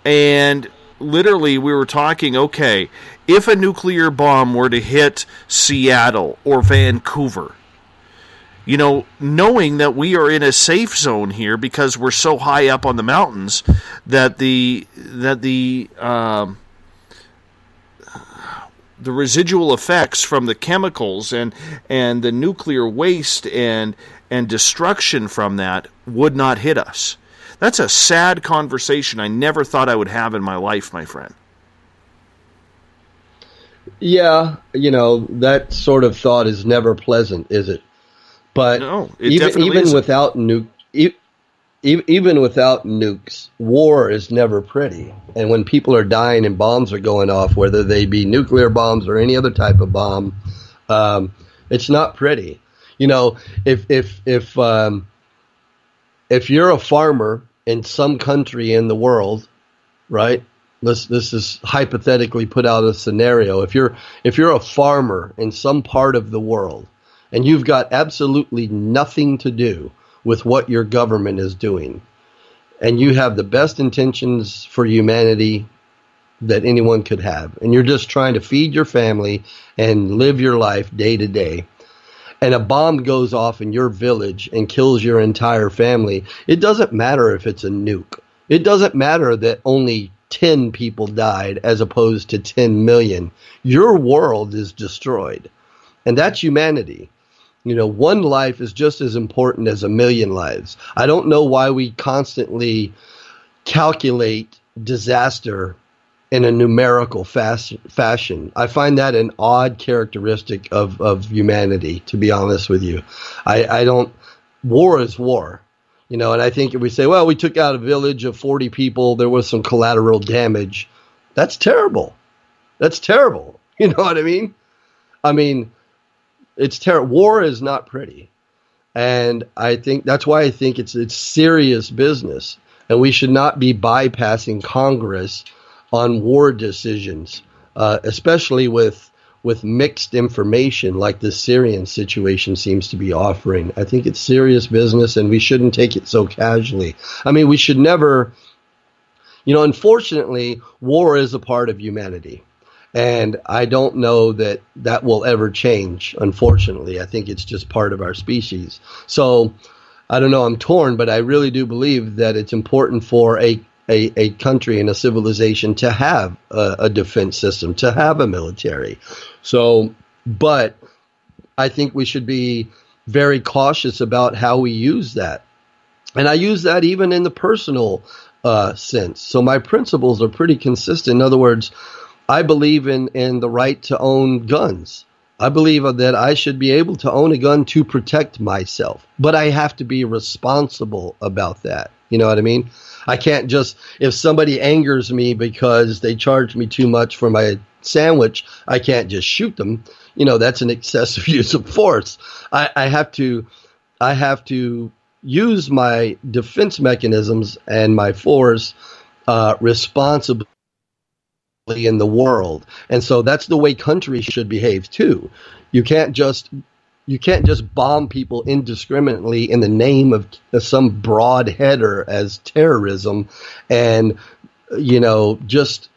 And literally we were talking, okay, if a nuclear bomb were to hit Seattle or Vancouver, knowing that we are in a safe zone here because we're so high up on the mountains that the residual effects from the chemicals and the nuclear waste and destruction from that would not hit us. That's a sad conversation I never thought I would have in my life, my friend. Yeah, that sort of thought is never pleasant, is it? But no, even without even without nukes, war is never pretty. And when people are dying and bombs are going off, whether they be nuclear bombs or any other type of bomb, it's not pretty. If you're a farmer in some country in the world, right? This is hypothetically put out a scenario. If you're a farmer in some part of the world and you've got absolutely nothing to do with what your government is doing, and you have the best intentions for humanity that anyone could have, and you're just trying to feed your family and live your life day to day, and a bomb goes off in your village and kills your entire family, it doesn't matter if it's a nuke. It doesn't matter that only 10 people died as opposed to 10 million. Your world is destroyed. And that's humanity. You know, one life is just as important as a million lives. I don't know why we constantly calculate disaster in a numerical fashion. I find that an odd characteristic of humanity, to be honest with you. I don't, war is war. You know, and I think if we say, well, we took out a village of 40 people, there was some collateral damage. That's terrible. That's terrible. You know what I mean? I mean, it's terrible. War is not pretty. And I think that's why I think it's serious business. And we should not be bypassing Congress on war decisions, especially with mixed information like the Syrian situation seems to be offering. I think it's serious business, and we shouldn't take it so casually. I mean, we should never, you know, unfortunately, war is a part of humanity. And I don't know that that will ever change, unfortunately. I think it's just part of our species. So, I don't know, I'm torn, but I really do believe that it's important for a country and a civilization to have a defense system, to have a military. So, but I think we should be very cautious about how we use that. And I use that even in the personal sense. So my principles are pretty consistent. In other words, I believe in the right to own guns. I believe that I should be able to own a gun to protect myself, but I have to be responsible about that. You know what I mean? I can't just, if somebody angers me because they charge me too much for my sandwich, I can't just shoot them. You know, that's an excessive use of force. I have to use my defense mechanisms and my force responsibly in the world. And so that's the way countries should behave too. You can't just bomb people indiscriminately in the name of some broad header as terrorism and, you know, just,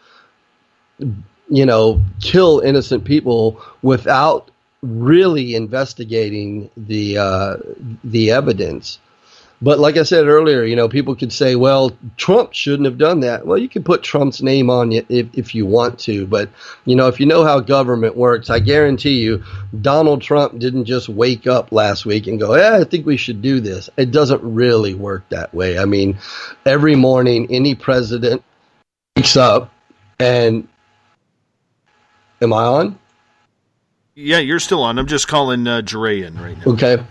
you know, kill innocent people without really investigating the evidence. But like I said earlier, you know, people could say, well, Trump shouldn't have done that. Well, you can put Trump's name on it if you want to. But, you know, if you know how government works, I guarantee you Donald Trump didn't just wake up last week and go, I think we should do this. It doesn't really work that way. I mean, every morning any president wakes up and am I on? Yeah, you're still on. I'm just calling Jure in right now.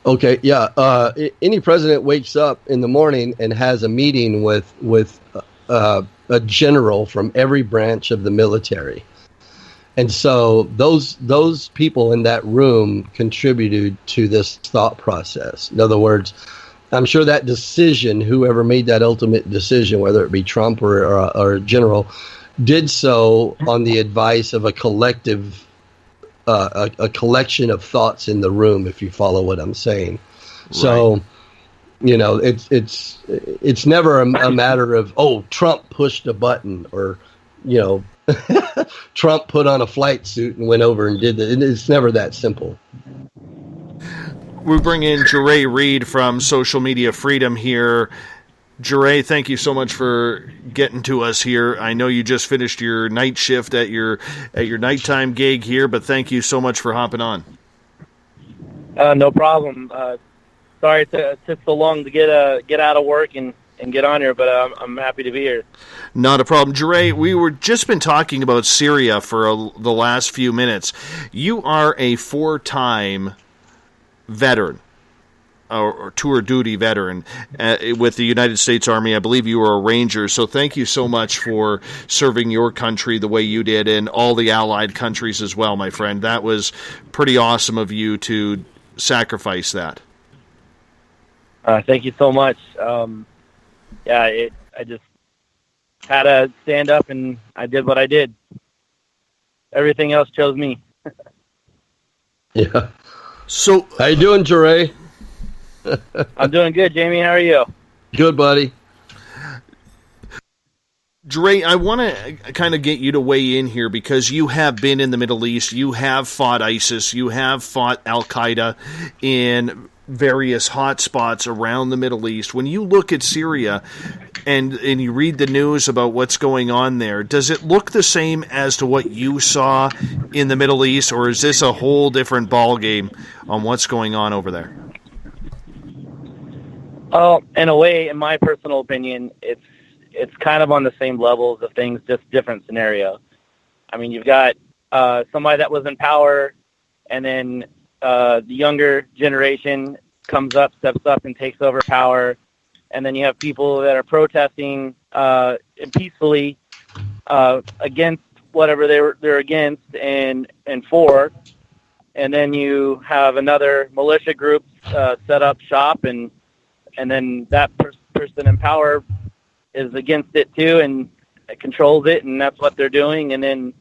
Okay, yeah. Any president wakes up in the morning and has a meeting with a general from every branch of the military, and so those people in that room contributed to this thought process. In other words, I'm sure that decision, whoever made that ultimate decision, whether it be Trump or a general, did so on the advice of a collective. A collection of thoughts in the room, if you follow what I'm saying. Right. So, you know, it's never a matter of, oh, Trump pushed a button or, you know, Trump put on a flight suit and went over and did that. It's never that simple. We bring in Jure Reed from Social Media Freedom here. Jure, thank you so much for getting to us here. I know you just finished your night shift at your nighttime gig here, but thank you so much for hopping on. No problem. Sorry it took so long to get out of work and get on here, but I'm happy to be here. Not a problem. Jure, we were just been talking about Syria for the last few minutes. You are a 4-time veteran. Or tour duty veteran with the United States Army. I believe you were a Ranger, so thank you so much for serving your country the way you did and all the allied countries as well, my friend. That was pretty awesome of you to sacrifice that. Thank you so much. I just had to stand up and I did what I did. Everything else chose me. Yeah. So, how you doing, Jure? I'm doing good, Jamie. How are you? Good, buddy. Jure, I want to kind of get you to weigh in here because you have been in the Middle East. You have fought ISIS. You have fought Al-Qaeda in various hot spots around the Middle East. When you look at Syria, and you read the news about what's going on there, does it look the same as to what you saw in the Middle East, or is this a whole different ballgame on what's going on over there? Oh, in a way, in my personal opinion, it's kind of on the same levels of things, just different scenario. I mean, you've got somebody that was in power, and then the younger generation comes up, steps up, and takes over power. And then you have people that are protesting peacefully against whatever they're against and for. And then you have another militia group set up shop, and then that person in power is against it too and controls it, and that's what they're doing. And then,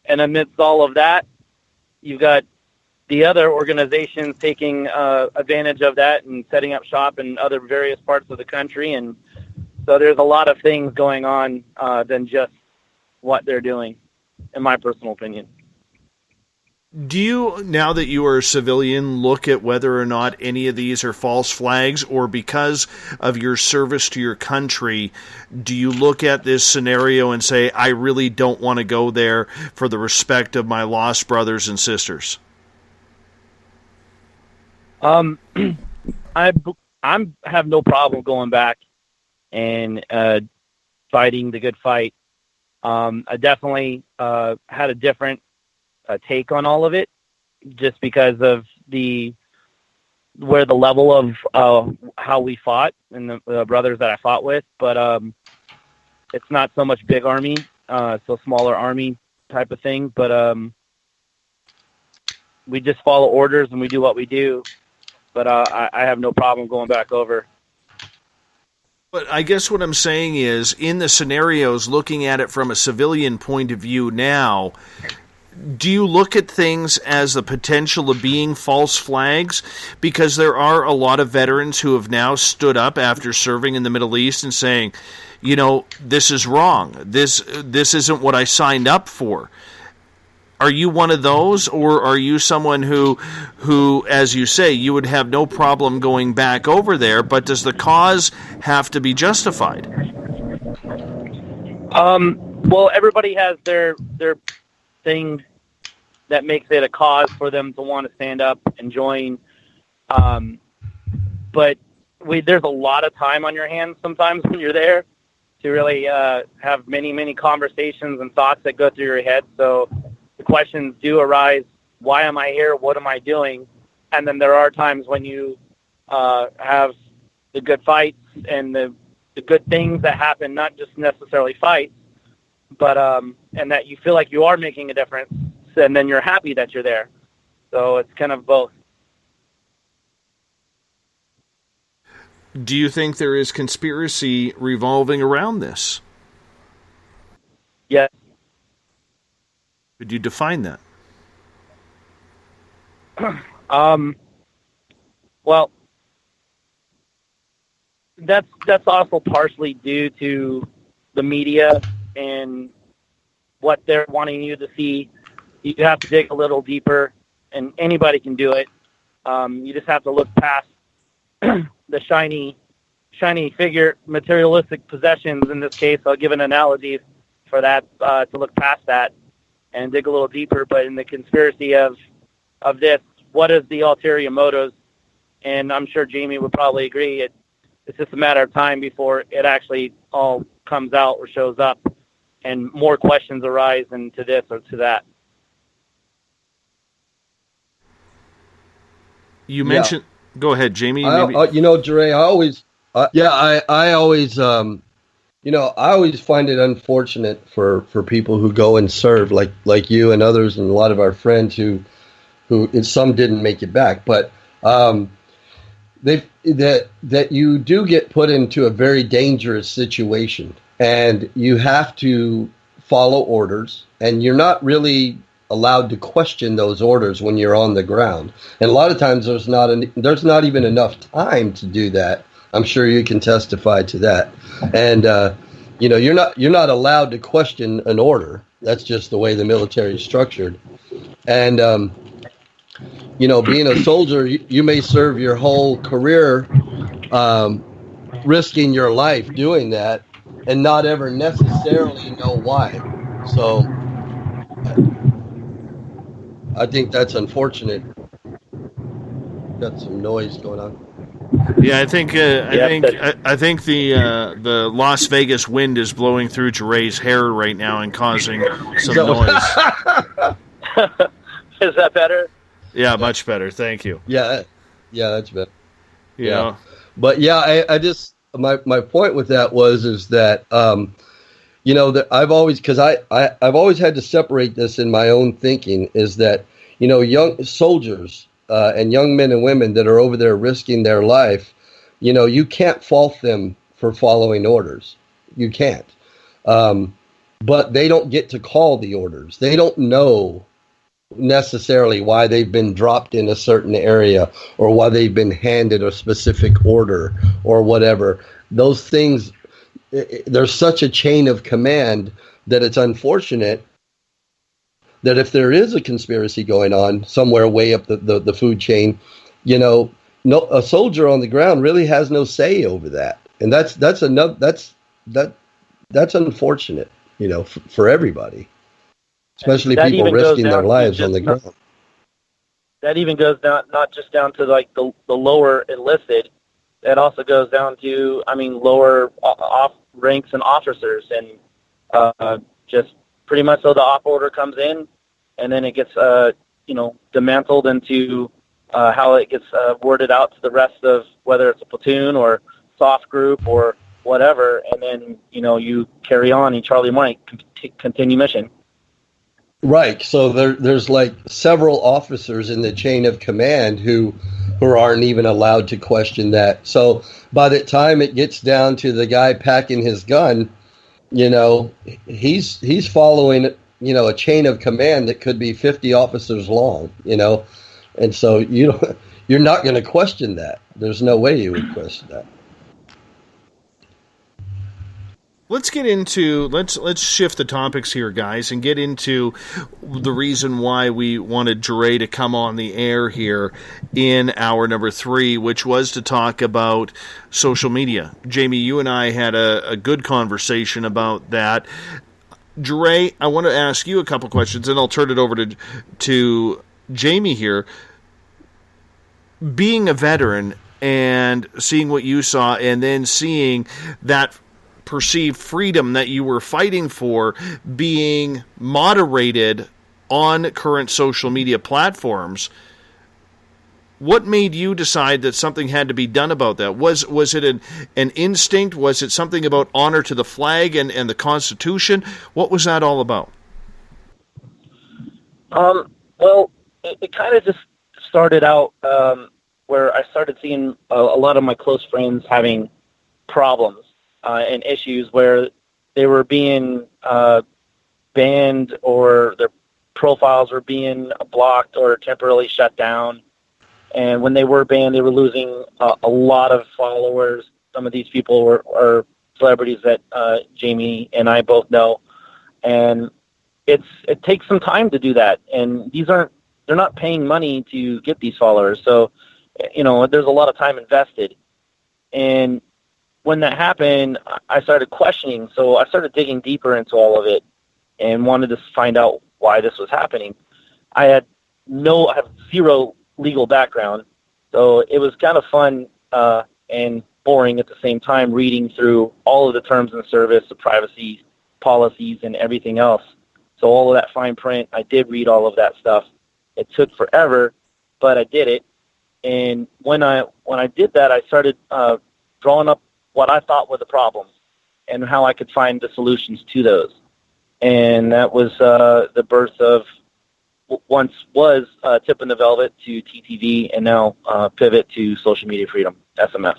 and amidst all of that, you've got the other organizations taking advantage of that and setting up shop in other various parts of the country. And so there's a lot of things going on than just what they're doing, in my personal opinion. Do you, now that you are a civilian, look at whether or not any of these are false flags, or because of your service to your country, do you look at this scenario and say, I really don't want to go there for the respect of my lost brothers and sisters? I have no problem going back and fighting the good fight. I definitely had a different take on all of it, just because of where the level of how we fought and the brothers that I fought with. But it's not so much big army, so smaller army type of thing. But we just follow orders and we do what we do. But I have no problem going back over. But I guess what I'm saying is, in the scenarios, looking at it from a civilian point of view now, do you look at things as the potential of being false flags? Because there are a lot of veterans who have now stood up after serving in the Middle East and saying, you know, this is wrong. This isn't what I signed up for. Are you one of those, or are you someone who, as you say, you would have no problem going back over there, but does the cause have to be justified? Well, everybody has their thing that makes it a cause for them to want to stand up and join. But there's a lot of time on your hands sometimes when you're there to really have many, many conversations and thoughts that go through your head. So the questions do arise. Why am I here? What am I doing? And then there are times when you have the good fights and the good things that happen, not just necessarily fights, but and that you feel like you are making a difference, and then you're happy that you're there. So it's kind of both. Do you think there is conspiracy revolving around this? Yes. Could you define that? Well, that's also partially due to the media and what they're wanting you to see. You have to dig a little deeper, and anybody can do it. You just have to look past the shiny figure, materialistic possessions. In this case, I'll give an analogy for that, to look past that and dig a little deeper. But in the conspiracy of this, what is the ulterior motives? And I'm sure Jamie would probably agree. It's just a matter of time before it actually all comes out or shows up, and more questions arise into this or to that. You mentioned. Yeah. Go ahead, Jamie. You know, Dre, I always find it unfortunate for people who go and serve, like you and others, and a lot of our friends who some didn't make it back, but that you do get put into a very dangerous situation, and you have to follow orders, and you're not really allowed to question those orders when you're on the ground. And a lot of times there's not even enough time to do that. I'm sure you can testify to that. And you're not allowed to question an order. That's just the way the military is structured. And being a soldier, you may serve your whole career risking your life doing that and not ever necessarily know why. So I think that's unfortunate. Got some noise going on. Yeah, I think the Las Vegas wind is blowing through Jeray's hair right now and causing some noise. Is that better? Yeah, much better. Thank you. Yeah, that's better. Yeah. But yeah, I just my point with that is that that I've always, because I've always had to separate this in my own thinking, is that young soldiers and young men and women that are over there risking their life, you can't fault them for following orders. You can't. But they don't get to call the orders. They don't know necessarily why they've been dropped in a certain area or why they've been handed a specific order or whatever. Those things, there's such a chain of command that it's unfortunate that if there is a conspiracy going on somewhere way up the food chain, a soldier on the ground really has no say over that. And that's unfortunate, for everybody. Especially people risking their lives on the ground. That even goes down, not just down to like the lower enlisted. That also goes down to, lower off ranks and officers, and just pretty much so the op order comes in, and then it gets dismantled into how it gets worded out to the rest of, whether it's a platoon or soft group or whatever, and then you carry on in Charlie Mike, continue mission. Right. So there's like several officers in the chain of command who aren't even allowed to question that. So by the time it gets down to the guy packing his gun, he's following, a chain of command that could be 50 officers long, and so you're not going to question that. There's no way you would question that. Let's get into let's shift the topics here, guys, and get into the reason why we wanted Jeray to come on the air here in hour number 3, which was to talk about social media. Jamie, you and I had a good conversation about that. Jeray, I want to ask you a couple questions, and I'll turn it over to Jamie here. Being a veteran and seeing what you saw, and then seeing that perceived freedom that you were fighting for being moderated on current social media platforms, what made you decide that something had to be done about that? Was it an instinct? Was it something about honor to the flag and the Constitution? What was that all about? Well, it kind of just started out where I started seeing a lot of my close friends having problems and issues where they were being banned, or their profiles were being blocked or temporarily shut down. And when they were banned, they were losing a lot of followers. Some of these people are celebrities that Jamie and I both know. And it takes some time to do that. And they're not paying money to get these followers. So, there's a lot of time invested. And when that happened, I started questioning. So I started digging deeper into all of it and wanted to find out why this was happening. I have zero legal background, so it was kind of fun and boring at the same time, reading through all of the terms of service, the privacy policies, and everything else. So all of that fine print, I did read all of that stuff. It took forever, but I did it. And when I did that, I started drawing up what I thought were the problems and how I could find the solutions to those. And that was the birth of once was Tip in the Velvet to TTV, and now Pivot to Social Media Freedom, SMF.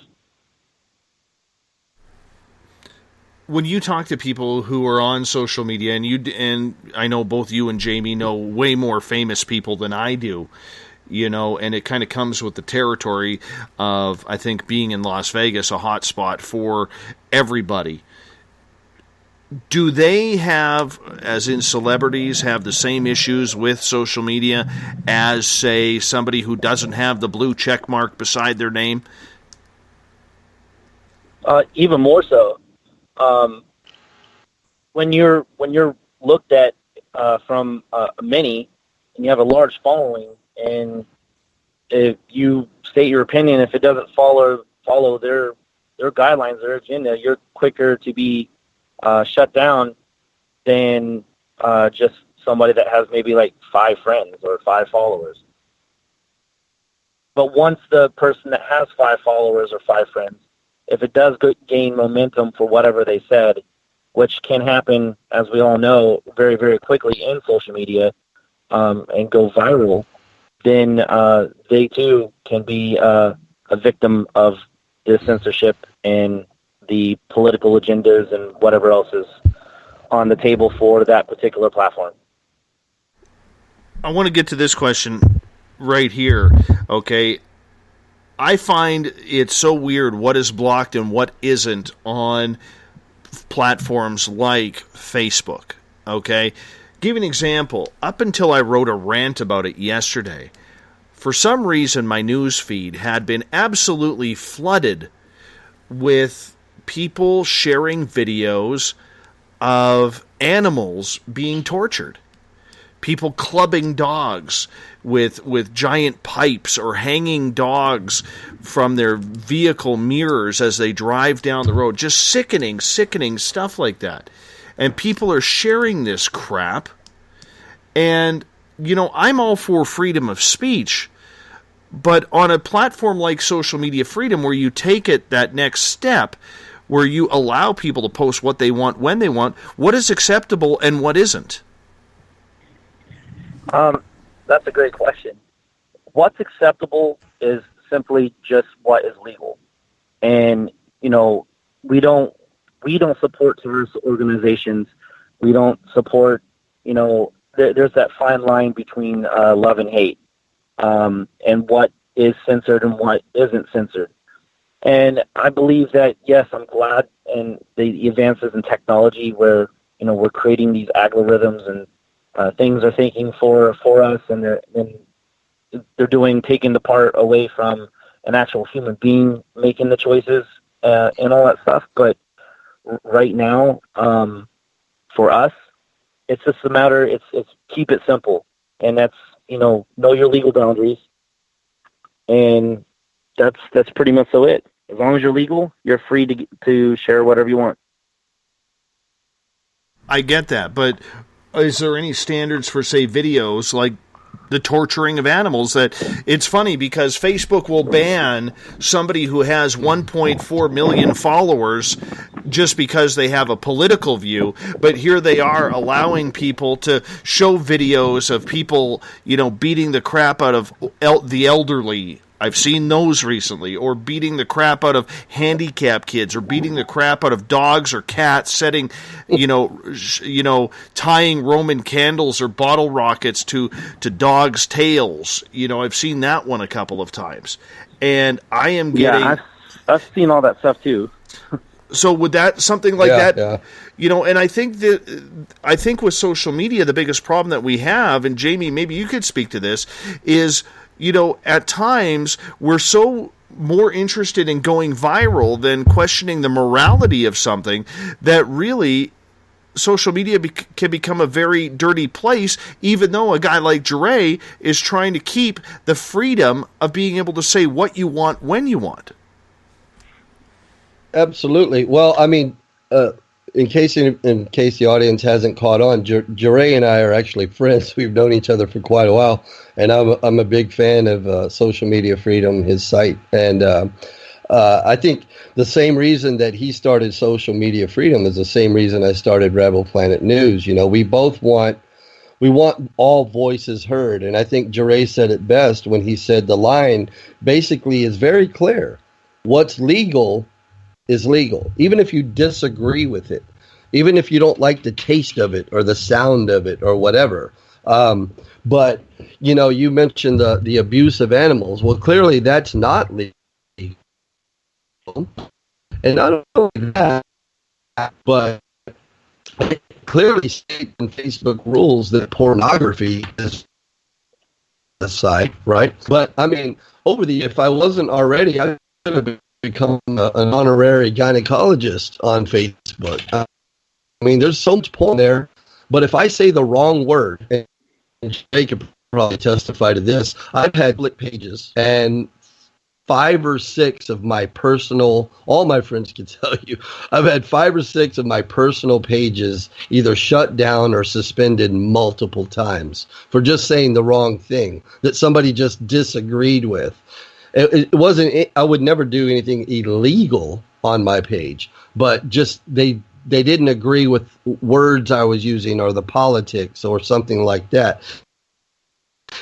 When you talk to people who are on social media, and I know both you and Jamie know way more famous people than I do, and it kind of comes with the territory of, I think, being in Las Vegas, a hot spot for everybody. Do they have, as in celebrities, have the same issues with social media as, say, somebody who doesn't have the blue check mark beside their name? Even more so. When you're looked at from a mini, and you have a large following, and if you state your opinion, if it doesn't follow their guidelines, their agenda, you're quicker to be shut down than just somebody that has maybe like 5 friends or 5 followers. But once the person that has 5 followers or 5 friends, if it does gain momentum for whatever they said, which can happen, as we all know, very, very quickly in social media, and go viral, then they too can be a victim of the censorship and the political agendas and whatever else is on the table for that particular platform. I want to get to this question right here, okay? I find it so weird what is blocked and what isn't on platforms like Facebook, okay? Give you an example. Up until I wrote a rant about it yesterday, for some reason my news feed had been absolutely flooded with people sharing videos of animals being tortured. People clubbing dogs with giant pipes or hanging dogs from their vehicle mirrors as they drive down the road. Just sickening stuff like that. And people are sharing this crap. And, you know, I'm all for freedom of speech. But on a platform like social media freedom, where you take it that next step, where you allow people to post what they want when they want, what is acceptable and what isn't? That's a great question. What's acceptable is simply just what is legal. And, you know, we don't support terrorist organizations. We don't support, you know, there's that fine line between love and hate, and what is censored and what isn't censored. And I believe that, yes, I'm glad in the advances in technology where, you know, we're creating these algorithms and things are thinking for us, and they're taking the part away from an actual human being making the choices and all that stuff. But right now, for us, it's just a matter. It's keep it simple, and that's, you know your legal boundaries, and that's pretty much so it. As long as you're legal, you're free to share whatever you want. I get that, but is there any standards for, say, videos like the torturing of animals? That it's funny because Facebook will ban somebody who has 1.4 million followers just because they have a political view, but here they are allowing people to show videos of people, you know, beating the crap out of the elderly. I've seen those recently, or beating the crap out of handicapped kids, or beating the crap out of dogs or cats, setting, tying Roman candles or bottle rockets to dogs' tails. You know, I've seen that one a couple of times, and I am getting. Yeah, I've seen all that stuff too. So would that something like that, yeah. you know? And I think with social media, the biggest problem that we have, and Jamie, maybe you could speak to this, is, you know, at times we're so more interested in going viral than questioning the morality of something that really social media can become a very dirty place, even though a guy like Jure is trying to keep the freedom of being able to say what you want when you want. Absolutely. Well, I mean, in case the audience hasn't caught on, Jure and I are actually friends. We've known each other for quite a while, and I'm a big fan of Social Media Freedom, his site, and I think the same reason that he started Social Media Freedom is the same reason I started Rebel Planet News. You know, we want all voices heard, and I think Jure said it best when he said the line basically is very clear. What's legal is legal, even if you disagree with it, even if you don't like the taste of it or the sound of it or whatever. But, you know, you mentioned the abuse of animals. Well, clearly that's not legal. And not only that, but it clearly states in Facebook rules that pornography is a site, right? But, I mean, if I wasn't already, I could have been become an honorary gynecologist on Facebook. I mean, there's so much point there. But if I say the wrong word, and Jay could probably testify to this, I've had split pages, and 5 or 6 of my personal, all my friends can tell you, I've had 5 or 6 of my personal pages either shut down or suspended multiple times for just saying the wrong thing that somebody just disagreed with. It wasn't, I would never do anything illegal on my page, but just they didn't agree with words I was using or the politics or something like that.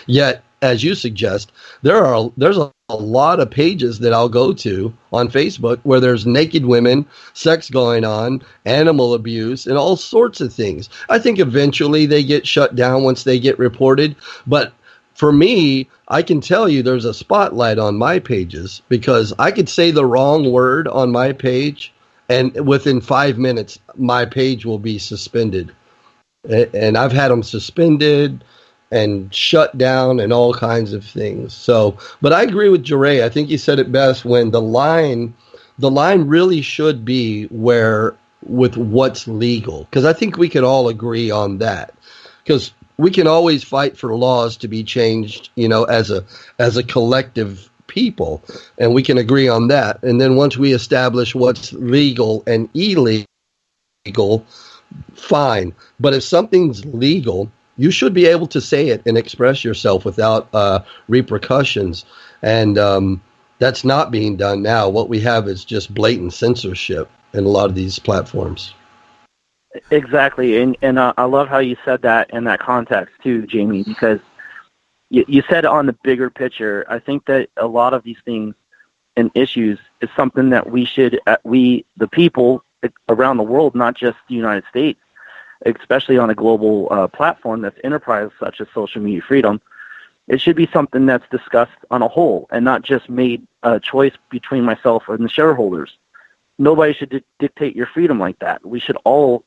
Yet, as you suggest, there's a lot of pages that I'll go to on Facebook where there's naked women, sex going on, animal abuse, and all sorts of things. I think eventually they get shut down once they get reported. But for me, I can tell you there's a spotlight on my pages because I could say the wrong word on my page, and within 5 minutes, my page will be suspended. And I've had them suspended and shut down and all kinds of things. So, but I agree with Jeray. I think he said it best when the line really should be where with what's legal. Because I think we could all agree on that. Because we can always fight for laws to be changed, as a collective people, and we can agree on that. And then once we establish what's legal and illegal, fine. But if something's legal, you should be able to say it and express yourself without repercussions. And that's not being done now. What we have is just blatant censorship in a lot of these platforms. Exactly. And I love how you said that in that context too, Jamie, because you said on the bigger picture. I think that a lot of these things and issues is something that we, the people around the world, not just the United States, especially on a global platform that's enterprise such as social media freedom, it should be something that's discussed on a whole and not just made a choice between myself and the shareholders. Nobody should dictate your freedom like that. We should all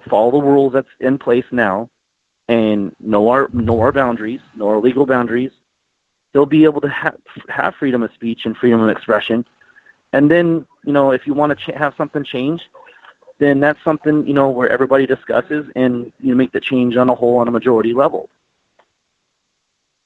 follow the rules that's in place now and know our boundaries, know our legal boundaries. They'll be able to have freedom of speech and freedom of expression. And then, if you want to have something change, then that's something, where everybody discusses and you make the change on a majority level.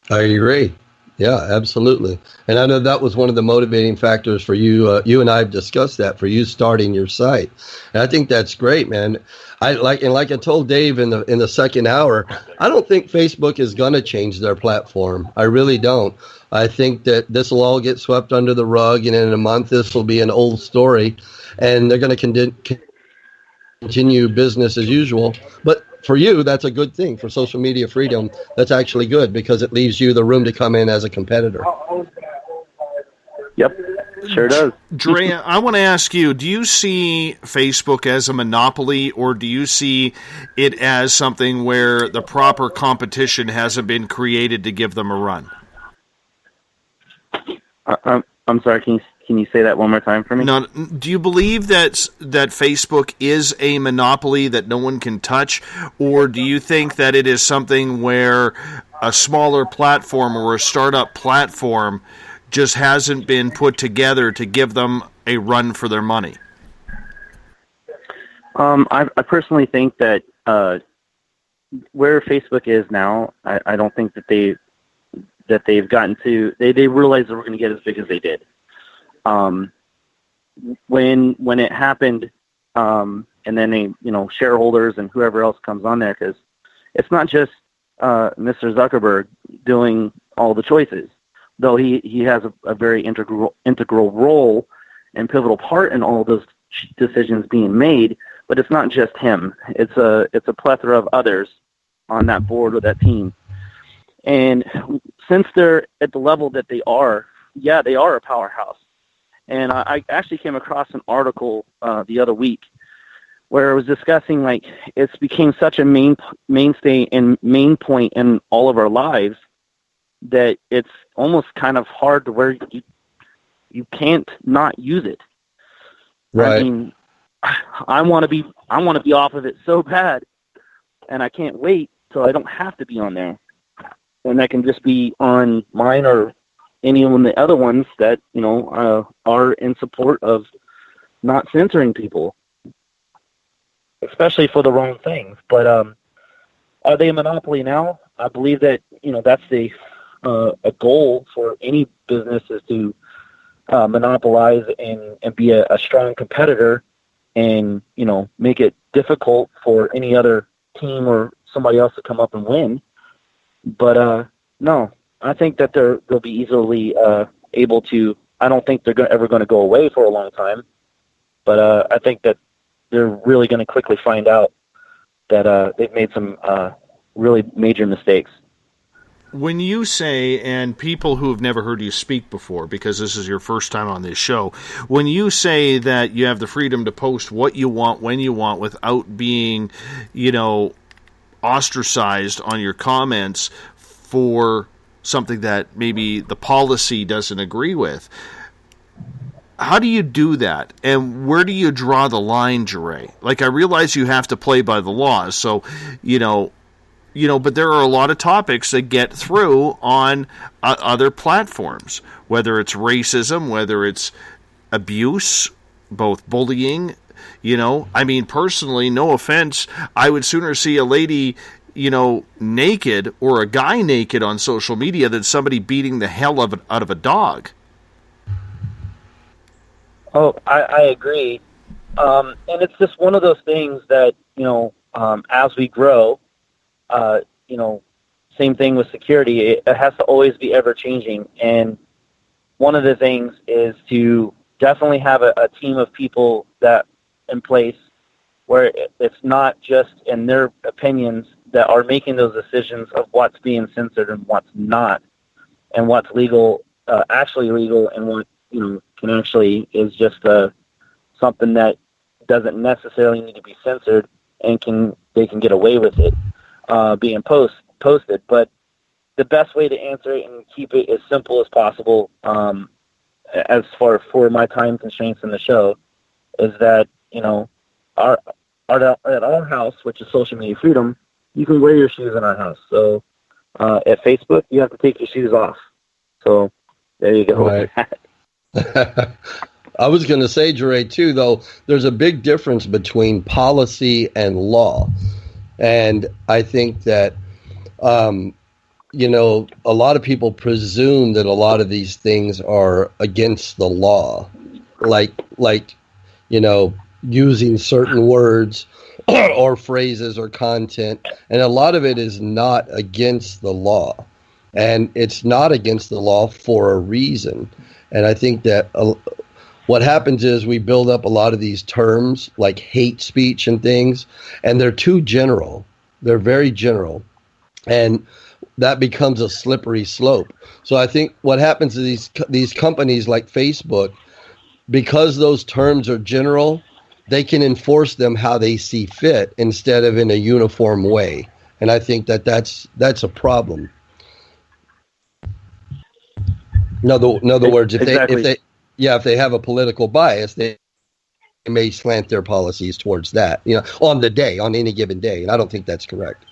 I agree. Yeah, absolutely. And I know that was one of the motivating factors for you. You and I have discussed that for you starting your site. And I think that's great, man. Like I told Dave in the second hour, I don't think Facebook is going to change their platform. I really don't. I think that this will all get swept under the rug, and in a month this will be an old story, and they're going to continue business as usual. But for you, that's a good thing. For social media freedom, that's actually good because it leaves you the room to come in as a competitor. Yep, sure does. Dre, I want to ask you, do you see Facebook as a monopoly, or do you see it as something where the proper competition hasn't been created to give them a run? I'm sorry, can you say that one more time for me? No, do you believe that Facebook is a monopoly that no one can touch, or do you think that it is something where a smaller platform or a startup platform just hasn't been put together to give them a run for their money? I personally think that where Facebook is now, I don't think that they've gotten to. They realized they were going to get as big as they did. When it happened, and then shareholders and whoever else comes on there, because it's not just Mr. Zuckerberg doing all the choices, though he has a very integral role and pivotal part in all those decisions being made. But it's not just him; it's a plethora of others on that board or that team. And since they're at the level that they are, they are a powerhouse. And I actually came across an article the other week where it was discussing it's became such a mainstay and main point in all of our lives that it's almost kind of hard to where you can't not use it. Right. I mean, I want to be off of it so bad, and I can't wait till I don't have to be on there, and I can just be on mine or any of the other ones that, are in support of not censoring people, especially for the wrong things. But are they a monopoly now? I believe that, that's a goal for any business is to monopolize and be a strong competitor and, make it difficult for any other team or somebody else to come up and win. But no, I think that they'll be easily able to. I don't think they're ever going to go away for a long time, but I think that they're really going to quickly find out that they've made some really major mistakes. When you say, and people who have never heard you speak before, because this is your first time on this show, when you say that you have the freedom to post what you want, when you want, without being, ostracized on your comments for something that maybe the policy doesn't agree with, how do you do that? And where do you draw the line, Jure? Like, I realize you have to play by the laws, so, but there are a lot of topics that get through on other platforms, whether it's racism, whether it's abuse, both bullying. Personally, no offense, I would sooner see a lady, naked or a guy naked on social media than somebody beating the hell out of a dog. Oh, I agree. And it's just one of those things that, as we grow, same thing with security. It has to always be ever changing. And one of the things is to definitely have a team of people that in place where it's not just in their opinions that are making those decisions of what's being censored and what's not, and what's legal, actually legal, and what, can actually is just something that doesn't necessarily need to be censored and they can get away with it being posted. But the best way to answer it and keep it as simple as possible, as far for my time constraints in the show, is that at our house, which is Social Media Freedom, you can wear your shoes in our house. So at Facebook, you have to take your shoes off. So there you go. Right. I was going to say, Jure, too, though, there's a big difference between policy and law. And I think that, a lot of people presume that a lot of these things are against the law, like using certain words or phrases or content. And a lot of it is not against the law. And it's not against the law for a reason. And I think that what happens is we build up a lot of these terms like hate speech and things, and they're too general. They're very general. And that becomes a slippery slope. So I think what happens is these companies like Facebook, because those terms are general, they can enforce them how they see fit instead of in a uniform way. And I think that's a problem. In other words, if they have a political bias, they may slant their policies towards that, on any given day. And I don't think that's correct.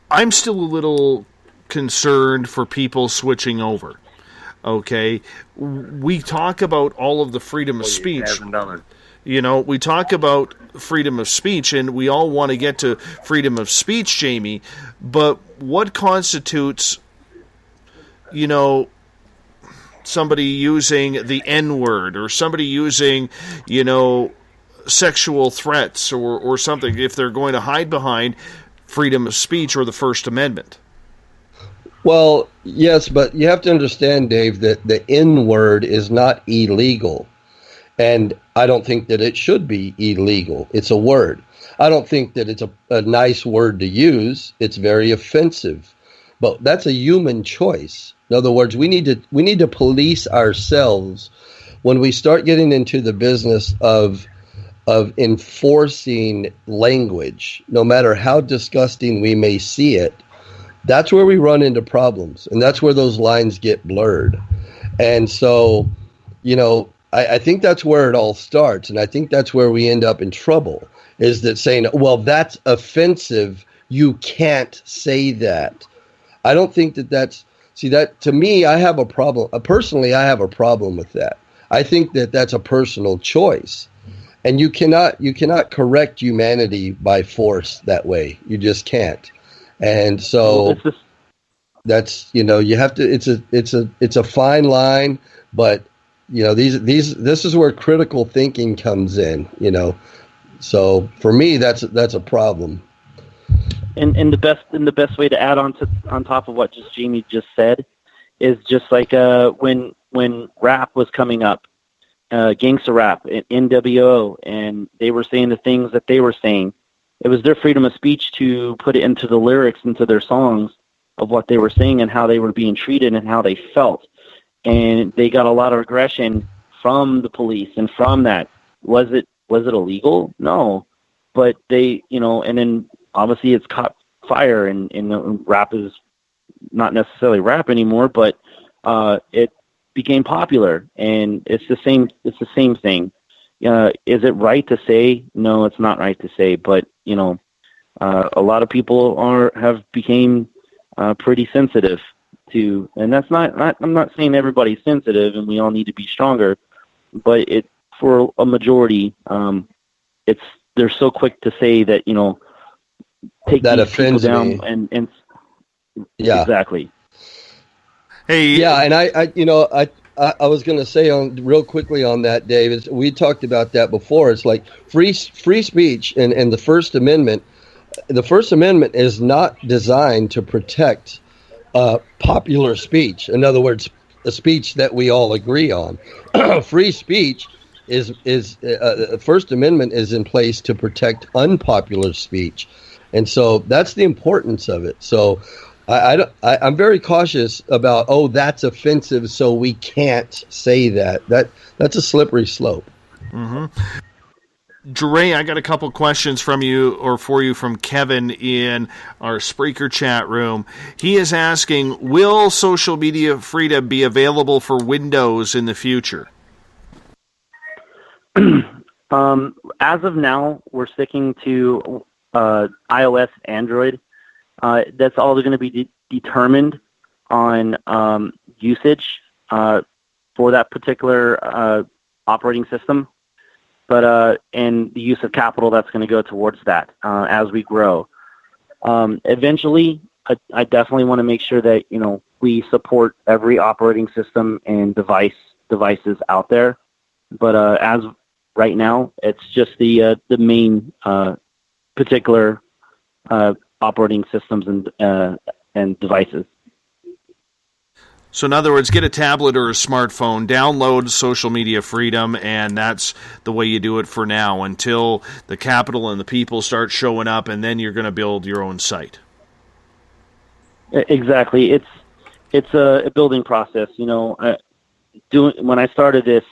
I'm still a little concerned for people switching over. Okay, we talk about all of the freedom of speech. We talk about freedom of speech, and we all want to get to freedom of speech, Jamie. But what constitutes, somebody using the N-word or somebody using, sexual threats or something if they're going to hide behind freedom of speech or the First Amendment? Well, yes, but you have to understand, Dave, that the N-word is not illegal. And I don't think that it should be illegal. It's a word. I don't think that it's a nice word to use. It's very offensive. But that's a human choice. In other words, we need to police ourselves when we start getting into the business of enforcing language, no matter how disgusting we may see it. That's where we run into problems, and that's where those lines get blurred. And so, I think that's where it all starts, and I think that's where we end up in trouble, is that saying, well, that's offensive, you can't say that. I don't think that's, see, that to me, I have a problem. Personally, I have a problem with that. I think that that's a personal choice. And you cannot correct humanity by force that way. You just can't. And so that's, you have to, it's a fine line, but this is where critical thinking comes in, So for me, that's a problem. And the best way to add on top of what Jamie just said is just like when rap was coming up, gangster rap, NWO, and they were saying the things that they were saying. It was their freedom of speech to put it into the lyrics, into their songs of what they were saying and how they were being treated and how they felt. And they got a lot of aggression from the police and from that. Was it illegal? No. But they, and then obviously it's caught fire and rap is not necessarily rap anymore, but it became popular, and it's the same thing. Is it right to say? No, it's not right to say, but a lot of people have became pretty sensitive to, and that's not I'm not saying everybody's sensitive and we all need to be stronger, but for a majority, they're so quick to say that, take that these offends people down me. and yeah, exactly. Hey, yeah, and I was going to say real quickly on that, Dave, is we talked about that before. It's like free speech and the First Amendment. The First Amendment is not designed to protect popular speech. In other words, a speech that we all agree on. Free speech is First Amendment is in place to protect unpopular speech, and so that's the importance of it. So I'm very cautious about, that's offensive, so we can't say that. That's a slippery slope. Mm-hmm. Dre, I got a couple questions for you from Kevin in our Spreaker chat room. He is asking, will social media freedom be available for Windows in the future? As of now, we're sticking to iOS, Android. That's all going to be determined on usage for that particular operating system. But and the use of capital that's going to go towards that as we grow. Eventually, I definitely want to make sure that we support every operating system and devices out there. But as right now, it's just the main particular operating systems and devices. So in other words, get a tablet or a smartphone, download Social Media Freedom, and that's the way you do it for now until the capital and the people start showing up, and then you're going to build your own site. Exactly. It's a building process. When I started this,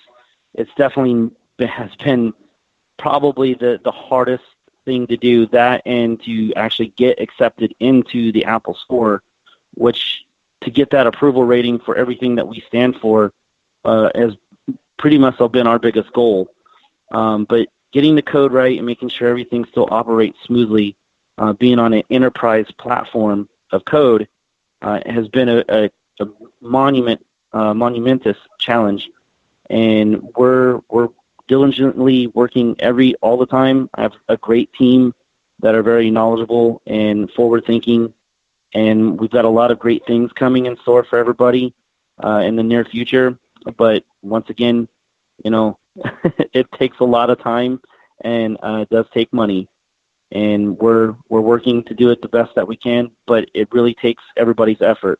it's definitely has been probably the hardest thing to do, that and to actually get accepted into the Apple Store, which to get that approval rating for everything that we stand for has pretty much been our biggest goal. But getting the code right and making sure everything still operates smoothly, being on an enterprise platform of code has been a monumentous challenge. And we're diligently working all the time. I have a great team that are very knowledgeable and forward-thinking, and we've got a lot of great things coming in store for everybody in the near future. But once again, it takes a lot of time, and it does take money. And we're working to do it the best that we can, but it really takes everybody's effort.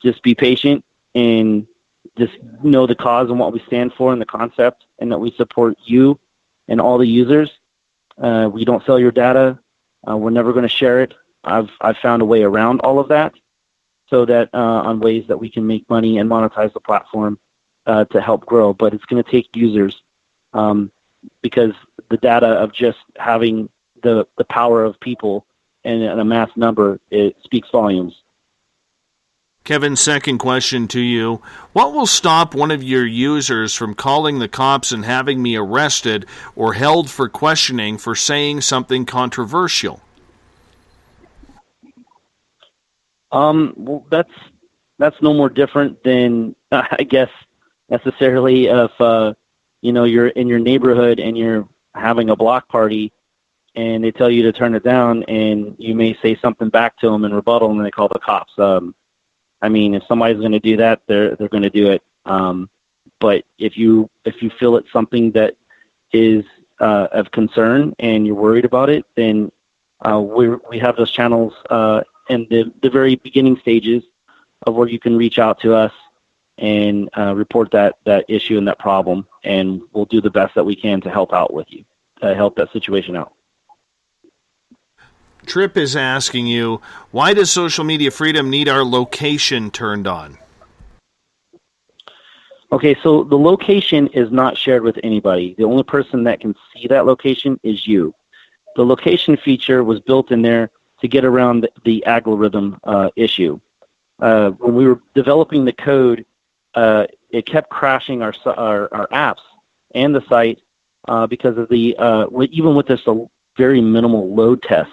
Just be patient and just know the cause and what we stand for and the concept, and that we support you and all the users. We don't sell your data. We're never going to share it. I've found a way around all of that, so that on ways that we can make money and monetize the platform to help grow. But it's going to take users, because the data of just having the power of people and a mass number, it speaks volumes. Kevin, second question to you. What will stop one of your users from calling the cops and having me arrested or held for questioning for saying something controversial? Well, that's no more different than I guess necessarily if you're in your neighborhood and you're having a block party and they tell you to turn it down, and you may say something back to them in rebuttal, and they call the cops. I mean, if somebody's going to do that, they're going to do it. But if you feel it's something that is of concern and you're worried about it, then we have those channels in the very beginning stages of where you can reach out to us and report that issue and that problem, and we'll do the best that we can to help out with you, to help that situation out. Trip is asking you, why does Social Media Freedom need our location turned on? Okay, so the location is not shared with anybody. The only person that can see that location is you. The location feature was built in there to get around the algorithm issue. When we were developing the code, it kept crashing our apps and the site because of even with this very minimal load test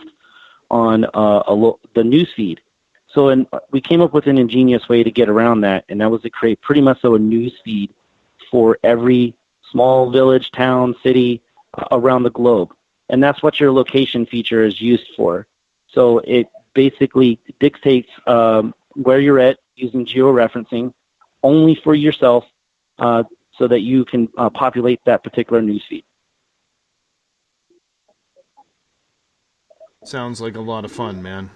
on the newsfeed. So we came up with an ingenious way to get around that, and that was to create pretty much a news feed for every small village, town, city around the globe. And that's what your location feature is used for. So it basically dictates where you're at using georeferencing only for yourself so that you can populate that particular news feed. Sounds like a lot of fun, man.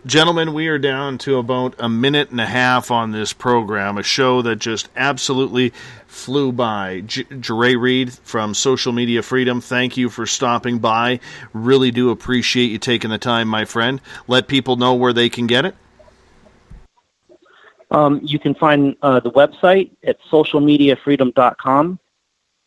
Gentlemen, we are down to about a minute and a half on this program, a show that just absolutely flew by. Jeray Reed from Social Media Freedom, thank you for stopping by. Really do appreciate you taking the time, my friend. Let people know where they can get it. You can find the website at socialmediafreedom.com.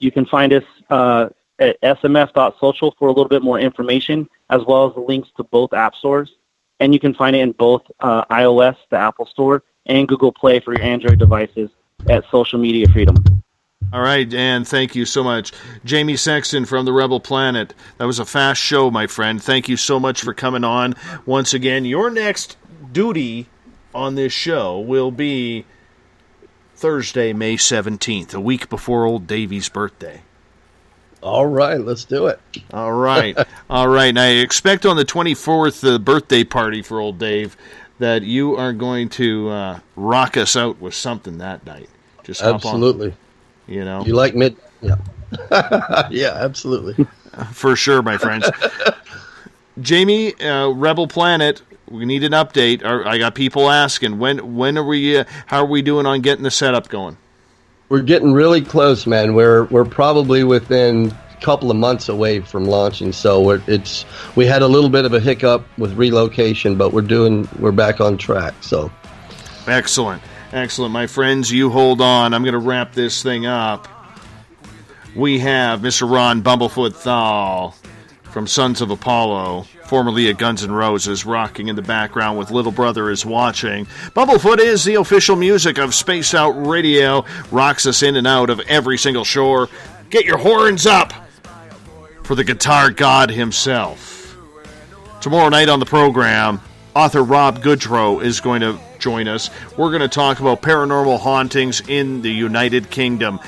You can find us at smf.social for a little bit more information, as well as the links to both app stores. And you can find it in both iOS, the Apple Store, and Google Play for your Android devices at Social Media Freedom. All right, and thank you so much. Jamie Sexton from the Rebel Planet. That was a fast show, my friend. Thank you so much for coming on. Once again, your next duty on this show will be Thursday, May 17th, a week before old Davey's birthday. All right, let's do it. All right. All right. And I expect on the 24th, the birthday party for old Dave, that you are going to rock us out with something that night. Just hop absolutely. On, you know. You like mid? Yeah. Yeah, absolutely. For sure, my friends. Jamie, Rebel Planet, we need an update. I got people asking, when are we, how are we doing on getting the setup going? We're getting really close, man. We're probably within a couple of months away from launching. So we had a little bit of a hiccup with relocation, but we're back on track. So excellent, my friends. You hold on. I'm going to wrap this thing up. We have Mr. Ron Bumblefoot THAL from Sons of Apollo, formerly at Guns N' Roses, rocking in the background with Little Brother is Watching. Bumblefoot is the official music of Spaced Out Radio, rocks us in and out of every single shore. Get your horns up for the guitar god himself. Tomorrow night on the program, author Rob Goodrow is going to join us. We're going to talk about paranormal hauntings in the United Kingdom.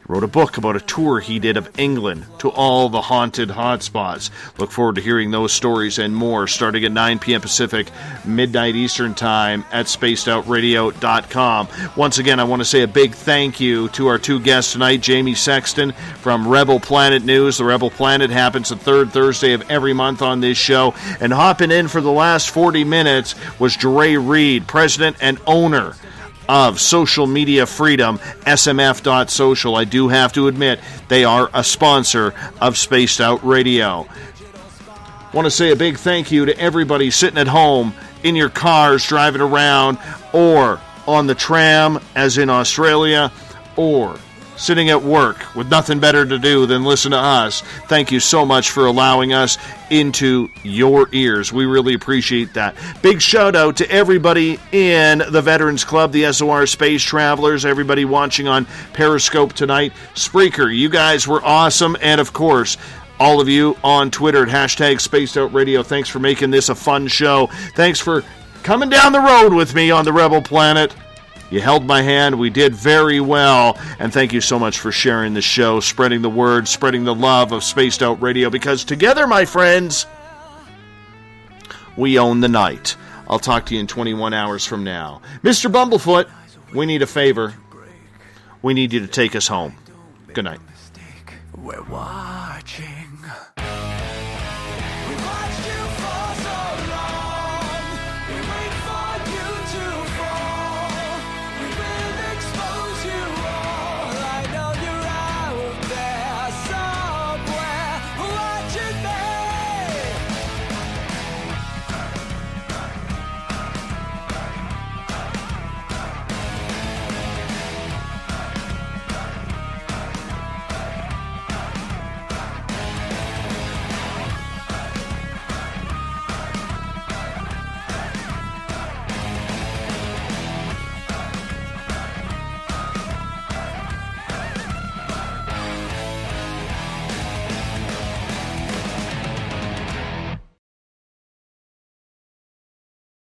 Wrote a book about a tour he did of England to all the haunted hotspots. Look forward to hearing those stories and more starting at 9 p.m. Pacific, midnight Eastern Time at spacedoutradio.com. Once again, I want to say a big thank you to our two guests tonight, Jamie Sexton from Rebel Planet News. The Rebel Planet happens the third Thursday of every month on this show. And hopping in for the last 40 minutes was Jeray Reed, president and owner of Social Media Freedom, smf.social. I do have to admit, they are a sponsor of Spaced Out Radio. Want to say a big thank you to everybody sitting at home, in your cars, driving around, or on the tram, as in Australia, or sitting at work with nothing better to do than listen to us. Thank you so much for allowing us into your ears. We really appreciate that. Big shout out to everybody in the Veterans Club, the SOR Space Travelers, everybody watching on Periscope tonight. Spreaker, you guys were awesome. And of course, all of you on Twitter at #SpacedOutRadio. Thanks for making this a fun show. Thanks for coming down the road with me on the Rebel Planet. You held my hand. We did very well. And thank you so much for sharing the show, spreading the word, spreading the love of Spaced Out Radio, because together, my friends, we own the night. I'll talk to you in 21 hours from now. Mr. Bumblefoot, we need a favor. We need you to take us home. Good night. We're watching.